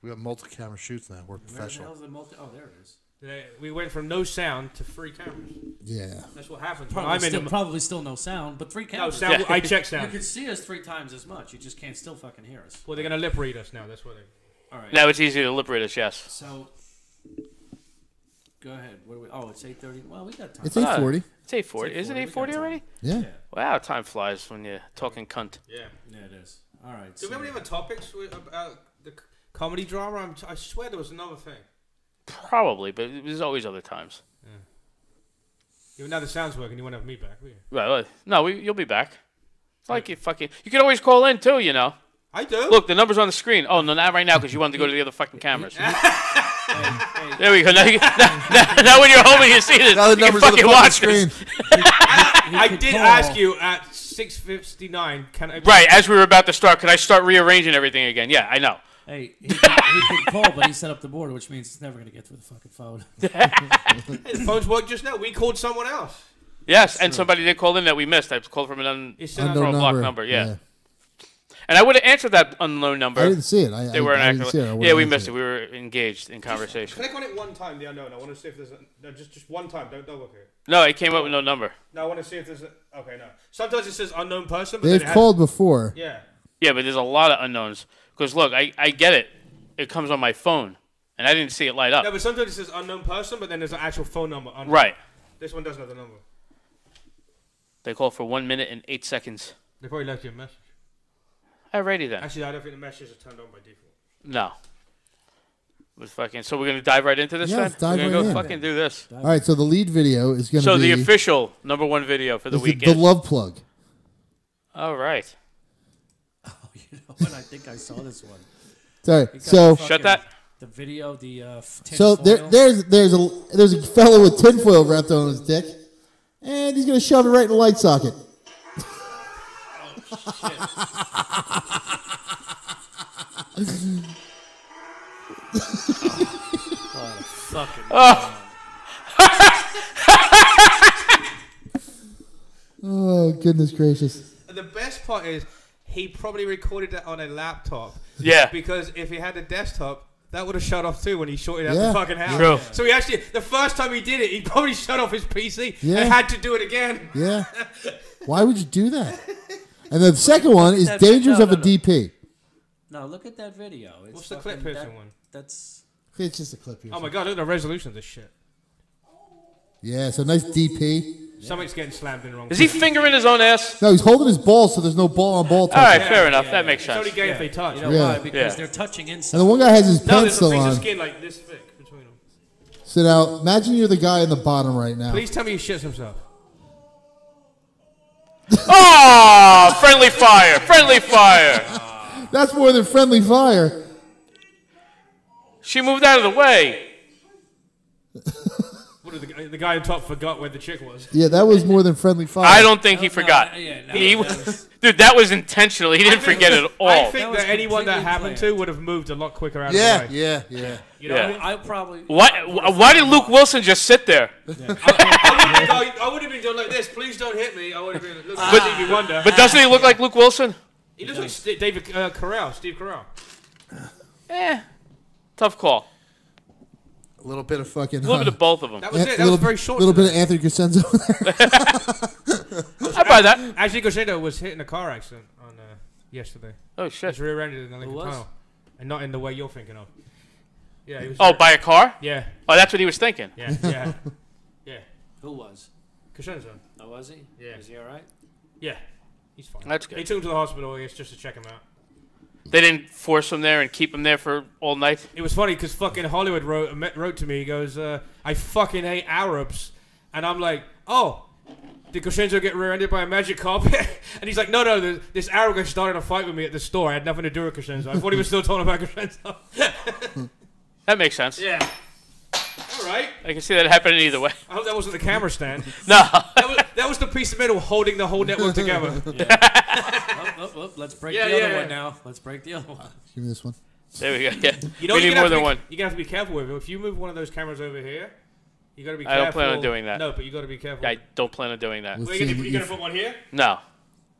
We got multi-camera shoots now. We're Where the professional. hell's the multi? Oh, there it is. We went from no sound to 3 cameras. Yeah. That's what happens. Probably still no sound, but 3 cameras. No sound. I check sound. You can see us 3 times as much. You just can't still fucking hear us. Well, they're gonna lip read us now. That's what they. All right. Now it's easier to lip read us. Yes. So, go ahead. What are we? Oh, it's 8:30. Well, we got time. It's 8:40. It's 8:40. Isn't it 8:40 already? Yeah. Wow, time flies when you're talking cunt. Yeah. Yeah, it is. All right. Do we have any other topics about the comedy drama? I swear there was another thing. Probably, but there's always other times. Even now the sound's working, you won't have me back, will you? Right. No, you'll be back. It's like you fucking. You can always call in too, you know. I do. Look, the number's on the screen. Oh, no, not right now because you wanted to go to the other fucking cameras. There we go. Now when you're home and you see this, Now the you can numbers on the fucking fucking watch screen. this. I did ask you at 6:59. Can I? Right, as we were about to start, could I start rearranging everything again? Yeah, I know. Hey, he could call, but he set up the board, which means he's never going to get through the fucking phone. Hey, the phones worked just now. We called someone else. Yes, and somebody did call in that we missed. I called from an unknown block number. Yeah. And I would have answered that unknown number. I didn't see it. They weren't I didn't actually. see it. Yeah, we missed it. We were engaged in conversation. Click on it one time, the unknown. I want to see if there's just one time. Don't double click. No, it came up with no number. No, I want to see if there's okay. No. Sometimes it says unknown person. But They've called before. Yeah. Yeah, but there's a lot of unknowns. Because look, I get it. It comes on my phone, and I didn't see it light up. No, but sometimes it says unknown person, but then there's an actual phone number. Right. This one doesn't have the number. They called for 1 minute and 8 seconds. They probably left you a message. Alrighty then. Actually, I don't think the messages are turned on by default. No. So we're gonna dive right into this. Yeah, then? let's dive we're gonna right go in. fucking do this. All right, so the lead video is going to be... So the official #1 video for the is weekend. the love plug. All right. Oh, you know what? I think I saw this one. Sorry. So shut that. The video, the tin so foil. there's a fellow with tinfoil wrapped on his dick, and he's going to shove it right in the light socket. Oh, goodness gracious. The best part is he probably recorded that on a laptop. Yeah. Because if he had a desktop, that would have shut off too when he shorted out Yeah. the fucking house. True. So he actually, the first time he did it, he probably shut off his PC Yeah. and had to do it again. Yeah. Why would you do that? And the second one is dangers of a DP. No, look at that video. It's What's the clip piercing one? That's... It's just a clip here. Oh my god, look at the resolution of this shit. Yeah, so nice DP. Something's getting slammed in wrong. Is he fingering his own ass? No, he's holding his balls, so there's no ball-on-ball touch. All right, fair enough. That makes It's sense. only gay if they touch. You know Yeah. why? Because Yeah. they're touching inside. And the one guy has his No, pants there's a still piece of on. skin like this thick between them. So now, imagine you're the guy in the bottom right now. Please tell me he shits himself. Oh, friendly fire! Friendly fire! That's more than friendly fire. She moved out of the way. What did the guy on top forgot where the chick was? Yeah, that was more than friendly fire. I don't think he forgot. no, Dude, that was intentional. He didn't forget it at all. I think was that anyone that completely happened planned. to would have moved a lot quicker out Yeah, of the way. yeah. You know Yeah. what I mean? I probably... Why did Luke Wilson just sit there? I would have been doing like this. Please don't hit me. I would have been looking at Stevie Wonder. But doesn't he look like Luke Wilson? He looks like Steve Carell. Tough call. A little bit of fucking... A little bit of both of them. That was it. That was very short. A little bit of Anthony Crescenzo there. I buy that. Actually, Crescendo was hit in a car accident on yesterday. Oh, He shit. was rear-ended in the Lincoln was? Tunnel. And not in the way you're thinking of. Yeah, he was... Oh, by a car? Yeah. Oh, that's what he was thinking. Yeah. Who was? Crescenzo. Oh, was he? Yeah. Is he all right? Yeah. He's fine. That's They good. took him to the hospital just to check him out. They didn't force him there and keep him there for all night? It was funny because fucking Hollywood wrote to me. He goes, I fucking hate Arabs. And I'm like, oh, did Crescenzo get rear-ended by a magic carpet? And he's like, no, this Arab guy started a fight with me at the store. I had nothing to do with Crescenzo. I thought he was still talking about Crescenzo. That makes sense. Yeah. All right. I can see that happening either way. I hope that wasn't the camera stand. No. That was the piece of metal holding the whole network together. Let's break the other one now. Let's break the other one. Give me this one. There we go. Yeah. You know, we need more than one. You're going to have to be careful with it. If you move one of those cameras over here, you got to be I careful. don't plan on doing that. No, but you got to be careful. I don't plan on doing that. Let's Are see you the going to E- put one here? No.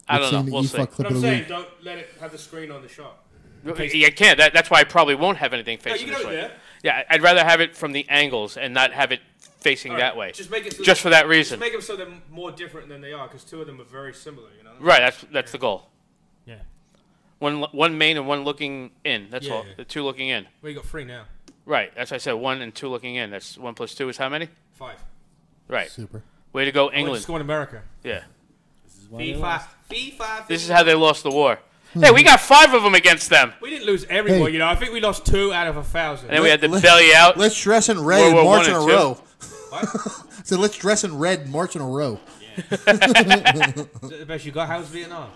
I let's don't see know. We'll the see. E-fuck clip But I'm of the saying, week. don't let it have the screen on the shot. You can't. That's why I probably won't have anything No, facing you can this have it way. there. Yeah, I'd rather have it from the angles and not have it facing that way. Just make it so just for that reason. Just make them so they're more different than they are, because two of them are very similar. You know. Right. That's the goal. Yeah. One main and one looking in. That's all. Yeah. The two looking in. Well, you got 3 now. Right. That's what I said. 1 and 2 looking in. That's 1 plus 2 is how many? 5. Right. Super. Way to go, We're England. just going to America. Yeah. FIFA. This is how they lost the war. Hey, we got 5 of them against them. We didn't lose every war, you know. I think we lost 2 out of 1,000. And then we had to belly out. Let's dress in red and World War march in I a and II. row. What? So let's dress in red and march in a row. Is that the best you got? How's Vietnam?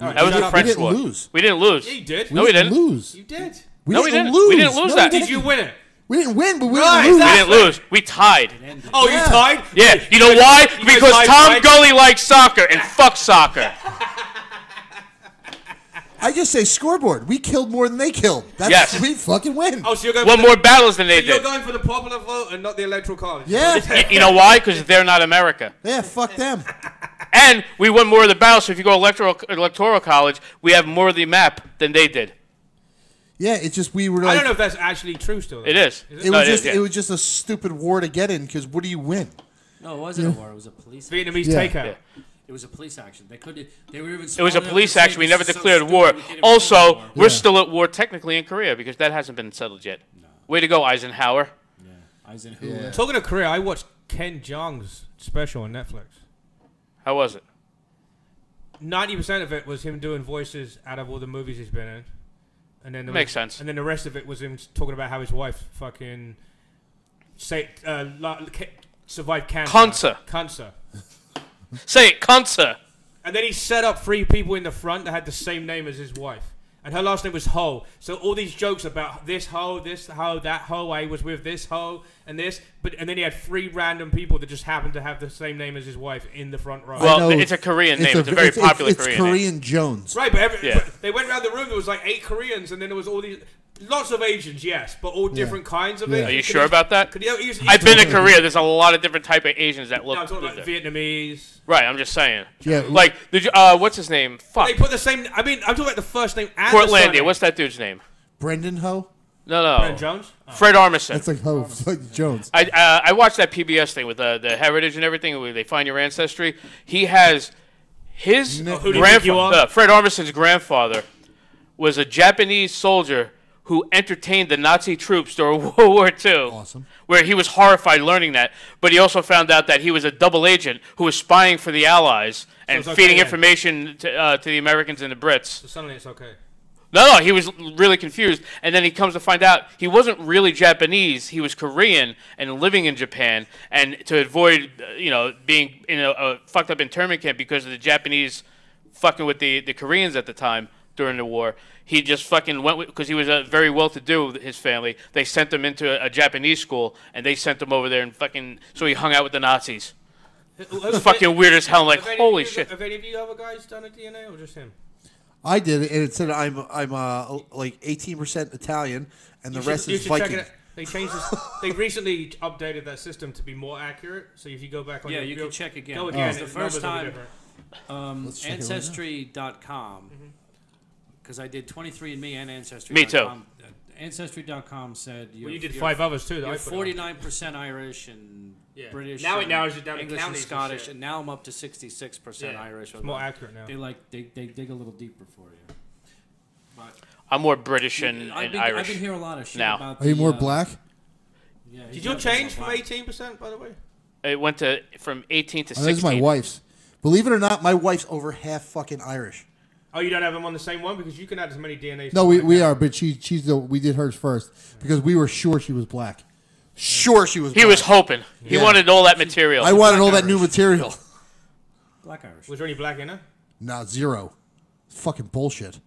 All right, That was the French didn't war. lose. We didn't lose. Yeah, you did. No, we didn't. lose. You did. No, we didn't. We didn't lose that. Did you win it? We didn't win, but we Right, didn't lose. We didn't lose. We tied. Oh, you tied? Yeah. You know why? you guys Because tied Tom right? Gully likes soccer and fuck soccer. I just say scoreboard. We killed more than they killed. That's Yes. We fucking win. Oh, so you're going Won for more battles than they so you're did. going for the popular vote and not the electoral college. Yeah. You know why? Because they're not America. Yeah, fuck them. And we won more of the battles. So if you go electoral college, we have more of the map than they did. Yeah, it's just we were I like. don't know if that's actually true still. It is. It No, was it just is, yeah. it was just a stupid war to get in because what do you win? No, it wasn't a war. It was a police. Vietnamese Yeah. takeout. Yeah. It was a police action. They could. They were even. It was a smart enough police to say action. We this never is so declared stupid, war. we can't even Also, call it a war. we're still at war technically in Korea because that hasn't been settled yet. Way to go, Eisenhower. Eisenhower. Talking of Korea, I watched Ken Jeong's special on Netflix. How was it? 90% of it was him doing voices out of all the movies he's been in, and then Makes sense. And then the rest of it was him talking about how his wife fucking survived cancer. Cancer. Say it, cancer. And then he set up 3 people in the front that had the same name as his wife. And her last name was Ho. So all these jokes about this hoe, that hoe, I was with this hoe, and this. And then he had 3 random people that just happened to have the same name as his wife in the front row. Well, it's a Korean name. It's a very popular Korean name. Korean Jones. Right, but they went around the room. There was like 8 Koreans, and then there was all these... Lots of Asians, yes, but all different kinds of Asians. Are you sure about that? He's I've been to Korea. There's a lot of different type of Asians that look. No, I'm talking about Vietnamese. Right, I'm just saying. Yeah. Like, what's his name? Fuck. They put the same... I mean, I'm talking about the first name and the Portlandia. surname. What's that dude's name? Brendan Ho. No. Brendan Jones? Oh. Fred Armisen. That's like Ho, it's like Jones. I watched that PBS thing with the heritage and everything where they find your ancestry. He has his grandfather, Fred Armisen's grandfather, was a Japanese soldier who entertained the Nazi troops during World War II. Awesome. Where he was horrified learning that, but he also found out that he was a double agent who was spying for the Allies and it's okay feeding then. information to the Americans and the Brits. So suddenly it's okay. No, he was really confused. And then he comes to find out he wasn't really Japanese. He was Korean and living in Japan. And to avoid, being in a fucked up internment camp because of the Japanese fucking with the Koreans at the time during the war, he just fucking went with, because he was very well-to-do, his family. They sent him into a Japanese school, and they sent him over there and fucking, so he hung out with the Nazis. It was fucking weird as hell. I'm like, holy shit. Have any of you other guys done a DNA or just him? I did it, and it said I'm like 18% Italian, and the rest is Viking. They changed this. They recently updated that system to be more accurate. So if you go back on, you can check again. Go again. The first time, Ancestry.com. Ancestry.com, because I did 23andMe and Ancestry.com. Me too. Ancestry.com said you did 5 others too. You're 49% Irish and British. Now it narrows it down to English and counties and Scottish, shit. and now I'm up to 66% Irish. It's more accurate now. They dig a little deeper for you. But I'm more British and Irish. I've been hearing a lot of shit now. about. Are you more black? Yeah. Did you change from 18%, by the way? It went from 18 to 16. This is my wife's. Believe it or not, my wife's over half fucking Irish. Oh, you don't have them on the same one because you can add as many DNAs. No, we are, but she's we did hers first because we were sure she was black. Sure, she was. He was hoping. He wanted all that material. I wanted all that new material. Black Irish. Was there any black in her? No, 0. Fucking bullshit.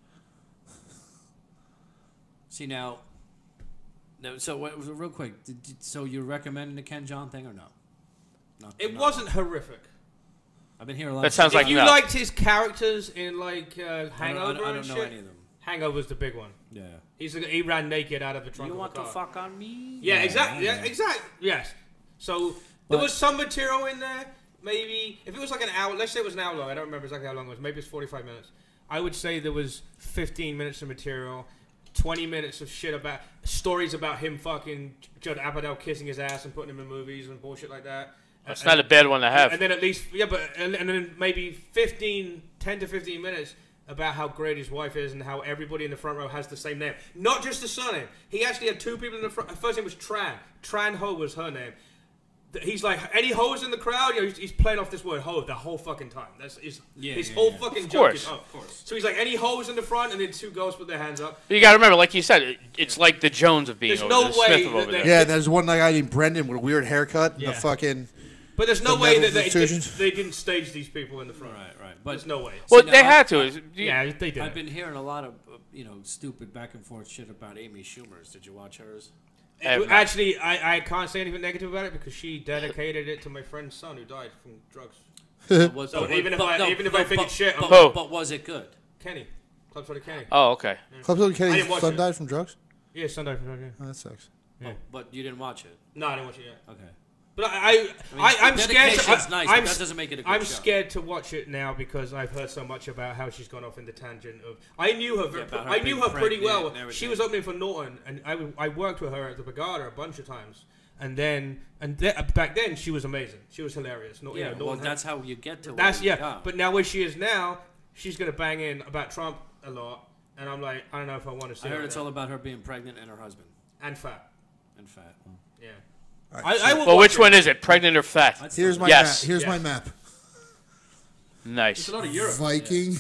See now. No, so real quick. So you're recommending the Ken Jeong thing or no? It wasn't horrific. I've been hearing a lot. That sounds like you liked his characters in like Hangover. I don't know any of them. Hangover's the big one. Yeah. He ran naked out of the trunk. You of want the to car. fuck on me? Yeah, exactly. Yeah, exactly. Yes. So there was some material in there. Maybe if it was like an hour, let's say it was an hour long. I don't remember exactly how long it was. Maybe it's 45 minutes. I would say there was 15 minutes of material. 20 minutes of shit about stories about him fucking Judd Apatow kissing his ass and putting him in movies and bullshit like that. That's not a bad one to have. And then at least, and then maybe 10 to 15 minutes about how great his wife is and how everybody in the front row has the same name. Not just the surname. He actually had two people in the front. First name was Tran. Tran Ho was her name. He's like, any hoes in the crowd? You know, he's playing off this word ho the whole fucking time. That's his whole fucking joke is ho. Of course. So he's like, any hoes in the front? And then two girls put their hands up. But you got to remember, like you said, it's like the Jones of being There's over no there, way Smith of over there. Yeah, there's one guy named Brendan with a weird haircut. Yeah. The fucking. But there's no way that institutions. they didn't stage these people in the front. Right. But there's no way. Well, they had to. Yeah, they did. I've been hearing a lot of stupid back and forth shit about Amy Schumer's. Did you watch hers? Actually, I can't say anything negative about it because she dedicated it to my friend's son who died from drugs. Even if I think it's shit, but was it good? Kenny, Club Soda Kenny. Oh, okay. Club Soda Kenny's son died from drugs. Yeah, son died from drugs. Yeah. Oh, that sucks. Yeah. But you didn't watch it. No, I didn't watch it yet. Okay. But I'm scared. Nice, but that doesn't make it a good I'm show. scared to watch it now because I've heard so much about how she's gone off in the tangent of. I knew her. I knew her pretty well. She was opening for Norton, and I worked with her at the Borgata a bunch of times. And back then she was amazing. She was hilarious. That's how you get to. But now where she is now, she's gonna bang in about Trump a lot, and I'm like, I don't know if I want to see. I heard it's all about her being pregnant and her husband. And fat. Yeah. Well, which one is it? Pregnant or fat? Here's my map. Here's my map. Nice. It's a lot of Europe. Viking.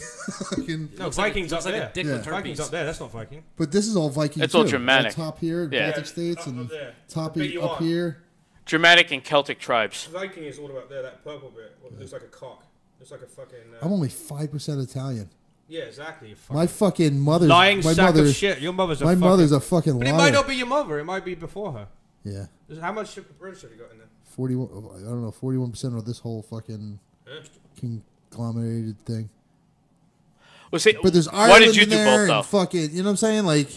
No, Vikings up there. Vikings up there. That's not Viking. But this is all Viking. It's all Germanic. Top here, Baltic states, and top up here. Germanic and Celtic tribes. Viking is all about there. That purple bit. It looks like a cock. It's like a fucking. I'm only 5% Italian. Yeah, exactly. My fucking mother's lying sack of shit. Your mother's my mother's a fucking liar. But it might not be your mother. It might be before her. Yeah. How much British have you got in there? 41. I don't know. 41% of this whole fucking conglomerated thing. Well, see, but there's Ireland why did you in do there both though? and fucking, you know what I'm saying? Like,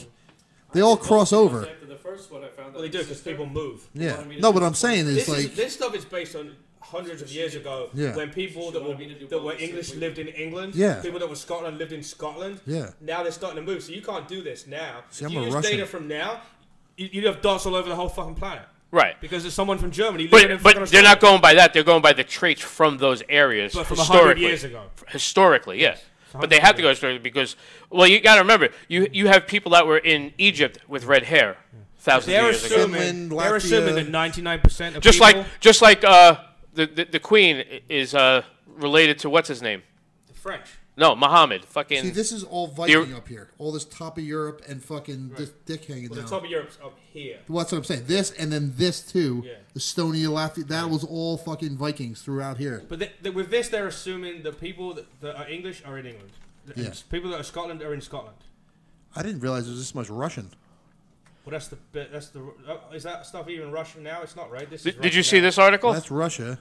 they all cross over. After the first one, I found well, they do because people move. Yeah. No, what I'm saying is this stuff is based on hundreds of years ago when people that were English lived in England. Yeah. People that were Scotland lived in Scotland. Yeah. Now they're starting to move, so you can't do this now. See, if I'm you a use Russian. data from now, you'd have dots all over the whole fucking planet. Right. Because there's someone from Germany living in But they're not going by that. They're going by the traits from those areas. But from historically. 100 years ago. Historically, yes. But they have to go historically because, well, you got to remember, you have people that were in Egypt with red hair thousands of years ago. They're assuming that 99% of just people... like the Queen is related to what's his name? The French. No, Muhammad. Fucking. See, this is all Viking up here. All this top of Europe and fucking this dick hanging down. The top of Europe's up here. Well, that's what I'm saying. This and then this too. Yeah. Estonia, Latvia. That was all fucking Vikings throughout here. But with this, they're assuming that people that are English are in England. Yeah. People that are Scotland are in Scotland. I didn't realize there was this much Russian. Well, that's the bit. That's the. Is that stuff even Russian now? It's not, right? This Did you see this article? That's Russia.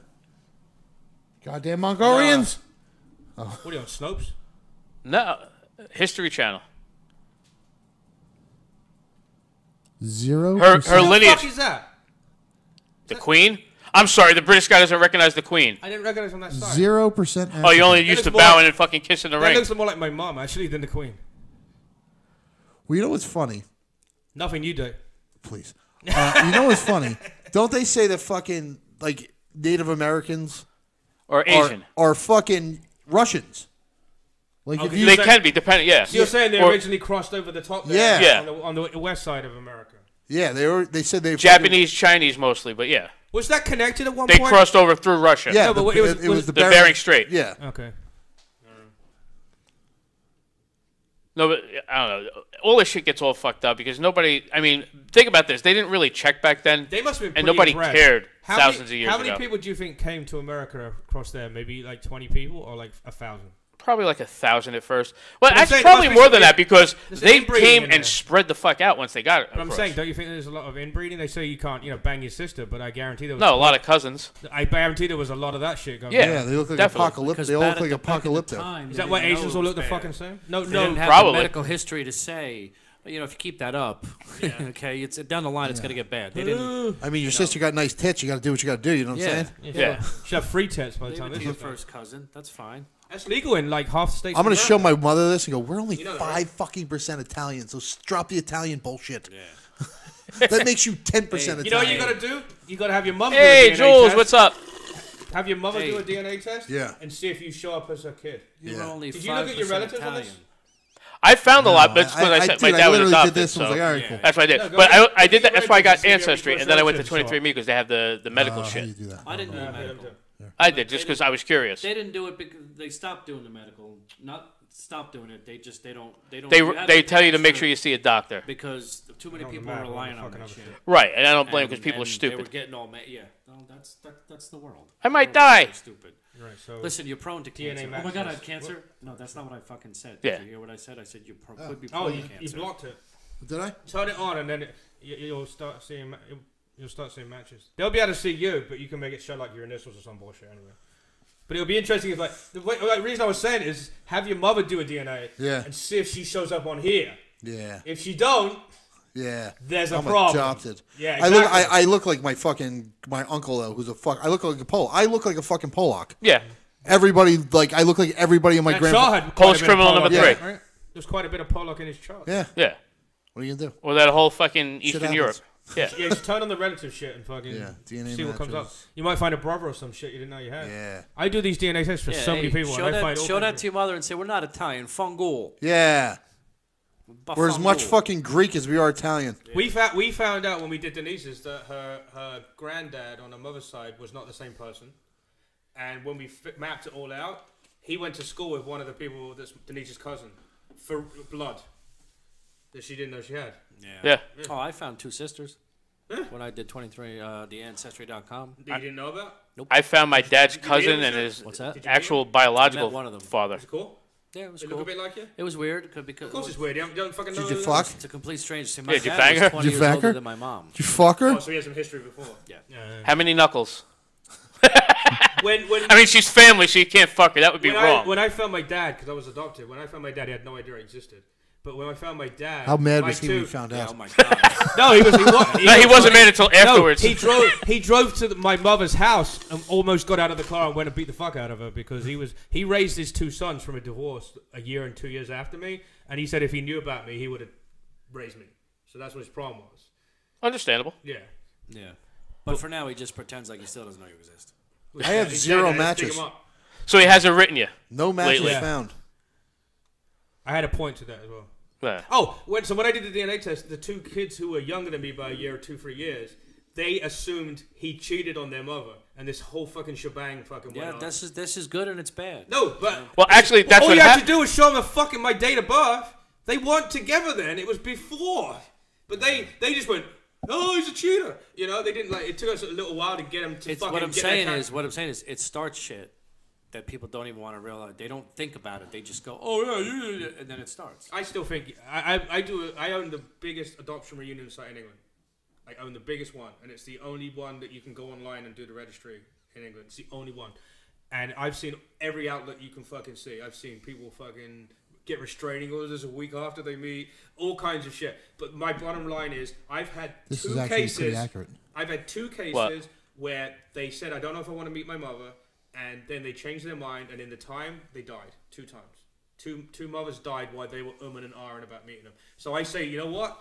Goddamn Mongolians. What are you on, Snopes? No, History Channel. 0%. Her lineage. What the fuck is that? The Queen? I'm sorry, the British guy doesn't recognize the Queen. I didn't recognize on that side. 0%. Oh, you only used to bowing and fucking kissing the ring. That looks more like my mom, actually, than the Queen. Well, you know what's funny? Nothing you do. Please. You know what's funny? Don't they say that fucking, like, Native Americans or Asian are fucking Russians? Like if they can be, depending, yeah. So you're saying they originally crossed over the top there yeah. on the west side of America. Yeah, they said they Japanese, Chinese mostly, but yeah. Was that connected at one point? They crossed over through Russia. Yeah, no, but it was the Bering Strait. Yeah. Okay. No, but I don't know. All this shit gets all fucked up because nobody. I mean, think about this. They didn't really check back then. They must have been and nobody impressed. cared thousands of years ago. How many people do you think came to America across there? Maybe like 20 people or like 1,000? Probably like 1,000 at first. Well, But actually, probably more than that because they came and spread the fuck out once they got it. But I'm saying, don't you think there's a lot of inbreeding? They say you can't, bang your sister, but I guarantee there was a lot of cousins. I guarantee there was a lot of that shit going on. Yeah, they look like Because they all look like back at the apocalyptic. time, Is that why Asians all look the fucking same? No, they didn't have probably. the medical history to say, You know, if you keep that up, okay, it's down the line. It's gonna get bad. They didn't. I mean, your sister got nice tits. You got to do what you got to do. You know what I'm saying? Yeah. She have free tits by the Leave time it to this your is done. first cousin. That's fine. That's legal in like half the states. I'm going to in show America. my mother this and go, we're only You know that, 5 right? fucking % Italian, so drop the Italian bullshit. Yeah. That makes you 10% Italian. You know what you got to do? You got to have your mum Hey, do a DNA Jules, test. what's up? Have your mother do a DNA test? Yeah. And see if you show up as a kid. You were only Did you look at your 5% relatives on Italian. this? I found a lot. That's I- when I I said did. my I dad was literally did adopted. this and was So like, all right, cool. that's what I did. No, go But ahead. I did that. That's why I got See if your Ancestry, and then I went to relatives show up. 23andMe because they have the medical How do you shit. do that? I didn't do the medical. I did just because I was curious. They didn't do it because they stopped doing the medical. Not stop doing it. They don't. They tell you to make sure you see a doctor. Because too many people are relying on that shit. Right, and I don't blame because people are They stupid. were getting all yeah. No, that's the world. I might The world's die. so stupid. Right, so Listen, you're prone to DNA cancer. Oh my matches. God, I have cancer. No, that's not what I fucking said. Yeah. Did you hear what I said? I said you could be Oh, prone you to cancer. blocked it. Did I? Turn it on, and then you'll start seeing. You'll start seeing matches. They'll be able to see you, but you can make it show like your initials or some bullshit anyway. But it'll be interesting if the reason I was saying is have your mother do a DNA and see if she shows up on here. Yeah. If she don't, there's a I'm problem. adopted. Yeah, I look like my uncle though, who's a fuck. I look like a Pole. I look like a fucking Polak. Yeah. Everybody I look like everybody in my Shaw grandpa. had Polish quite a bit of criminal number Pollock, 3. right? There's quite a bit of Pollock in his chart. Yeah. Yeah. What are you gonna do? Or that whole fucking Shit Eastern Europe. happens. Yeah. Just turn on the relative shit and fucking DNA see what comes up. matches. You might find a brother or some shit you didn't know you had. Yeah. I do these DNA tests for so many people. Show and I find all that kinds to your mother and say we're not Italian. Fungal. Yeah. We're as much fucking Greek as we are Italian. Yeah. We found out when we did Denise's that her granddad on her mother's side was not the same person, and when we mapped it all out, he went to school with one of the people that's Denise's cousin for blood that she didn't know she had. Yeah. Oh, I found 2 sisters when I did 23 the Ancestry.com. You didn't know about? Nope. I found my dad's Did you cousin meet and him? his What's that? actual biological one of them. father. Is it cool? Yeah, it was They cool. look a bit like you? It was weird because Of course it's weird. You don't fucking know. Did you who fuck? It's a complete stranger. Yeah, did you dad bang was her? 20 Did you years fuck older her? than my mom. Did you fuck her? Oh, so he has some history before. Yeah. How many knuckles? When I mean, she's family, so you can't fuck her. That would be wrong. When I found my dad, because I was adopted, when I found my dad, he had no idea I existed. But when I found my dad, How mad my was he when two- he found Yeah, out? oh my God. No, he wasn't mad until afterwards. No, he drove to my mother's house and almost got out of the car and went and beat the fuck out of her because he raised his 2 sons from a divorce a year and 2 years after me, and he said if he knew about me, he would have raised me. So that's what his problem was. Understandable. Yeah. Yeah. But for now, he just pretends like he still doesn't know you exist. I have He 0 said that, pick matches. him up. So he hasn't written you. No matches Lately. found. I had a point to that as well. Yeah. Oh, when I did the DNA test, the 2 kids who were younger than me by a year or 2-3 years, they assumed he cheated on their mother, and this whole fucking shebang fucking went Yeah, on. this is good and it's bad. No, but Well, actually, that's all what you had happened. to do was show them my date of birth. They weren't together then. It was before. But they just went, oh, he's a cheater. You know, they didn't like. It took us a little while to get him to fucking. What I'm get saying that is it starts shit that people don't even want to realize. They don't think about it. They just go, oh yeah, and then it starts. I still think I own the biggest adoption reunion site in England. I own the biggest one, and it's the only one that you can go online and do the registry in England. It's the only one, and I've seen every outlet you can fucking see. I've seen people fucking get restraining orders a week after they meet, all kinds of shit. But my bottom line is, I've had This 2 is actually cases. pretty accurate. I've had 2 cases What? where they said, I don't know if I want to meet my mother, and then they changed their mind, and in the time, they died 2 times. Two mothers died while they were and ahhing about meeting them. So I say, you know what?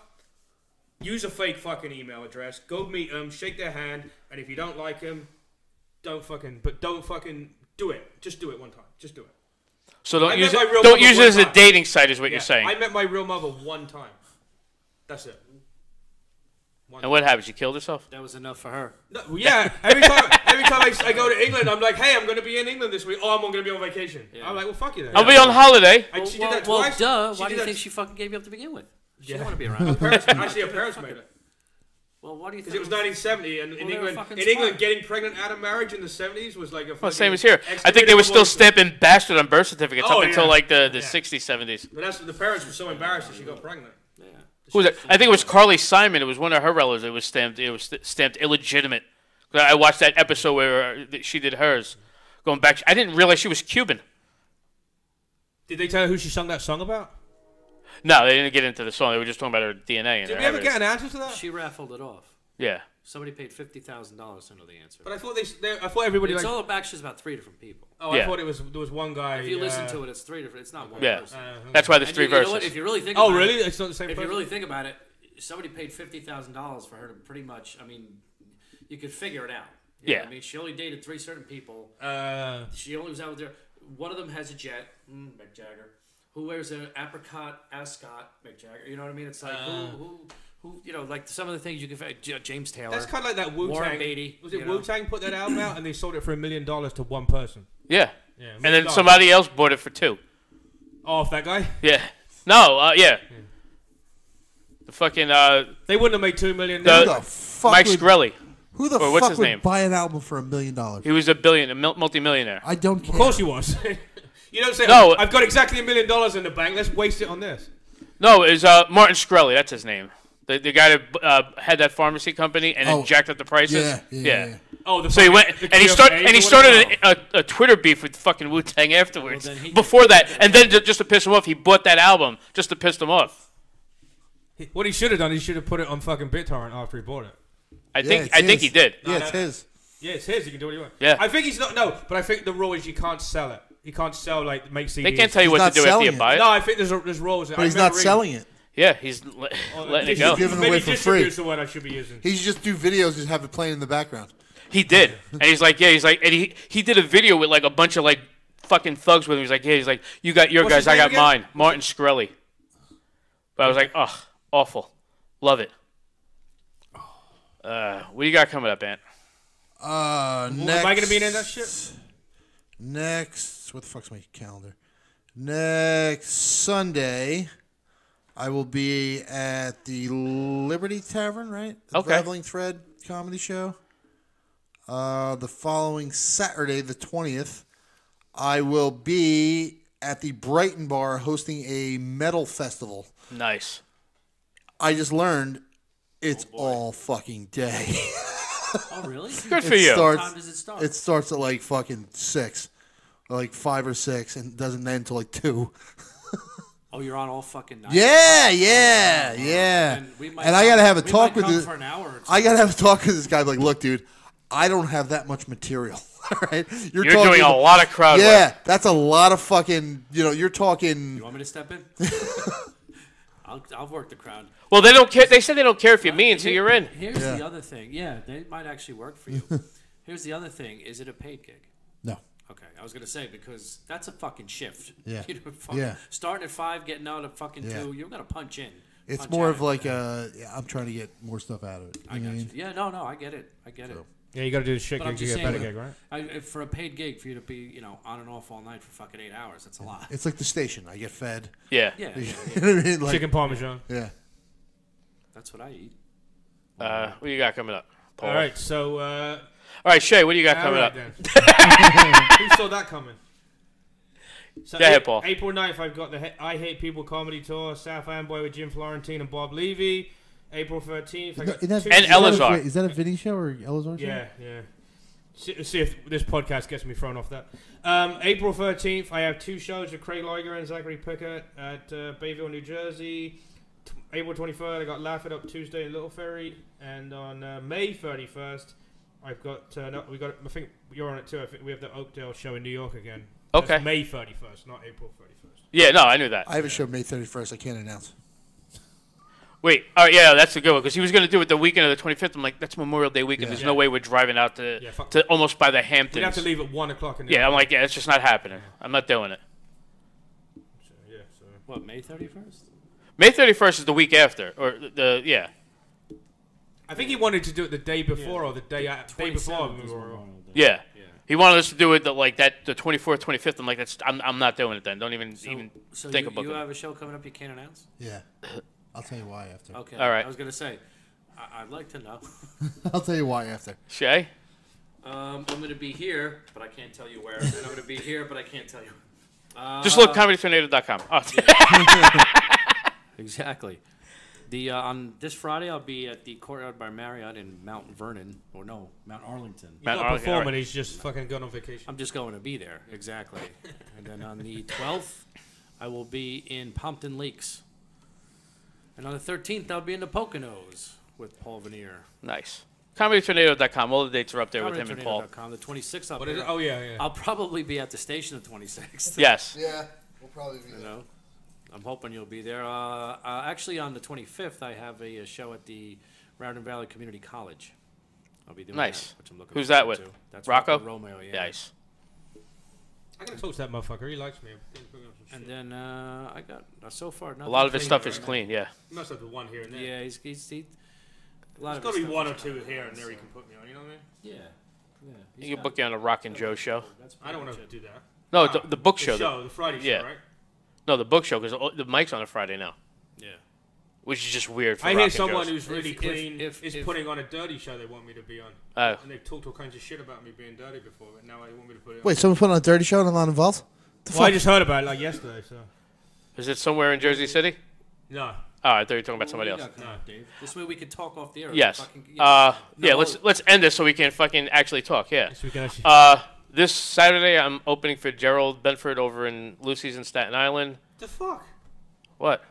Use a fake fucking email address. Go meet them, shake their hand, and if you don't like them, don't fucking do it. Just do it one time. Just do it. So don't I use met my it. real Don't mother use it one as a time. dating site, is what Yeah, you're saying. I met my real mother one time. That's it. And what happens? She killed herself? That was enough for her. No, yeah, every time I go to England, I'm like, hey, I'm going to be in England this week. Oh, I'm going to be on vacation. Yeah. I'm like, well, fuck you then. I'll be on holiday. She did that Well, twice. duh. She Why did do you that- think she fucking gave you up to begin with? She didn't Yeah. want to be Her around. parents, actually, her parents made it. Well, why do you think? Because it was 1970, and in they were England, fucking England, smart. getting pregnant out of marriage in the 70s was like a Well, same as here. I think they excommunicated were still woman. stamping bastard on birth certificates Oh, up until yeah. like the Yeah. 60s, 70s. But that's the parents were so embarrassed that she got pregnant. Yeah. Who was it? I think it was Carly Simon. It was one of her relatives. It was stamped illegitimate. I watched that episode where she did hers. Going back, I didn't realize she was Cuban. Did they tell her who she sung that song about? No, they didn't get into the song. They were just talking about her DNA. And Did her we ever evidence. get an answer to that? She raffled it off. Yeah. Somebody paid $50,000 to know the answer. But I thought I thought everybody. It's like, all actually about 3 different people. Oh, Yeah. I thought there was one guy. If you listen to it, it's 3 different. It's not one Yeah. person. That's why there's And 3 you know verses. what? If you really think. Oh, about really? It, It's not the same If person? you really think about it, somebody paid $50,000 for her to pretty much. I mean, you could figure it out. You know what I mean, she only dated 3 certain people. She only was out there. One of them has a jet, Mick Jagger. Who wears an apricot ascot, Mick Jagger? You know what I mean? It's like who? You know, like some of the things you can find. James Taylor. That's kind of like that Wu Warren Tang. Beatty. Was it Wu Tang put that album out and they sold it for $1 million to one person? Yeah. Yeah. And then somebody else bought it for 2. Oh, off that guy? Yeah. No. Yeah. The fucking. They wouldn't have made $2 million. Who the fuck Mike would- Shkreli. Who the Or what's fuck his would name? buy an album for $1 million? He was a multi-millionaire. I don't care. Of course he was. You don't say, No. I've got exactly $1 million in the bank. Let's waste it on this. No, it was Martin Shkreli. That's his name. The guy that had that pharmacy company and then jacked up the prices. Yeah. Oh, so he went and he started a Twitter beef with fucking Wu-Tang afterwards. Before that, and then just to piss him off, he bought that album just to piss him off. What he should have done, he should have put it on fucking BitTorrent after he bought it. I think he did. Yeah, it's his. Yeah, it's his. You can do what you want. Yeah. I think he's not. No, but I think the rule is you can't sell it. You can't sell make CDs. They can't tell you what to do after you buy it. No, I think there's rules. But he's not selling it. Yeah, he's letting it go. He's giving it away for free. Is the word I should be using. He just do videos, just have it playing in the background. He did, and he's like, and he did a video with like a bunch of like fucking thugs with him. He's like, you got your What's guys, his I name got again? mine. Martin Shkreli. But I was like, oh, awful, love it. What do you got coming up, Ant? Next, am I gonna be in that shit? Next, what the fuck's my calendar? Next Sunday, I will be at the Liberty Tavern, right? The Traveling Thread comedy show. The following Saturday, the 20th, I will be at the Brighton Bar hosting a metal festival. Nice. I just learned it's all fucking day. Oh, really? Good for you. What time does it start? It starts at like fucking 6. Or like 5 or 6 and doesn't end until like 2. Oh, you're on all fucking night. Yeah. And I gotta have a talk with this. For an hour or two. I gotta have a talk with this guy. Like, look, dude, I don't have that much material. All right, You're doing a lot of crowd work. Yeah, that's a lot of fucking. You're talking. You want me to step in? I'll work the crowd. Well, they don't care. They said they don't care if you're mean, so you're in. Here's the other thing. Yeah, they might actually work for you. Here's the other thing. Is it a paid gig? No. Okay, I was gonna say because that's a fucking shift. Yeah. Fucking starting at 5, getting out at fucking 2. You're gonna punch in. It's more of like I'm trying to get more stuff out of it. I got you. Yeah, no, I get it. I get it. Yeah, you got to do the shit But I'm gig to just get a better saying, gig, right? For a paid gig, for you to be, on and off all night for fucking 8 hours, that's a lot. It's like the station. I get fed. Yeah. Yeah. You know what I mean? Like, Chicken parmesan. Yeah. That's what I eat. What do you got coming up, Paul? All right, so. All right, Shay, what do you got coming up? Who saw that coming? So Go ahead, Paul. April 9th, I've got the I Hate People comedy tour, South Amboy with Jim Florentine and Bob Levy. April 13th, I got Is that, two- And Elazar. Is that a Vinny show or Elazar show? Yeah. See if this podcast gets me thrown off that. April 13th, I have 2 shows with Craig Liger and Zachary Pickett at Bayville, New Jersey. April 23rd, I got Laugh It Up Tuesday in Little Ferry, and on May 31st, I've got. We got. I think you're on it too. I think we have the Oakdale show in New York again. Okay. That's May 31st, not April 31st. Yeah, no, I knew that. I have a show May 31st. I can't announce. Wait, oh yeah, that's a good one because he was going to do it the weekend of the 25th. I'm like, that's Memorial Day weekend. There's no way we're driving out to almost by the Hamptons. We'd have to leave at 1 o'clock in the Yeah, I'm like, yeah, it's just not happening. I'm not doing it. So. What, May 31st? May 31st is the week after, or yeah. I think he wanted to do it the day before or the day before Memorial. Yeah. He wanted us to do it the 24th, 25th. I'm like, I'm not doing it then. Don't even think about it. You have a show coming up you can't announce? Yeah. I'll tell you why after. Okay. All right. I was going to say, I'd like to know. I'll tell you why after. Shay? I'm going to be here, but I can't tell you where. And I'm going to be here, but I can't tell you. Just look ComedyTornado.com. Oh. Exactly. On this Friday, I'll be at the Courtyard by Marriott in Mount Vernon. Or no, Mount Arlington. He's not performing, he's just fucking going on vacation. I'm just going to be there, exactly. And then on the 12th, I will be in Pompton Lakes. And on the 13th, I'll be in the Poconos with Paul Veneer. Nice. ComedyTornado.com. All the dates are up there with him and Paul. ComedyTornado.com. The 26th up What there. is it? Oh, yeah. I'll probably be at the station the 26th. Yes. Yeah, we'll probably be there. You know, I'm hoping you'll be there. Actually, on the 25th, I have a show at the Raritan Valley Community College. I'll be doing Nice. that, which I'm looking Who's that with? forward to. That's Rocco? Romeo, yeah. Nice. I gotta talk to that motherfucker. He likes me. And then I got so far. A lot of his stuff is clean, yeah. He must have the one here and there. Yeah, he a lot There's of got to his be stuff one or is two fine, here and there he so- can put me on. You know what I mean? Yeah. Yeah. You can book you on a Rock and Joe show. I don't want to do that. No, the book show. The Friday yeah. show, right? No, the book show, because the mic's on a Friday now. Yeah. Which is just weird for I Rock hear and someone Joe's. who's really clean if- is putting on a dirty show they want me to be on. Oh. And they've talked all kinds of shit about me being dirty before, but now they want me to put it on. Wait, someone put on a dirty show and I'm not involved? Well, I just heard about it like yesterday, so. Is it somewhere in Jersey City? No. Oh, I thought you were talking about somebody else. Dave. This way we can talk off the air. Yes. Fucking, Yeah, let's end this so we can fucking actually talk, yeah. Yes, we can actually. This Saturday, I'm opening for Gerald Benford over in Lucy's in Staten Island. The fuck? What?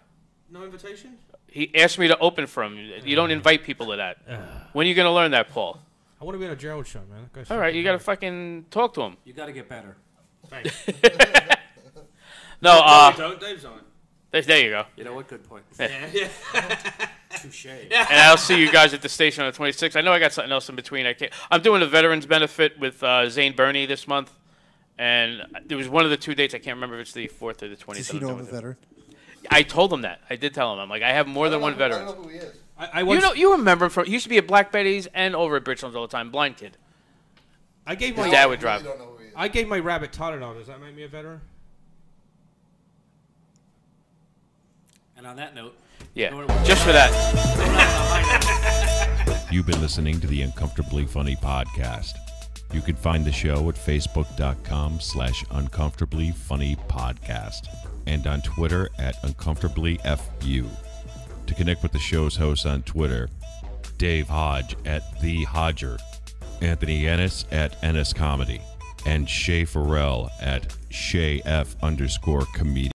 No invitation? He asked me to open for him. You don't invite people to that. When are you going to learn that, Paul? I want to be on a Gerald show, man. That guy's All right, fucking you got to great. fucking talk to him. You got to get better. Thanks. No, don't. Dave's on. There you go. You know what? Good point. Yeah. Touche. And I'll see you guys at the station on the 26th. I know I got something else in between. I'm doing a veterans benefit with Zane Burney this month, and there was one of the 2 dates. I can't remember if it's the 4th or the 20th. Does he know I'm a veteran? I told him that. I did tell him. I'm like, I have more than one veteran. I don't know who he is. You remember him from? He used to be at Black Betty's and over at Bridgelands all the time. Blind kid. I gave His my dad would drive. Really don't know who he is. I gave my rabbit Tylenol. Does that make me a veteran? And on that note, Yeah, just for that. You've been listening to the Uncomfortably Funny Podcast. You can find the show at facebook.com/uncomfortablyfunnypodcast and on Twitter at uncomfortablyfu. To connect with the show's hosts on Twitter, Dave Hodge at The Hodger, Anthony Ennis at Ennis Comedy, and Shay Farrell at ShayF_comedian.